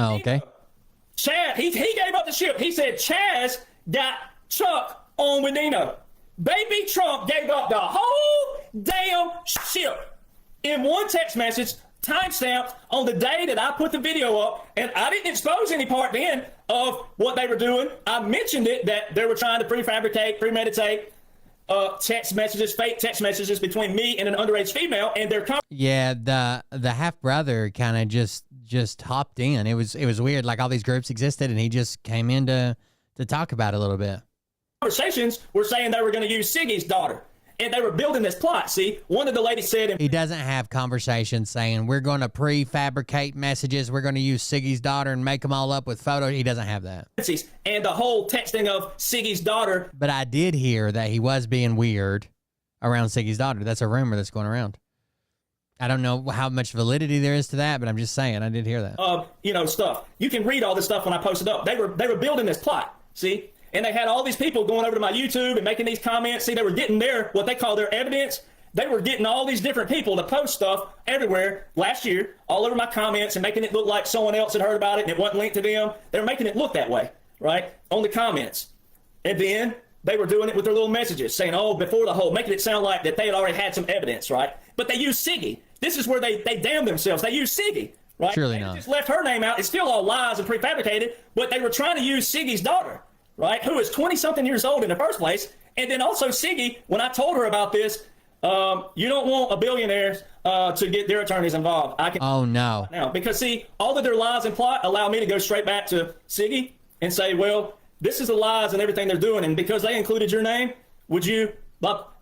Chad. He gave up the ship. He said Chaz got Chuck on with Nino. Baby Trump gave up the whole damn ship in one text message, timestamped on the day that I put the video up, and I didn't expose any part then of what they were doing. I mentioned it, that they were trying to prefabricate, premeditate text messages, fake text messages between me and an underage female, and their yeah, the half brother kind of just hopped in. It was weird. Like all these groups existed, and he just came in to talk about it a little bit. Conversations were saying they were going to use Siggy's daughter. And they were building this plot. See, one of the ladies said... He doesn't have conversations saying, we're going to prefabricate messages, we're going to use Siggy's daughter and make them all up with photos. He doesn't have that. And the whole texting of Siggy's daughter... But I did hear that he was being weird around Siggy's daughter. That's a rumor that's going around. I don't know how much validity there is to that, but I'm just saying, I did hear that. Stuff. You can read all this stuff when I post it up. They were building this plot, see? And they had all these people going over to my YouTube and making these comments. See, they were getting what they call their evidence. They were getting all these different people to post stuff everywhere last year, all over my comments and making it look like someone else had heard about it and it wasn't linked to them. They were making it look that way, right, on the comments. And then they were doing it with their little messages saying, before the whole, making it sound like that they had already had some evidence, right? But they used Siggy. This is where they damn themselves. They used Siggy, right? Surely they not. Just left her name out. It's still all lies and prefabricated, but they were trying to use Siggy's daughter, right, who is 20-something years old in the first place. And then also Siggy, when I told her about this, you don't want a billionaire to get their attorneys involved. Oh, no. Now, because, see, all of their lies and plot allow me to go straight back to Siggy and say, well, this is the lies and everything they're doing. And because they included your name, would you...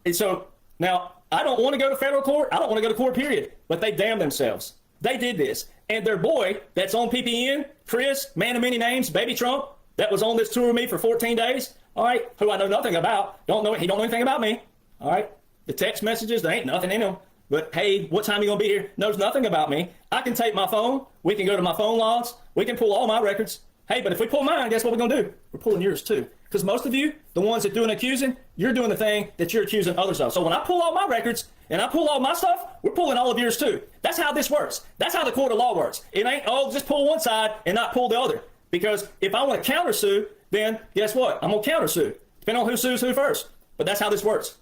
And so, now, I don't want to go to federal court. I don't want to go to court, period. But they damn themselves. They did this. And their boy that's on PPN, Chris, man of many names, Baby Trump, that was on this tour with me for 14 days, all right, who I know nothing about. He don't know anything about me, all right? The text messages, there ain't nothing in them. But, hey, what time you going to be here? Knows nothing about me. I can take my phone. We can go to my phone logs. We can pull all my records. Hey, but if we pull mine, guess what we're going to do? We're pulling yours, too. Because most of you, the ones that do an accusing, you're doing the thing that you're accusing others of. So when I pull all my records and I pull all my stuff, we're pulling all of yours, too. That's how this works. That's how the court of law works. It ain't, just pull one side and not pull the other. Because if I want to countersue, then guess what? I'm going to countersue, depending on who sues who first. But that's how this works.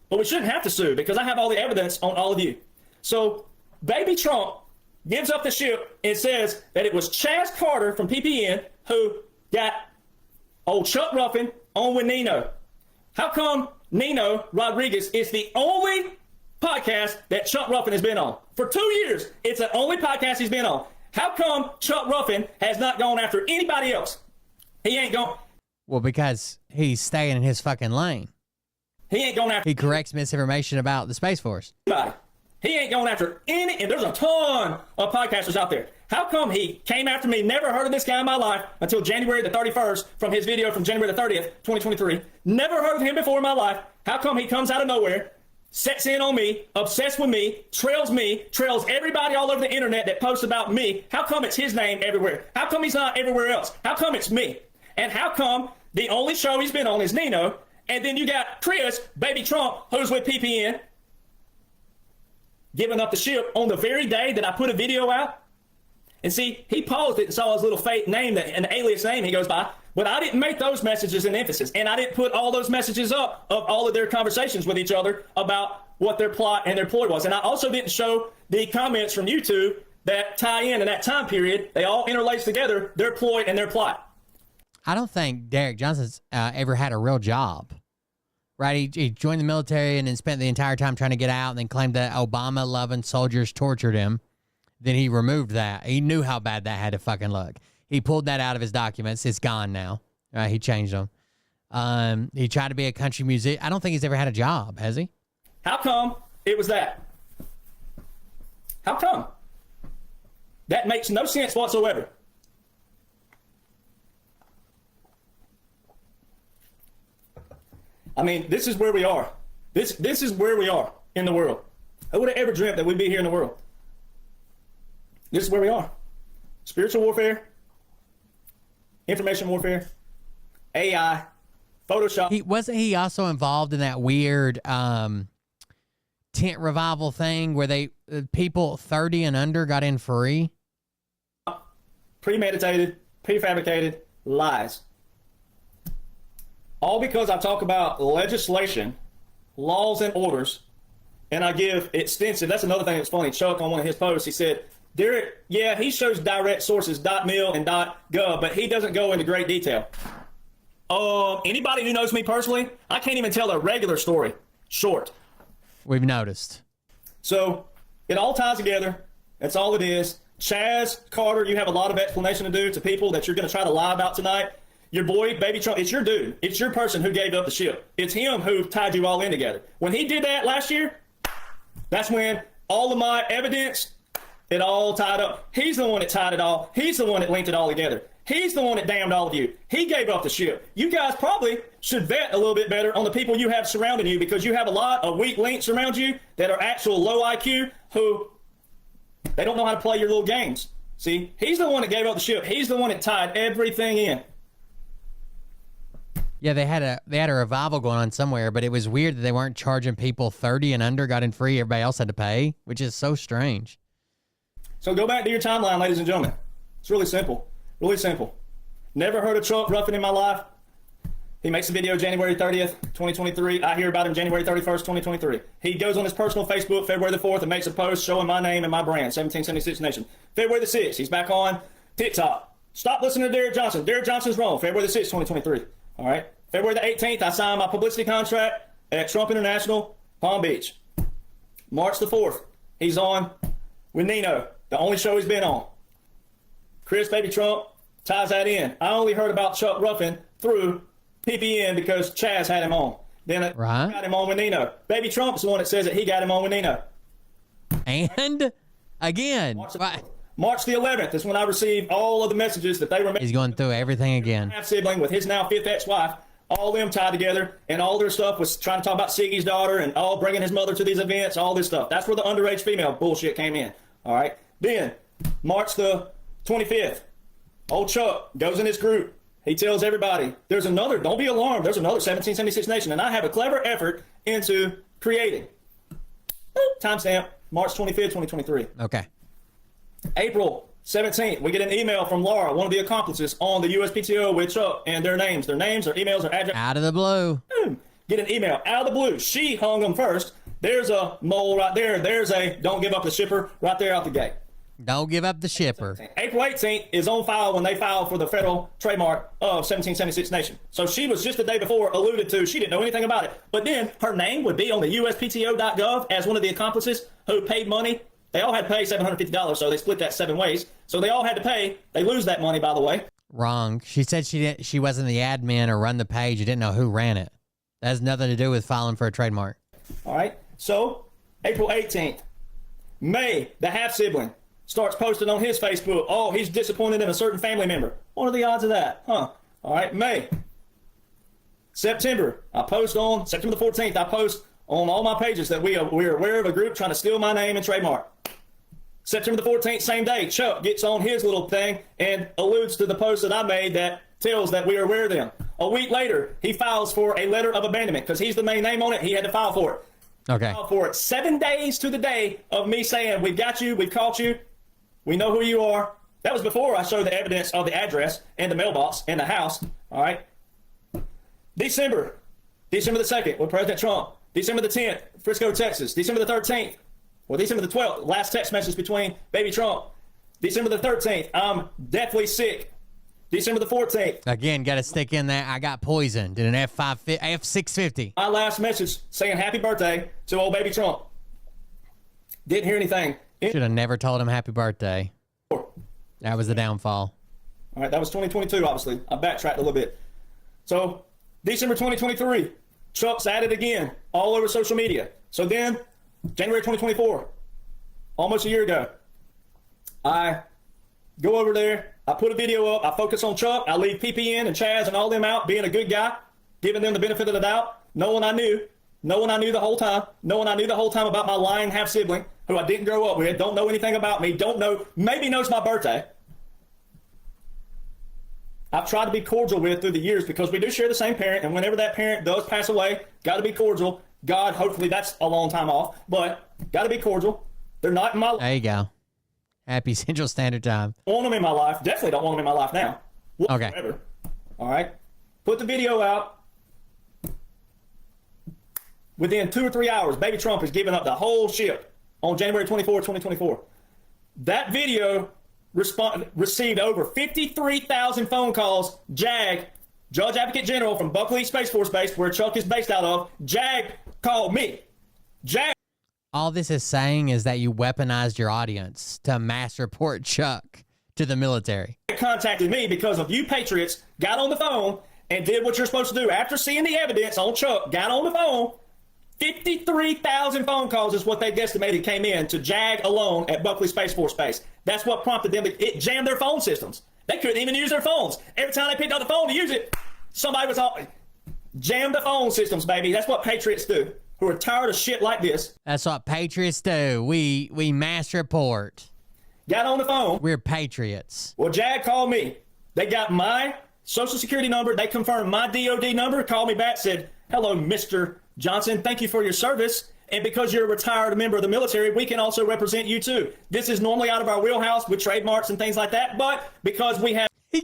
But we shouldn't have to sue because I have all the evidence on all of you. So baby Trump gives up the ship and says that it was Chaz Carter from PPN who got old Chuck Ruffin on with Nino. How come Nino Rodriguez is the only podcast that Chuck Ruffin has been on? For 2 years, it's the only podcast he's been on. How come Chuck Ruffin has not gone after anybody else? He ain't gone. Well, because he's staying in his fucking lane. He ain't going after... He corrects misinformation about the Space Force. Anybody. He ain't going after any... And there's a ton of podcasters out there. How come he came after me, never heard of this guy in my life until January the 31st from his video from January the 30th, 2023. Never heard of him before in my life. How come he comes out of nowhere, sets in on me, obsessed with me, trails everybody all over the internet that posts about me? How come it's his name everywhere? How come he's not everywhere else? How come it's me? And how come The only show he's been on is Nino. And then you got Chris, baby Trump, who's with PPN, giving up the ship on the very day that I put a video out. And see, he paused it and saw his little fake name, an alias name he goes by. But I didn't make those messages an emphasis. And I didn't put all those messages up of all of their conversations with each other about what their plot and their ploy was. And I also didn't show the comments from YouTube that tie in that time period. They all interlace together, their ploy and their plot. I don't think Derek Johnson's ever had a real job. Right? He joined the military and then spent the entire time trying to get out and then claimed that Obama-loving soldiers tortured him. Then he removed that. He knew how bad that had to fucking look. He pulled that out of his documents. It's gone now. Right? He changed them. He tried to be a country musician. I don't think he's ever had a job, has he? How come it was that? How come? That makes no sense whatsoever. I mean, this is where we are. This is where we are in the world. Who would have ever dreamt that we'd be here in the world? This is where we are. Spiritual warfare, information warfare, AI, Photoshop. Wasn't he also involved in that weird tent revival thing where they people 30 and under got in free? Premeditated, prefabricated lies. All because I talk about legislation, laws and orders, and I give extensive. That's another thing that's funny. Chuck, on one of his posts, he said, Derek, yeah, he shows direct sources, .mil and .gov, but he doesn't go into great detail. Anybody who knows me personally, I can't even tell a regular story short. We've noticed. So it all ties together. That's all it is. Chaz Carter, you have a lot of explanation to do to people that you're going to try to lie about tonight. Your boy, baby Trump, it's your dude. It's your person who gave up the ship. It's him who tied you all in together. When he did that last year, that's when all of my evidence, it all tied up. He's the one that tied it all. He's the one that linked it all together. He's the one that damned all of you. He gave up the ship. You guys probably should vet a little bit better on the people you have surrounding you, because you have a lot of weak links around you that are actual low IQ who they don't know how to play your little games. See, he's the one that gave up the ship. He's the one that tied everything in. Yeah, they had a revival going on somewhere, but it was weird that they weren't charging people 30 and under got in free. Everybody else had to pay, which is so strange. So go back to your timeline, ladies and gentlemen. It's really simple. Really simple. Never heard of Trump Ruffin in my life. He makes a video January 30th, 2023. I hear about him January 31st, 2023. He goes on his personal Facebook February the 4th and makes a post showing my name and my brand, 1776 Nation. February the 6th, he's back on TikTok. Stop listening to Derek Johnson. Derek Johnson's wrong. February the 6th, 2023. All right. February the 18th, I signed my publicity contract at Trump International, Palm Beach. March the 4th, he's on with Nino, the only show he's been on. Chris, baby Trump, ties that in. I only heard about Chuck Ruffin through PPN because Chaz had him on. Then I got him on with Nino. Baby Trump's the one that says that he got him on with Nino. And again, March the 11th is when I received all of the messages that they were. He's going through everything again. Half sibling with his now 5th ex-wife. All them tied together, and all their stuff was trying to talk about Siggy's daughter and all bringing his mother to these events, all this stuff. That's where the underage female bullshit came in. All right. Then March the 25th, old Chuck goes in his group. He tells everybody, there's another, don't be alarmed, there's another 1776 Nation, and I have a clever effort into creating. Timestamp, March 25th, 2023. Okay. April 17th, we get an email from Laura, one of the accomplices on the USPTO with Chuck, and their names, their emails, their address. Out of the blue. Boom. Get an email out of the blue. She hung them first. There's a mole right there. There's a don't give up the shipper right there out the gate. Don't give up the shipper. April 18th is on file when they filed for the federal trademark of 1776 Nation. So she was just the day before alluded to. She didn't know anything about it. But then her name would be on the USPTO.gov as one of the accomplices who paid money. They all had to pay $750, so they split that 7 ways. So they all had to pay. They lose that money, by the way. Wrong. She said she wasn't the admin or run the page. You didn't know who ran it. That has nothing to do with filing for a trademark. All right. So April 18th, May, the half-sibling, starts posting on his Facebook, oh, he's disappointed in a certain family member. What are the odds of that? Huh. All right. May. September, I post on September the 14th, I post on all my pages that we're aware of a group trying to steal my name and trademark. September the 14th, same day, Chuck gets on his little thing and alludes to the post that I made that tells that we are aware of them. A week later, he files for a letter of abandonment because he's the main name on it. He had to file for it. Okay. Filed for it 7 days to the day of me saying, we've got you, we've caught you, we know who you are. That was before I showed the evidence of the address and the mailbox and the house. All right. December the 2nd with President Trump. December the 10th, Frisco, Texas. December the 13th, or December the 12th, last text message between baby Trump. December the 13th, I'm deathly sick. December the 14th. Again, got to stick in there. I got poisoned in an F650. My last message saying happy birthday to old baby Trump. Didn't hear anything. Should have never told him happy birthday. That was the downfall. All right, that was 2022, obviously. I backtracked a little bit. So, December 2023, Trump's at it again, all over social media. So then, January 2024, almost a year ago, I go over there, I put a video up, I focus on Chuck, I leave PPN and Chaz and all them out, being a good guy, giving them the benefit of the doubt. No one I knew the whole time. No one I knew the whole time about my lying half-sibling, who I didn't grow up with, don't know anything about me, don't know, maybe knows my birthday. I've tried to be cordial with through the years because we do share the same parent, and whenever that parent does pass away, got to be cordial. God, hopefully that's a long time off, but got to be cordial. They're not in my life. There you go. Happy Central Standard Time. Want them in my life. Definitely don't want them in my life now. Okay. Forever. All right. Put the video out. Within 2 or 3 hours, baby Trump is giving up the whole ship on January 24, 2024. That video received over 53,000 phone calls. JAG, Judge Advocate General from Buckley Space Force Base, where Chuck is based out of, JAG called me. JAG. All this is saying is that you weaponized your audience to mass report Chuck to the military. Contacted me because of you patriots got on the phone and did what you're supposed to do. After seeing the evidence on Chuck, got on the phone. 53,000 phone calls is what they guesstimated came in to JAG alone at Buckley Space Force Base. That's what prompted them to it jammed their phone systems. They couldn't even use their phones. Every time they picked up the phone to use it, somebody was all jammed the phone systems, baby. That's what patriots do, who are tired of shit like this. That's what patriots do. We mass report. Got on the phone. We're patriots. Well, JAG called me. They got my social security number. They confirmed my DOD number, called me back, said, hello, Mr. Johnson, thank you for your service. And because you're a retired member of the military, we can also represent you too. This is normally out of our wheelhouse with trademarks and things like that, but because we have he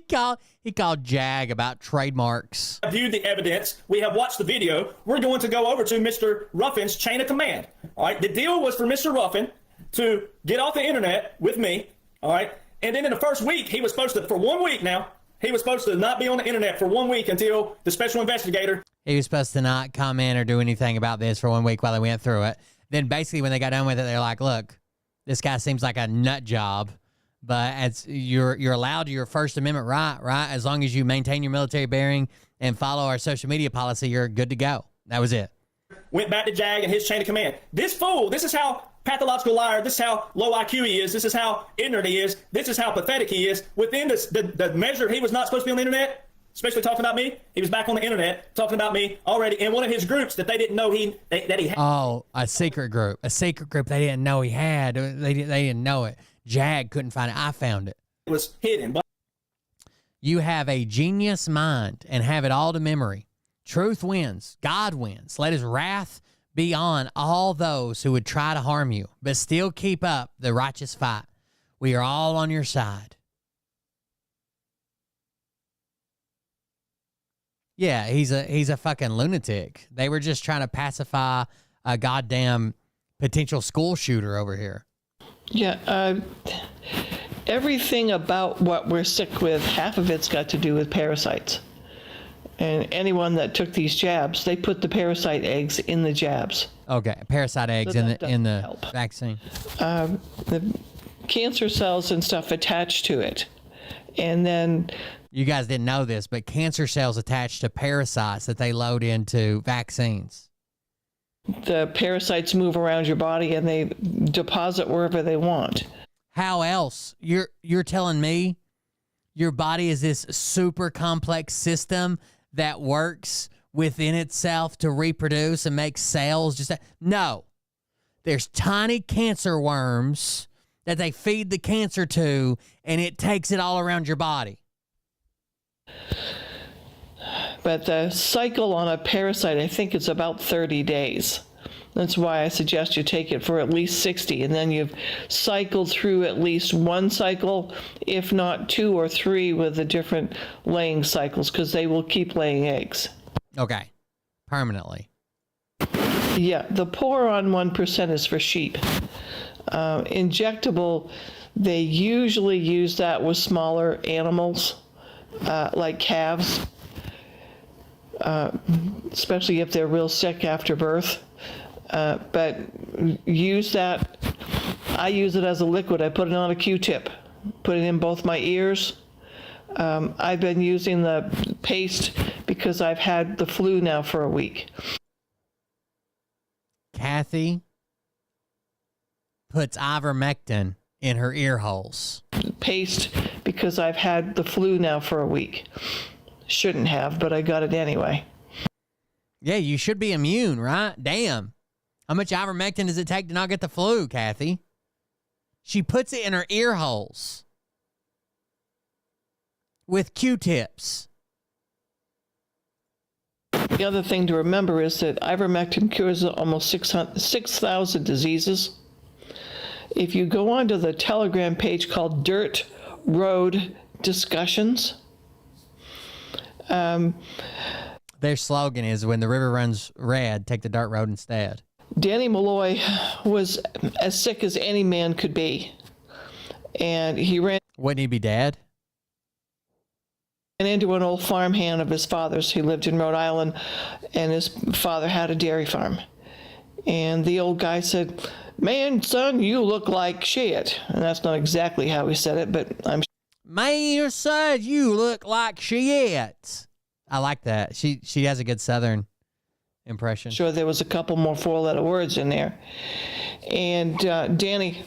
called JAG about trademarks. Viewed the evidence, we have watched the video, we're going to go over to Mr. Ruffin's chain of command. All right, the deal was for Mr. Ruffin to get off the internet with me, all right? And then in the first week, he was supposed to, for 1 week now, he was supposed to not be on the internet for 1 week until the special investigator. He was supposed to not comment or do anything about this for 1 week while they went through it. Then basically when they got done with it, they're like, look, this guy seems like a nut job, but as you're allowed your First Amendment right? As long as you maintain your military bearing and follow our social media policy, you're good to go. That was it. Went back to JAG and his chain of command. This fool, this is how pathological liar, this is how low IQ he is, this is how ignorant he is, this is how pathetic he is. Within the measure he was not supposed to be on the internet, especially talking about me, he was back on the internet talking about me already in one of his groups that they didn't know that he had. Oh, a secret group they didn't know he had. They didn't know it. JAG couldn't find it. I found it. It was hidden. But you have a genius mind and have it all to memory. Truth wins. God wins. Let his wrath be on all those who would try to harm you, but still keep up the righteous fight. We are all on your side. Yeah, he's a fucking lunatic. They were just trying to pacify a goddamn potential school shooter over here. Yeah, everything about what we're sick with, half of it's got to do with parasites. And anyone that took these jabs, they put the parasite eggs in the jabs. Okay, parasite eggs in the vaccine. The cancer cells and stuff attached to it. And then... You guys didn't know this, but cancer cells attach to parasites that they load into vaccines. The parasites move around your body and they deposit wherever they want. How else? You're telling me your body is this super complex system that works within itself to reproduce and make cells? No. There's tiny cancer worms that they feed the cancer to, and it takes it all around your body. But the cycle on a parasite, I think it's about 30 days. That's why I suggest you take it for at least 60, and then you've cycled through at least one cycle, if not 2 or 3 with the different laying cycles, because they will keep laying eggs. Okay. Permanently. Yeah, the pour on 1% is for sheep. Injectable, they usually use that with smaller animals, like calves, especially if they're real sick after birth. But use that. I use it as a liquid. I put it on a Q-tip, put it in both my ears. I've been using the paste because I've had the flu now for a week. Kathy puts ivermectin in her ear holes. Paste because I've had the flu now for a week. Shouldn't have, but I got it anyway. Yeah, you should be immune, right? Damn. How much ivermectin does it take to not get the flu, Kathy? She puts it in her ear holes with Q-tips. The other thing to remember is that ivermectin cures almost 6,000 diseases. If you go onto the Telegram page called Dirt Road Discussions, their slogan is, when the river runs red, take the dirt road instead. Danny Malloy was as sick as any man could be. And he ran... Wouldn't he be dead? Into an old farmhand of his father's. He lived in Rhode Island, and his father had a dairy farm. And the old guy said, "Man, son, you look like shit." And that's not exactly how he said it, but I'm... Man, son, you look like shit. I like that. She has a good Southern impression. Sure, there was a couple more 4-letter words in there. And Danny,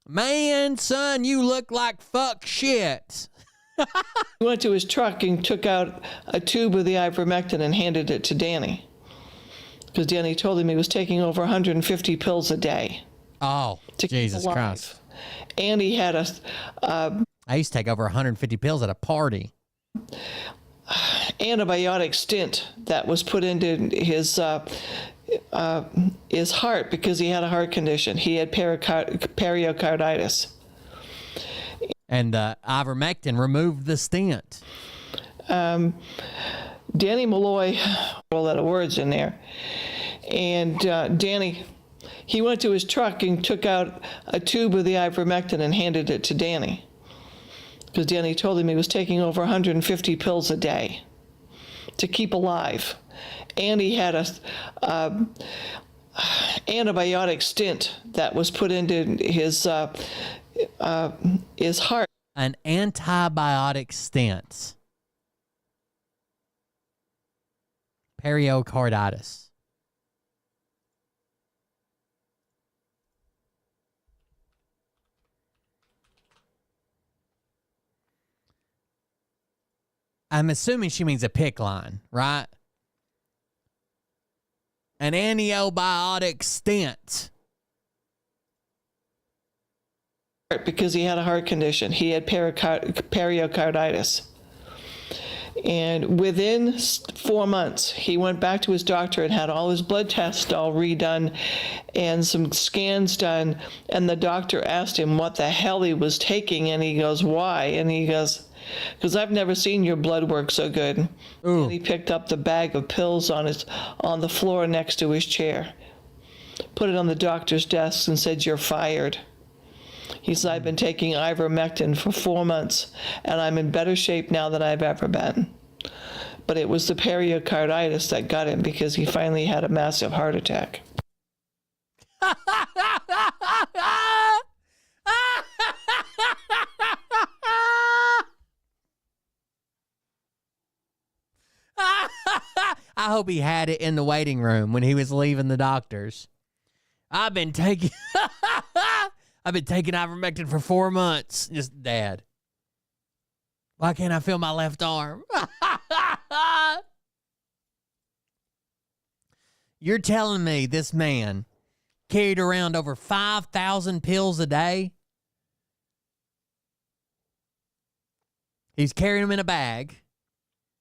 man, son, you look like fuck shit. He went to his truck and took out a tube of the ivermectin and handed it to Danny. Because Danny told him he was taking over 150 pills a day. Oh, Jesus Christ. And he had I used to take over 150 pills at a party. Antibiotic stint that was put into his heart because he had a heart condition. He had pericarditis. And ivermectin removed the stent. Danny Malloy, 4-letter words in there. And Danny, he went to his truck and took out a tube of the ivermectin and handed it to Danny. Because Danny told him he was taking over 150 pills a day to keep alive. And he had a antibiotic stint that was put into his heart. An antibiotic stent. Pericarditis. I'm assuming she means a PICC line, right? An antibiotic stent. Because he had a heart condition. He had pericarditis. And within 4 months, he went back to his doctor and had all his blood tests all redone and some scans done. And the doctor asked him what the hell he was taking. And he goes, "Why?" And he goes, "Because I've never seen your blood work so good." Ooh. And he picked up the bag of pills on the floor next to his chair, put it on the doctor's desk and said, "You're fired." He said, "I've been taking ivermectin for 4 months, and I'm in better shape now than I've ever been." But it was the pericarditis that got him because he finally had a massive heart attack. I hope he had it in the waiting room when he was leaving the doctors. I've been taking ivermectin for 4 months. Just, Dad, why can't I feel my left arm? You're telling me this man carried around over 5,000 pills a day? He's carrying them in a bag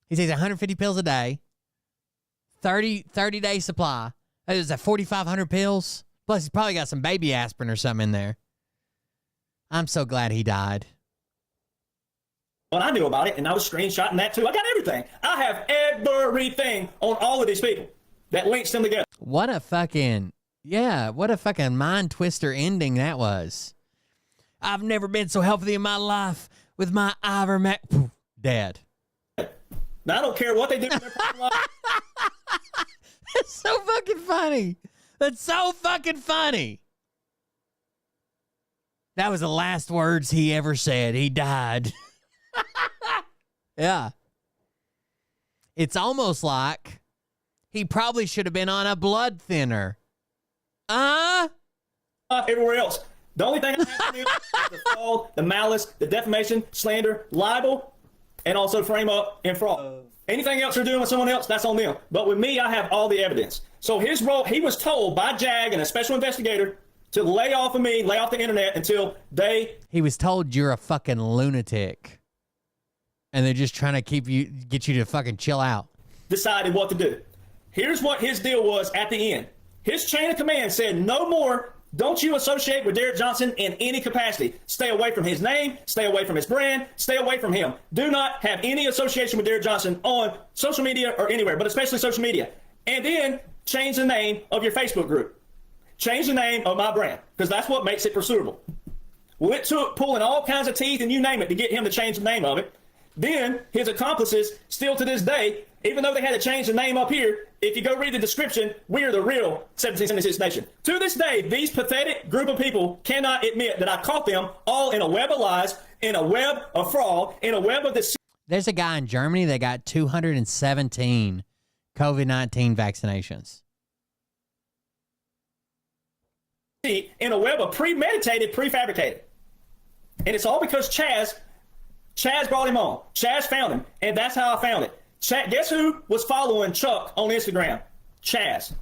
He takes 150 pills a day, 30-day supply. That is 4,500 pills. Plus, he's probably got some baby aspirin or something in there. I'm so glad he died. Well, I knew about it, and I was screenshotting that too. I got everything. I have everything on all of these people that links them together. What a fucking mind twister ending that was. I've never been so healthy in my life with my ivermectin. Dead. Now, I don't care what they do in their personal life. That's so fucking funny. That's so fucking funny. That was the last words he ever said. He died. Yeah. It's almost like he probably should have been on a blood thinner. Everywhere else. The only thing I have to do is the fraud, the malice, the defamation, slander, libel, and also frame up and fraud. Anything else they're doing with someone else, that's on them. But with me, I have all the evidence. So his role, he was told by JAG and a special investigator to lay off of me, lay off the internet until they... He was told you're a fucking lunatic. And they're just trying to get you to fucking chill out. Decided what to do. Here's what his deal was at the end. His chain of command said, no more, don't you associate with Derek Johnson in any capacity. Stay away from his name, stay away from his brand, stay away from him. Do not have any association with Derek Johnson on social media or anywhere, but especially social media. And then change the name of your Facebook group. Change the name of my brand, because that's what makes it pursuable. Well, it took pulling all kinds of teeth and you name it to get him to change the name of it. Then his accomplices, still to this day, even though they had to change the name up here, if you go read the description, we are the real 1776 Nation. To this day, these pathetic group of people cannot admit that I caught them all in a web of lies, in a web of fraud, in a web of deceit. There's a guy in Germany that got 217 COVID-19 vaccinations. In a web of premeditated, prefabricated. And it's all because Chaz brought him on. Chaz found him, and that's how I found it. Guess who was following Chuck on Instagram? Chaz.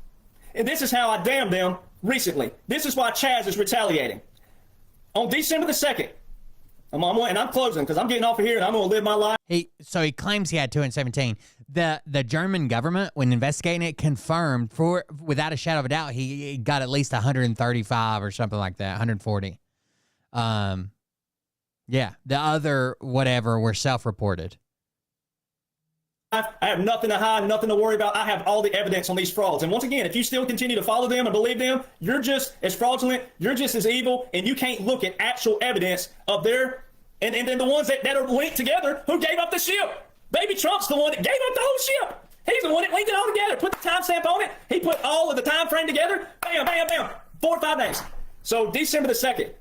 And this is how I damned them recently. This is why Chaz is retaliating. On December the 2nd, and I'm closing because I'm getting off of here and I'm going to live my life. So he claims he had 217. The German government, when investigating it, confirmed without a shadow of a doubt he got at least 135 or something like that, 140. Yeah, the other whatever were self-reported. I have nothing to hide, nothing to worry about. I have all the evidence on these frauds. And once again, if you still continue to follow them and believe them, you're just as fraudulent, you're just as evil, and you can't look at actual evidence of their, and the ones that are linked together who gave up the ship. Baby Trump's the one that gave up the whole ship. He's the one that linked it all together, put the timestamp on it. He put all of the time frame together. Bam, bam, bam. 4 or 5 days. So December the 2nd,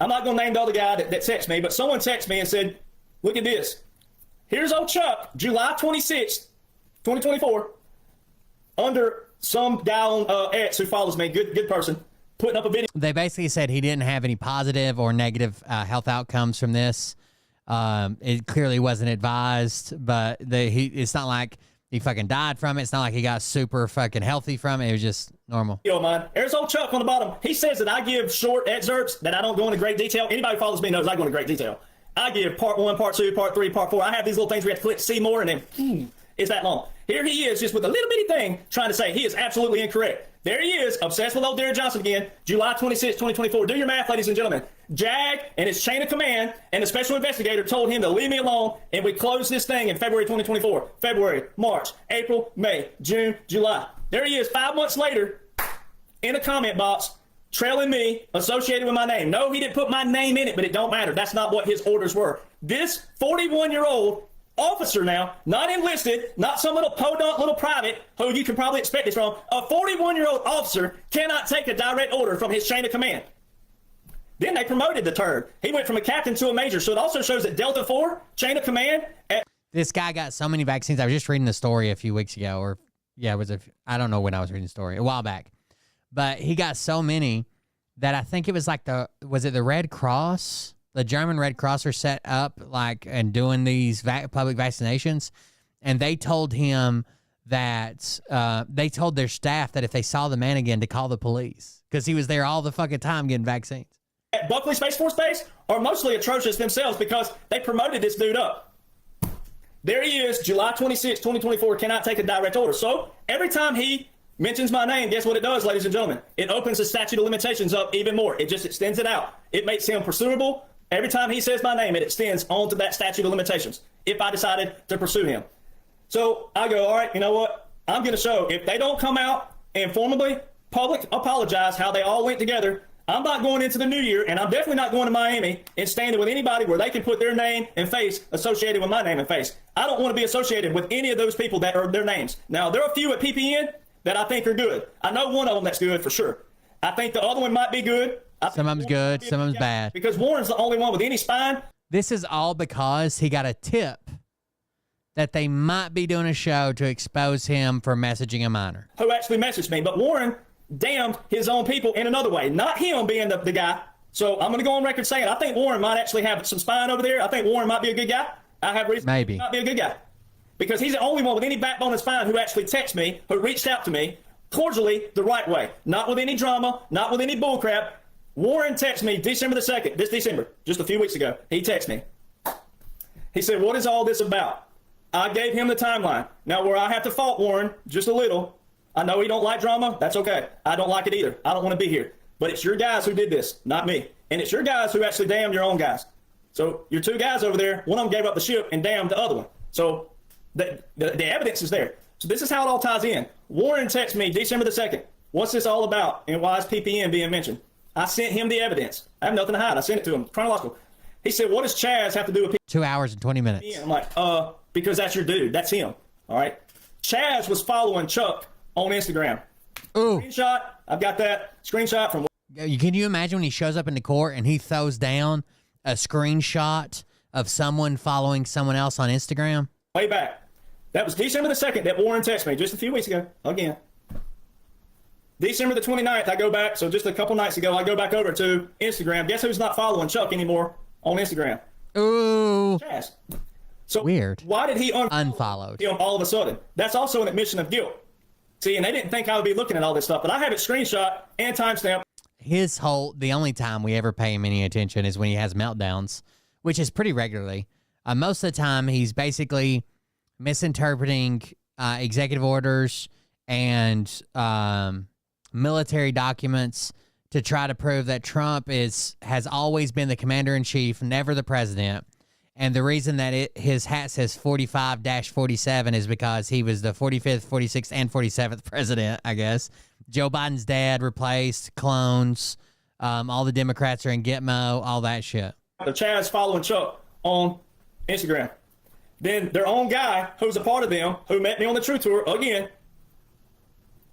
I'm not going to name the other guy that texted me, but someone texted me and said, look at this. Here's old Chuck, July 26th, 2024, under some guy on X who follows me, good person, putting up a video. They basically said he didn't have any positive or negative health outcomes from this. It clearly wasn't advised, but it's not like he fucking died from it. It's not like he got super fucking healthy from it. It was just normal. Mine. There's old Chuck on the bottom. He says that I give short excerpts, that I don't go into great detail. Anybody who follows me knows I go into great detail. I give part 1, part 2, part 3, part 4. I have these little things we have to click see more, and then it's that long. Here he is, just with a little bitty thing, trying to say he is absolutely incorrect. There he is, obsessed with old Derek Johnson again, July 26, 2024. Do your math, ladies and gentlemen. JAG and his chain of command and the special investigator told him to leave me alone, and we closed this thing in February 2024. February, March, April, May, June, July. There he is, 5 months later, in a comment box, trailing me, associated with my name. No, he didn't put my name in it, but it don't matter. That's not what his orders were. This 41-year-old officer now, not enlisted, not some little podunk little private who you can probably expect this from, a 41-year-old officer cannot take a direct order from his chain of command. Then they promoted the turd. He went from a captain to a major. So it also shows that Delta 4, chain of command. This guy got so many vaccines. I was just reading the story a few weeks ago, I don't know when I was reading the story, a while back. But he got so many that I think it was like was it the Red Cross? The German Red Cross are set up and doing these public vaccinations. And they told him that they told their staff that if they saw the man again to call the police because he was there all the fucking time getting vaccines. At Buckley Space Force Base are mostly atrocious themselves because they promoted this dude up. There he is, July 26, 2024, cannot take a direct order. So every time he mentions my name, guess what it does, ladies and gentlemen? It opens the statute of limitations up even more. It just extends it out. It makes him pursuable. Every time he says my name, it extends onto that statute of limitations if I decided to pursue him. So I go, all right, you know what? I'm going to show, if they don't come out and formally public apologize how they all went together, I'm not going into the new year, and I'm definitely not going to Miami and standing with anybody where they can put their name and face associated with my name and face. I don't want to be associated with any of those people that are their names. Now, there are a few at PPN that I think are good. I know one of them that's good for sure. I think the other one might be good. Some of them's good, some of them's bad. Because Warren's the only one with any spine. This is all because he got a tip that they might be doing a show to expose him for messaging a minor. Who actually messaged me. But Warren damned his own people in another way. Not him being the guy. So I'm going to go on record saying I think Warren might actually have some spine over there. I think Warren might be a good guy. I have reason Maybe. He might be a good guy. Because he's the only one with any backbone and spine who actually texted me, who reached out to me cordially the right way. Not with any drama, not with any bullcrap. Warren texted me December the 2nd, this December, just a few weeks ago. He texted me. He said, what is all this about? I gave him the timeline. Now, where I have to fault Warren just a little, I know he don't like drama. That's okay. I don't like it either. I don't want to be here. But it's your guys who did this, not me. And it's your guys who actually damned your own guys. So your two guys over there, one of them gave up the ship and damned the other one. So the evidence is there. So this is how it all ties in. Warren texted me December the 2nd. What's this all about? And why is PPN being mentioned? I sent him the evidence. I have nothing to hide. I sent it to him. Chronological. He said, what does Chaz have to do with PPN? 2 hours and 20 minutes. I'm like, because that's your dude. That's him. All right. Chaz was following Chuck on Instagram. Ooh. Screenshot. I've got that screenshot from. Can you imagine when he shows up in the court and he throws down a screenshot of someone following someone else on Instagram? Way back. That was December the 2nd that Warren texted me just a few weeks ago. Again. December the 29th, I go back. So just a couple nights ago, I go back over to Instagram. Guess who's not following Chuck anymore on Instagram? Ooh. Chaz. So weird. Why did he unfollowed him all of a sudden? That's also an admission of guilt. See, and they didn't think I would be looking at all this stuff, but I have it screenshot and timestamp. The only time we ever pay him any attention is when he has meltdowns, which is pretty regularly. Most of the time, he's basically misinterpreting executive orders and military documents to try to prove that Trump has always been the commander-in-chief, never the president. And the reason that his hat says 45-47 is because he was the 45th, 46th, and 47th president, I guess. Joe Biden's dad replaced, clones, all the Democrats are in Gitmo, all that shit. The Chaz following Chuck on Instagram. Then their own guy, who's a part of them, who met me on the True Tour, again,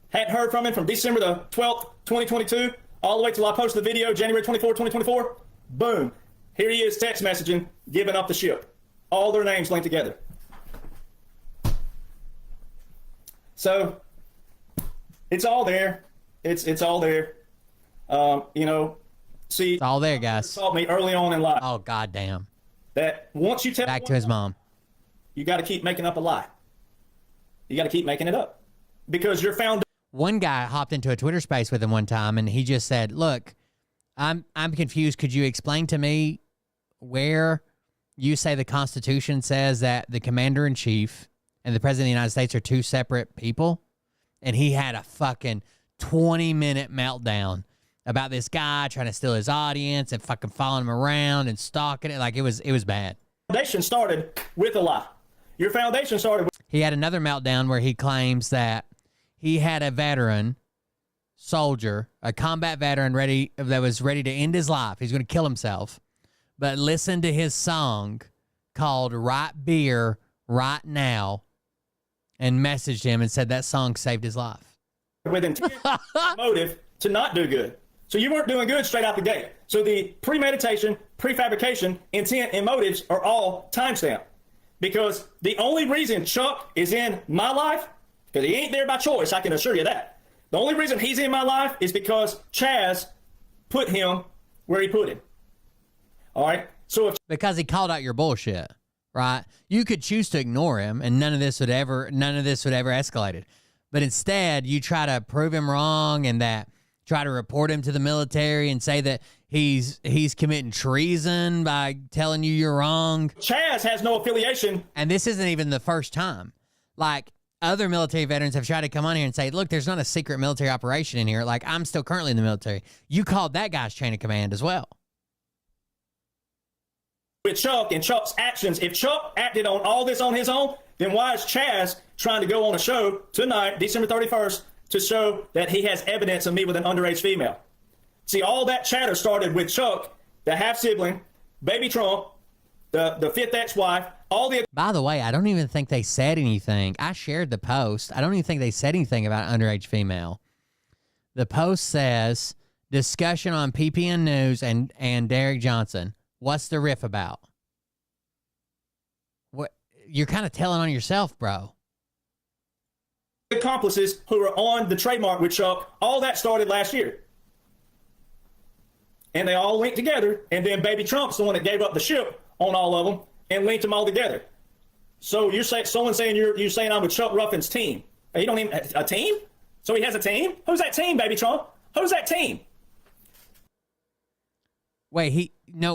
hadn't heard from him from December the 12th, 2022, all the way till I posted the video, January 24, 2024. Boom. Here he is text messaging, giving up the ship. All their names linked together. So it's all there. It's all there. See, it's all there, guys. Taught me early on in life. Oh, goddamn. That once you tell back to his mom, you got to keep making up a lie. You got to keep making it up because you're found. One guy hopped into a Twitter space with him one time, and he just said, "Look, I'm confused. Could you explain to me where you say the Constitution says that the commander-in-chief and the president of the United States are two separate people?" And he had a fucking 20-minute meltdown about this guy trying to steal his audience and fucking following him around and stalking it. Like, it was bad. Foundation started with a lie. Your foundation started with... He had another meltdown where he claims that he had a veteran soldier, a combat veteran that was ready to end his life. He's going to kill himself. But listen to his song called Right Beer, Right Now, and messaged him and said that song saved his life. With intent, motive to not do good. So you weren't doing good straight out the gate. So the premeditation, prefabrication, intent, and motives are all timestamped. Because the only reason Chuck is in my life, because he ain't there by choice, I can assure you that. The only reason he's in my life is because Chaz put him where he put him. All right? So because he called out your bullshit, right? You could choose to ignore him and none of this would ever escalated. But instead, you try to prove him wrong and try to report him to the military and say that He's committing treason by telling you you're wrong. Chaz has no affiliation. And this isn't even the first time. Like, other military veterans have tried to come on here and say, look, there's not a secret military operation in here. Like, I'm still currently in the military. You called that guy's chain of command as well. With Chuck and Chuck's actions, if Chuck acted on all this on his own, then why is Chaz trying to go on a show tonight, December 31st, to show that he has evidence of me with an underage female? See, all that chatter started with Chuck, the half-sibling, baby Trump, the fifth ex-wife, all the... By the way, I don't even think they said anything. I shared the post. I don't even think they said anything about underage female. The post says, discussion on PPN News and Derek Johnson. What's the riff about? What? You're kind of telling on yourself, bro. Accomplices who were on the trademark with Chuck, all that started last year. And they all linked together, and then baby Trump's the one that gave up the ship on all of them and linked them all together. So you're saying someone's saying you're saying I'm with Chuck Ruffin's team. You don't even a team? So he has a team? Who's that team, baby Trump? Who's that team? Wait,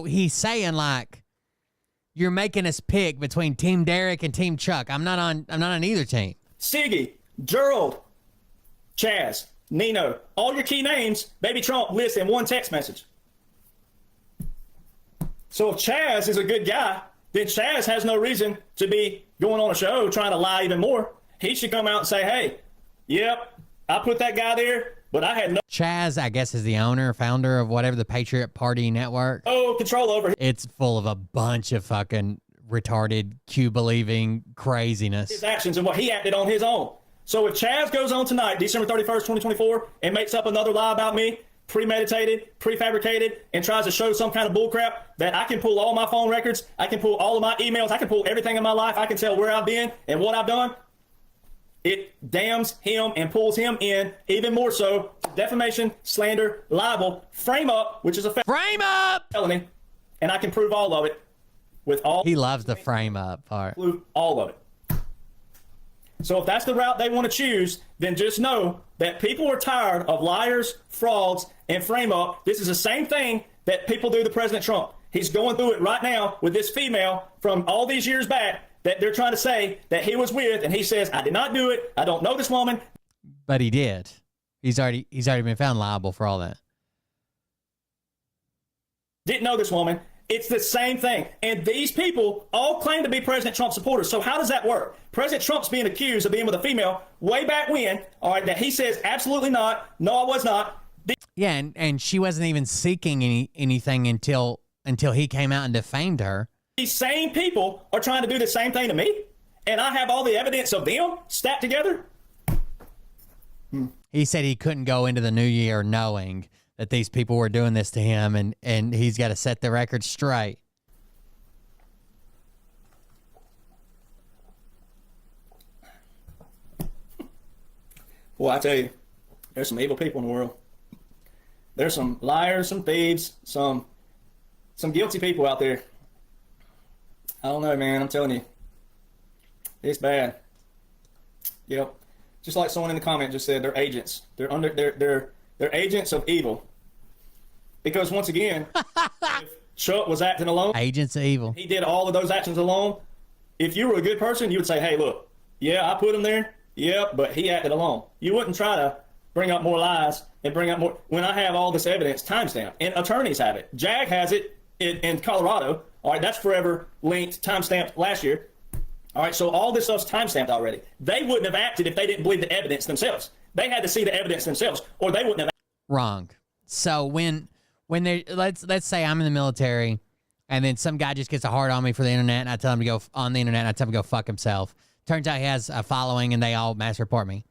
he's saying like you're making us pick between Team Derek and Team Chuck. I'm not on either team. Siggy, Gerald, Chaz, Nino, all your key names, baby Trump lists in one text message. So if Chaz is a good guy, then Chaz has no reason to be going on a show trying to lie even more. He should come out and say, hey, yep, I put that guy there, but I had no... Chaz, I guess, is the founder of whatever, the Patriot Party Network. Oh, control over... It's full of a bunch of fucking retarded, Q-believing craziness. His actions and what he acted on his own. So if Chaz goes on tonight, December 31st, 2024, and makes up another lie about me, premeditated, prefabricated, and tries to show some kind of bullcrap, that I can pull all my phone records, I can pull all of my emails, I can pull everything in my life, I can tell where I've been and what I've done, it damns him and pulls him in even more so to defamation, slander, libel, frame up, which is a frame up felony, and I can prove all of it with all... He loves the frame up part. All of it. So if that's the route they want to choose, then just know that people are tired of liars, frauds, and frame up. This is the same thing that people do to President Trump. He's going through it right now with this female from all these years back that they're trying to say that he was with, and he says, I did not do it. I don't know this woman. But he did. He's already been found liable for all that. Didn't know this woman. It's the same thing. And these people all claim to be President Trump supporters. So how does that work? President Trump's being accused of being with a female way back when, all right, that he says absolutely not. No, I was not. Yeah, and she wasn't even seeking anything until he came out and defamed her. These same people are trying to do the same thing to me, and I have all the evidence of them stacked together. He said he couldn't go into the new year knowing that these people were doing this to him, and he's got to set the record straight. Well, I tell you, there's some evil people in the world. There's some liars, some thieves, some guilty people out there. I don't know, man. I'm telling you, it's bad. Yep. Just like someone in the comment just said, they're agents. They're agents of evil. Because once again, if Chuck was acting alone, agents of evil. He did all of those actions alone. If you were a good person, you would say, hey, look, yeah, I put him there. Yeah, but he acted alone. You wouldn't try to bring up more lies and bring up more. When I have all this evidence timestamped, and attorneys have it. Jag has it in Colorado. All right, that's forever linked, timestamped last year. All right, so all this stuff's timestamped already. They wouldn't have acted if they didn't believe the evidence themselves. They had to see the evidence themselves, or they wouldn't have. Wrong. So when they let's say I'm in the military, and then some guy just gets a hard on me for the internet, and I tell him to go on the internet, and I tell him to go fuck himself. Turns out he has a following, and they all mass report me.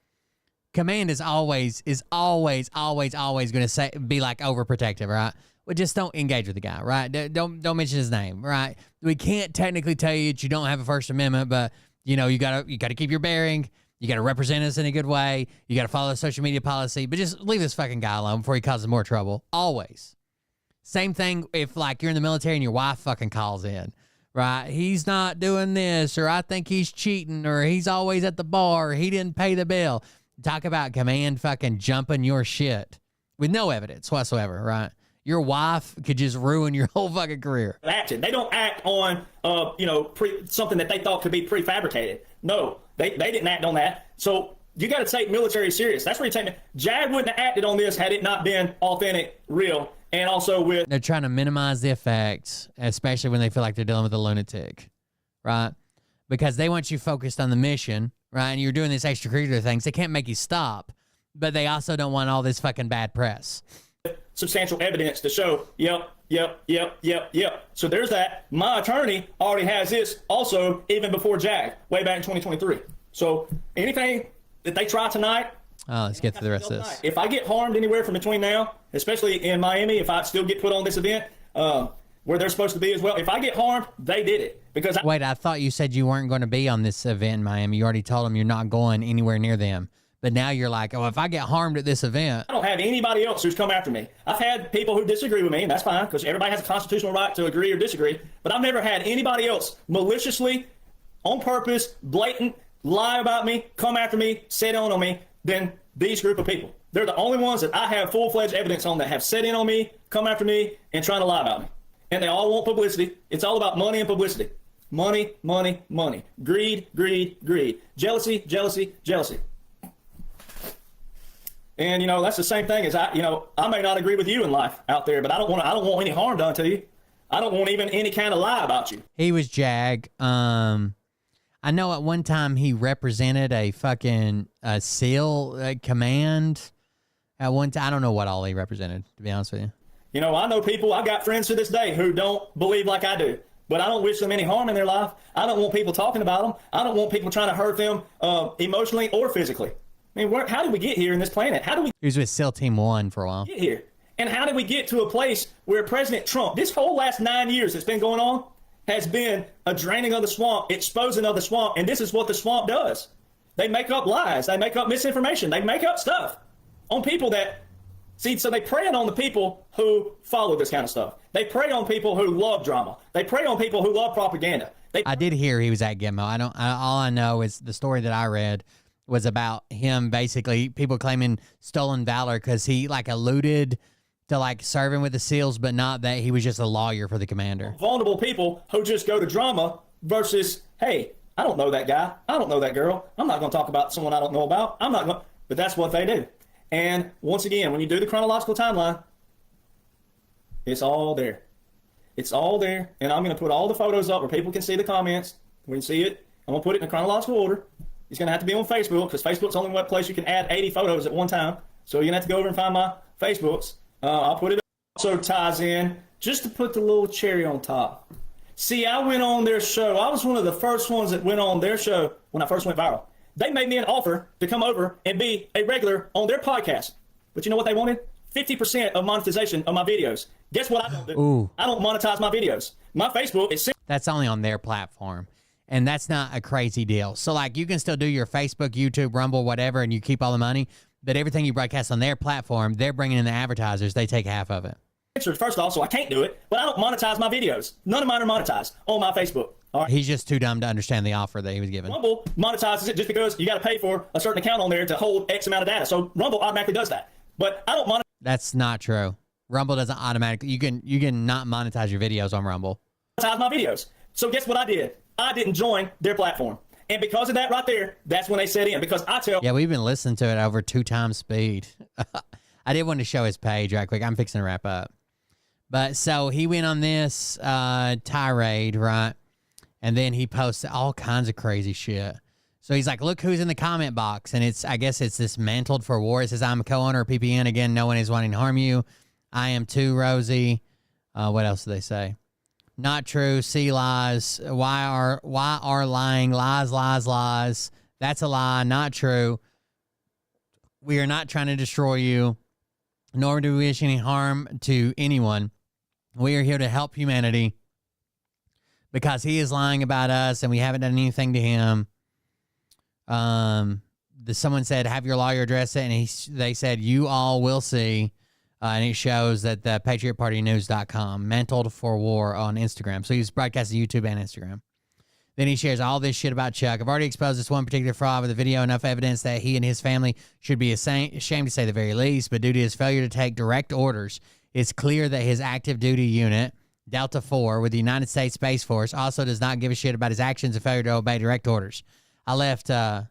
Command is always going to be like overprotective, right? Well, just don't engage with the guy, right? Don't mention his name, right? We can't technically tell you that you don't have a First Amendment, but you gotta keep your bearing. You gotta represent us in a good way. You gotta follow the social media policy, but just leave this fucking guy alone before he causes more trouble. Always. Same thing if like you're in the military and your wife fucking calls in, right? He's not doing this, or I think he's cheating, or he's always at the bar, or he didn't pay the bill. Talk about command fucking jumping your shit with no evidence whatsoever, right? Your wife could just ruin your whole fucking career. Action. They don't act on, something that they thought could be prefabricated. No, they didn't act on that. So you got to take military serious. That's where you take me. Jag wouldn't have acted on this had it not been authentic, real, and also with. They're trying to minimize the effects, especially when they feel like they're dealing with a lunatic, right? Because they want you focused on the mission, right? And you're doing these extracurricular things. They can't make you stop, but they also don't want all this fucking bad press. Substantial evidence to show, yep. So there's that. My attorney already has this also even before JAG, way back in 2023. So anything that they try tonight. Oh, let's get to the rest of this. If I get harmed anywhere from between now, especially in Miami, if I still get put on this event, where they're supposed to be as well, if I get harmed, they did it. Because Wait, I thought you said you weren't going to be on this event in Miami. You already told them you're not going anywhere near them. But now you're like, oh, if I get harmed at this event. I don't have anybody else who's come after me. I've had people who disagree with me, and that's fine, because everybody has a constitutional right to agree or disagree. But I've never had anybody else maliciously, on purpose, blatant, lie about me, come after me, sit on me, than these group of people. They're the only ones that I have full-fledged evidence on that have set in on me, come after me, and trying to lie about me. And they all want publicity. It's all about money and publicity. Money, money, money. Greed, greed, greed. Jealousy, jealousy, jealousy. And, that's the same thing as I may not agree with you in life out there, but I don't want any harm done to you. I don't want even any kind of lie about you. He was Jag. I know at one time he represented a fucking SEAL command. At one time, I don't know what all he represented, to be honest with you. I know people, I've got friends to this day who don't believe like I do, but I don't wish them any harm in their life. I don't want people talking about them. I don't want people trying to hurt them emotionally or physically. I mean, how did we get here in this planet? How do we He was with SEAL Team 1 for a while. Get here? And how did we get to a place where President Trump, this whole last 9 years that's been going on, has been a draining of the swamp, exposing of the swamp, and this is what the swamp does. They make up lies. They make up misinformation. They make up stuff on people that, so they prey on the people who follow this kind of stuff. They prey on people who love drama. They prey on people who love propaganda. I did hear he was at Gitmo. All I know is the story that I read was about him basically, people claiming stolen valor because he alluded to serving with the SEALs, but not that he was just a lawyer for the commander. Vulnerable people who just go to drama versus, hey, I don't know that guy. I don't know that girl. I'm not going to talk about someone I don't know about. But that's what they do. And once again, when you do the chronological timeline, it's all there. It's all there. And I'm going to put all the photos up where people can see the comments. We can see it. I'm going to put it in chronological order. It's going to have to be on Facebook because Facebook's the only web place you can add 80 photos at one time. So you're going to have to go over and find my Facebooks. I'll put it up. Also ties in, just to put the little cherry on top. See, I went on their show. I was one of the first ones that went on their show when I first went viral. They made me an offer to come over and be a regular on their podcast. But you know what they wanted? 50% of monetization of my videos. Guess what I don't do? Ooh. I don't monetize my videos. My Facebook is... That's only on their platform. And that's not a crazy deal. So, you can still do your Facebook, YouTube, Rumble, whatever, and you keep all the money. But everything you broadcast on their platform, they're bringing in the advertisers. They take half of it. First off, so I can't do it, but I don't monetize my videos. None of mine are monetized on my Facebook. All right? He's just too dumb to understand the offer that he was given. Rumble monetizes it just because you got to pay for a certain account on there to hold X amount of data. So Rumble automatically does that. But I don't monetize. That's not true. Rumble doesn't automatically. You can not monetize your videos on Rumble. Monetize my videos. So guess what I did? I didn't join their platform. And because of that right there, that's when they set in. Because I tell... Yeah, we've been listening to it over 2 times speed. I did want to show his page right quick. I'm fixing to wrap up. But so he went on this tirade, right? And then he posted all kinds of crazy shit. So he's like, look who's in the comment box. And I guess it's this mantled for war. It says, I'm a co-owner of PPN. Again, no one is wanting to harm you. I am too, Rosie. What else do they say? Not true. See lies. Why are lying? Lies, lies, lies. That's a lie. Not true. We are not trying to destroy you, nor do we wish any harm to anyone. We are here to help humanity because he is lying about us and we haven't done anything to him. Someone said, have your lawyer address it. And they said, you all will see. And it shows that the patriotpartynews.com mantled for war on Instagram. So he's broadcasting YouTube and Instagram. Then he shares all this shit about Chuck. I've already exposed this one particular fraud with the video, enough evidence that he and his family should be ashamed to say the very least. But due to his failure to take direct orders, it's clear that his active duty unit, Delta 4, with the United States Space Force, also does not give a shit about his actions and failure to obey direct orders. I left out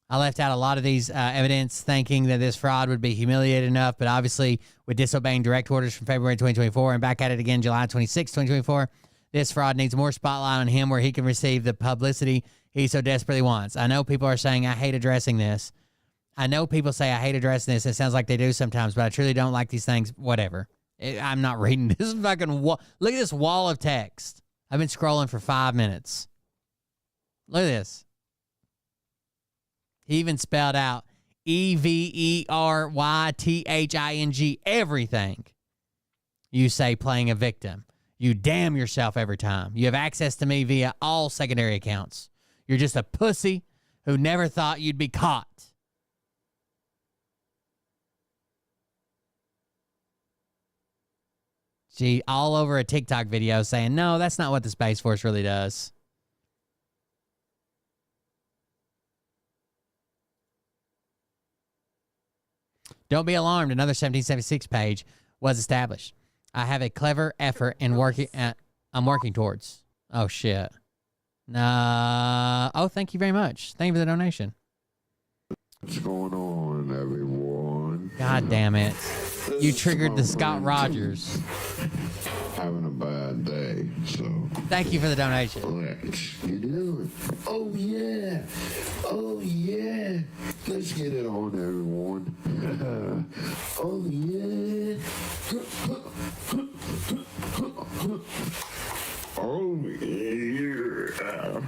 a lot of these evidence thinking that this fraud would be humiliated enough, but obviously with disobeying direct orders from February 2024 and back at it again July 26, 2024, this fraud needs more spotlight on him where he can receive the publicity he so desperately wants. I know people are saying, I hate addressing this. I know people say I hate addressing this. It sounds like they do sometimes, but I truly don't like these things. Whatever. I'm not reading this fucking wall. Look at this wall of text. I've been scrolling for 5 minutes. Look at this. He even spelled out EVERYTHING, everything. You say playing a victim. You damn yourself every time. You have access to me via all secondary accounts. You're just a pussy who never thought you'd be caught. She all over a TikTok video saying, no, that's not what the Space Force really does. Don't be alarmed. Another 1776 page was established. I have a clever effort in working I'm working towards. Oh, shit. Oh, thank you very much. Thank you for the donation. What's going on, everyone? God damn it. You triggered the Scott Rogers. Having a bad day, so. Thank you for the donation. Let's get it on. Oh, yeah. Oh, yeah. Let's get it on, everyone. Oh, yeah. Oh, yeah.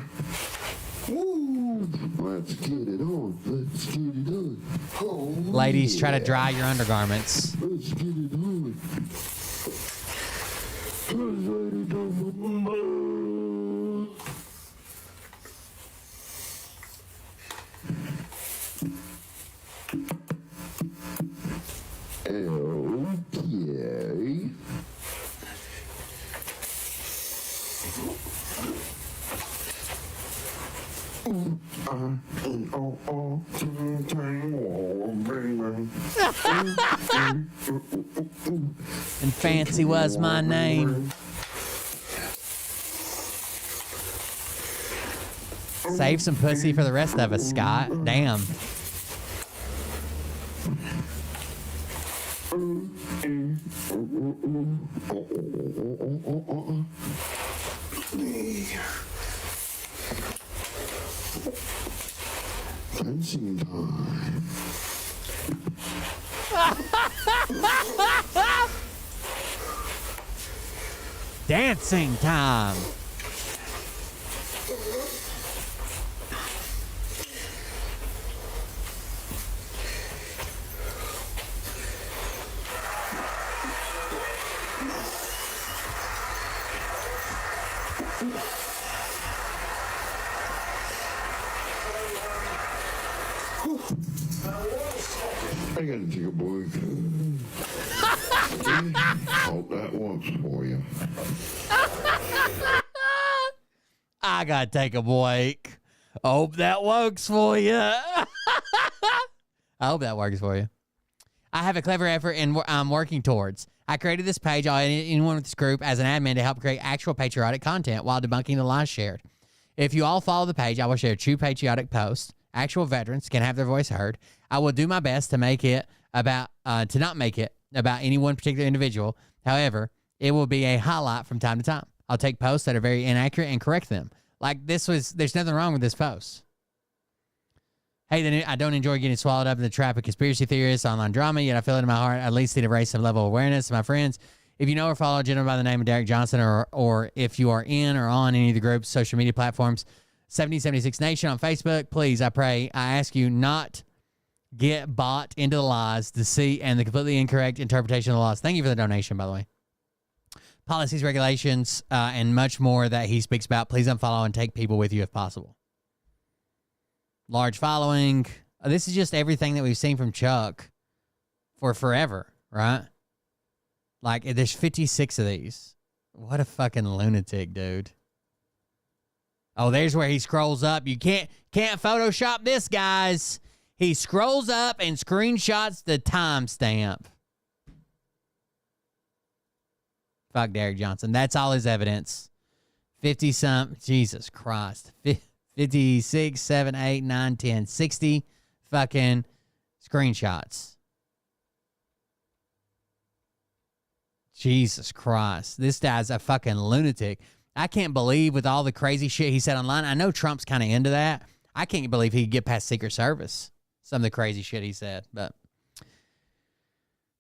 Woo. Let's get it on. Let's get it on. Oh, ladies, try to yeah. dry your undergarments. Let's get it on. Okay. And fancy was my name. Save some pussy for the rest of us, Scott. Damn. Dancing time. Dancing time. I gotta take a break. Hope that works for you. I gotta take a break. Hope that works for you. I hope that works for you. I have a clever effort and I'm working towards. I created this page, anyone with this group, as an admin to help create actual patriotic content while debunking the lies shared. If you all follow the page, I will share true patriotic posts. Actual veterans can have their voice heard. I will do my best to make it about, to not make it about any one particular individual. However, it will be a highlight from time to time. I'll take posts that are very inaccurate and correct them. Like this was, there's nothing wrong with this post. Hey, I don't enjoy getting swallowed up in the trap of conspiracy theorists, online drama, yet I feel it in my heart. I at least need to raise some level of awareness. My friends, if you know or follow a gentleman by the name of Derek Johnson, or if you are in or on any of the group's social media platforms, 1776 Nation on Facebook, please, I pray, I ask you not get bought into the lies, deceit, and the completely incorrect interpretation of the laws. Thank you for the donation, by the way. Policies, regulations, and much more that he speaks about. Please unfollow and take people with you if possible. Large following. This is just everything that we've seen from Chuck for forever, right? Like, there's 56 of these. What a fucking lunatic, dude. Oh, there's where he scrolls up. You can't Photoshop this, guys. He scrolls up and screenshots the timestamp. Fuck Derek Johnson. That's all his evidence. 50-something. Jesus Christ. 56, 7, 8, 9, 10, 60 fucking screenshots. Jesus Christ. This guy's a fucking lunatic. I can't believe with all the crazy shit he said online. I know Trump's kind of into that. I can't believe he could get past Secret Service. Some of the crazy shit he said, but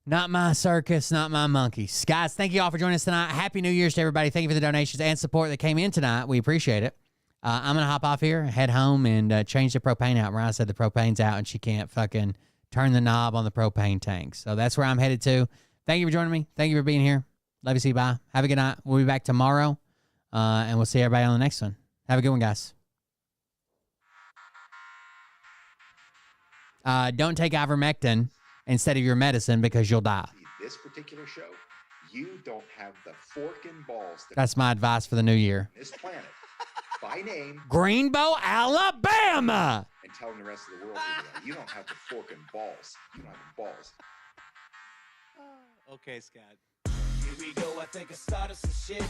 not my circus, not my monkeys. Guys, thank you all for joining us tonight. Happy New Year's to everybody. Thank you for the donations and support that came in tonight. We appreciate it. I'm going to hop off here, head home, and change the propane out. Mariah said the propane's out, and she can't fucking turn the knob on the propane tank. So that's where I'm headed to. Thank you for joining me. Thank you for being here. Love you. See you. Bye. Have a good night. We'll be back tomorrow, and we'll see everybody on the next one. Have a good one, guys. Don't take ivermectin instead of your medicine because you'll die. This particular show, you don't have the fork and balls. That's my advice for the new year. This planet, by name, Greenbow, Alabama. And telling the rest of the world you don't have the fork and balls. You don't have the balls. Okay, Scott. Here we go. I think I started some shit.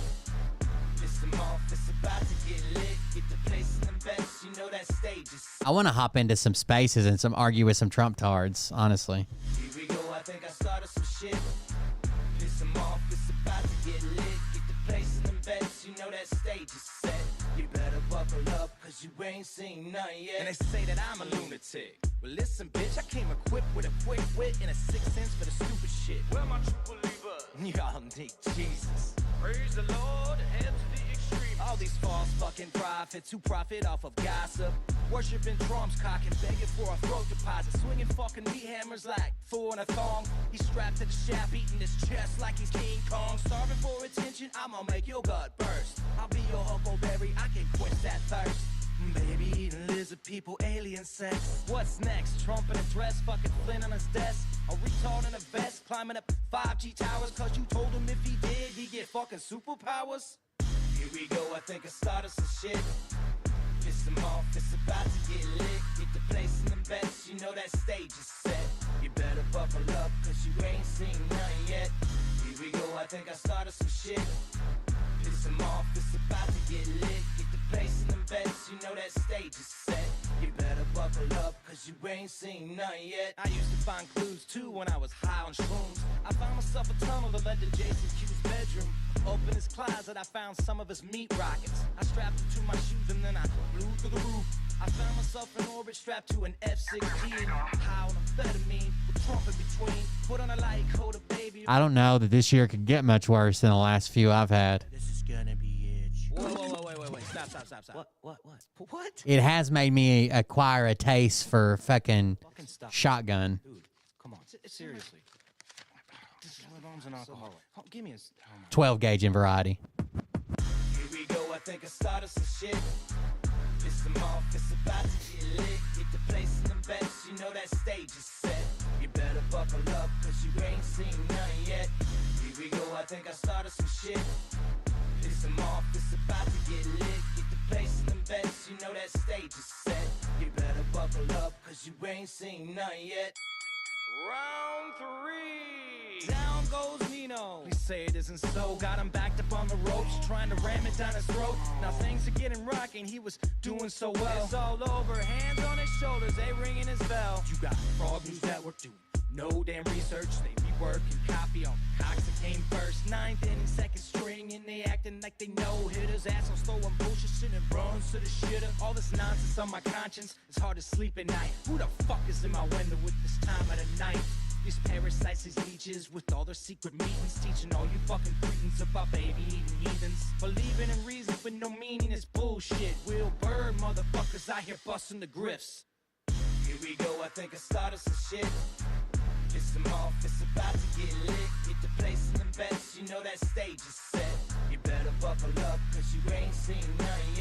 Listen off, it's about to get lit. Get the place in the best. You know that stage is. I want to hop into some spaces and argue with some Trump tards, honestly. Here we go. I think I started some shit. Listen off, it's about to get lit. Get the place in the best. You know that stage is set. You better buckle up, cause you ain't seen none yet. And they say that I'm a lunatic. Well, listen, bitch, I came equipped with a quick wit and a 6th sense for the stupid shit. Where my true believer? Y'all need Jesus. Praise the Lord, head to the extreme. All these false fucking prophets who profit off of gossip. Worshipping drums, cocking, begging for a throat deposit. Swinging fucking meat hammers like four in a thong. He's strapped to the shaft, eating his chest like he's King Kong. Starving for attention, I'ma make your gut burst. I'll be your huckleberry, I can quench that thirst. Baby eating lizard people, alien sex. What's next? Trump in a dress, fucking Flynn on his desk. A retard in a vest, climbing up 5G towers. Cause you told him if he did, he'd get fucking superpowers. Here we go, I think I started some shit. Piss them off, it's about to get lit. Get the place in the best, you know that stage is set. You better buckle up, cause you ain't seen none yet. Here we go, I think I started some shit. Piss them off, it's about to get lit. Get the place in the best, you know that stage is set. You better buckle up, cause you ain't seen none yet. I used to find clues too when I was high on shrooms. I found myself a tunnel that led to Jason Q's bedroom. Open his closet, I found some of his meat rockets. I strapped them to my shoes and then I flew through the roof. I found myself in orbit strapped to an F-16 and high on amphetamine with Trump in between. Put on a light coat of baby. I don't know that this year could get much worse than the last few I've had. This is gonna be it. Wait. Stop. What? It has made me acquire a taste for fucking shotgun. Dude, come on. Seriously. This is arms and alcohol. Give me a 12 gauge in variety. Here we go, I think I started some shit. Piss them off, it's about to get lit. Get the place in the best, you know that stage is set. You better buckle up, cause you ain't seen none yet. Here we go, I think I started some shit. Piss them off, it's about to get lit. Get the place in the best, you know that stage is set. You better buckle up, cause you ain't seen none yet. Round 3. Down goes Nino. Please say it isn't so. Got him backed up on the ropes, trying to ram it down his throat. Now things are getting rocking. He was doing so well. It's all over. Hands on his shoulders, they ringing his bell. You got Frog News Network doing no damn research. They be working copy on Cox that came first. 9th inning, second string, and they acting like they know hitters. Assholes throwing bullshit, sending runs to the shitter. All this nonsense on my conscience. It's hard to sleep at night. Who the fuck is in my window with this time of the night? These parasites, these leeches, with all their secret meetings, teaching all you fucking cretins about baby-eating heathens. Believing in reason with no meaning is bullshit. Will Bird motherfuckers out here busting the grifts. Here we go, I think I started some shit. Piss them off, it's about to get lit. Get the place in the best, you know that stage is set. You better buckle up, cause you ain't seen none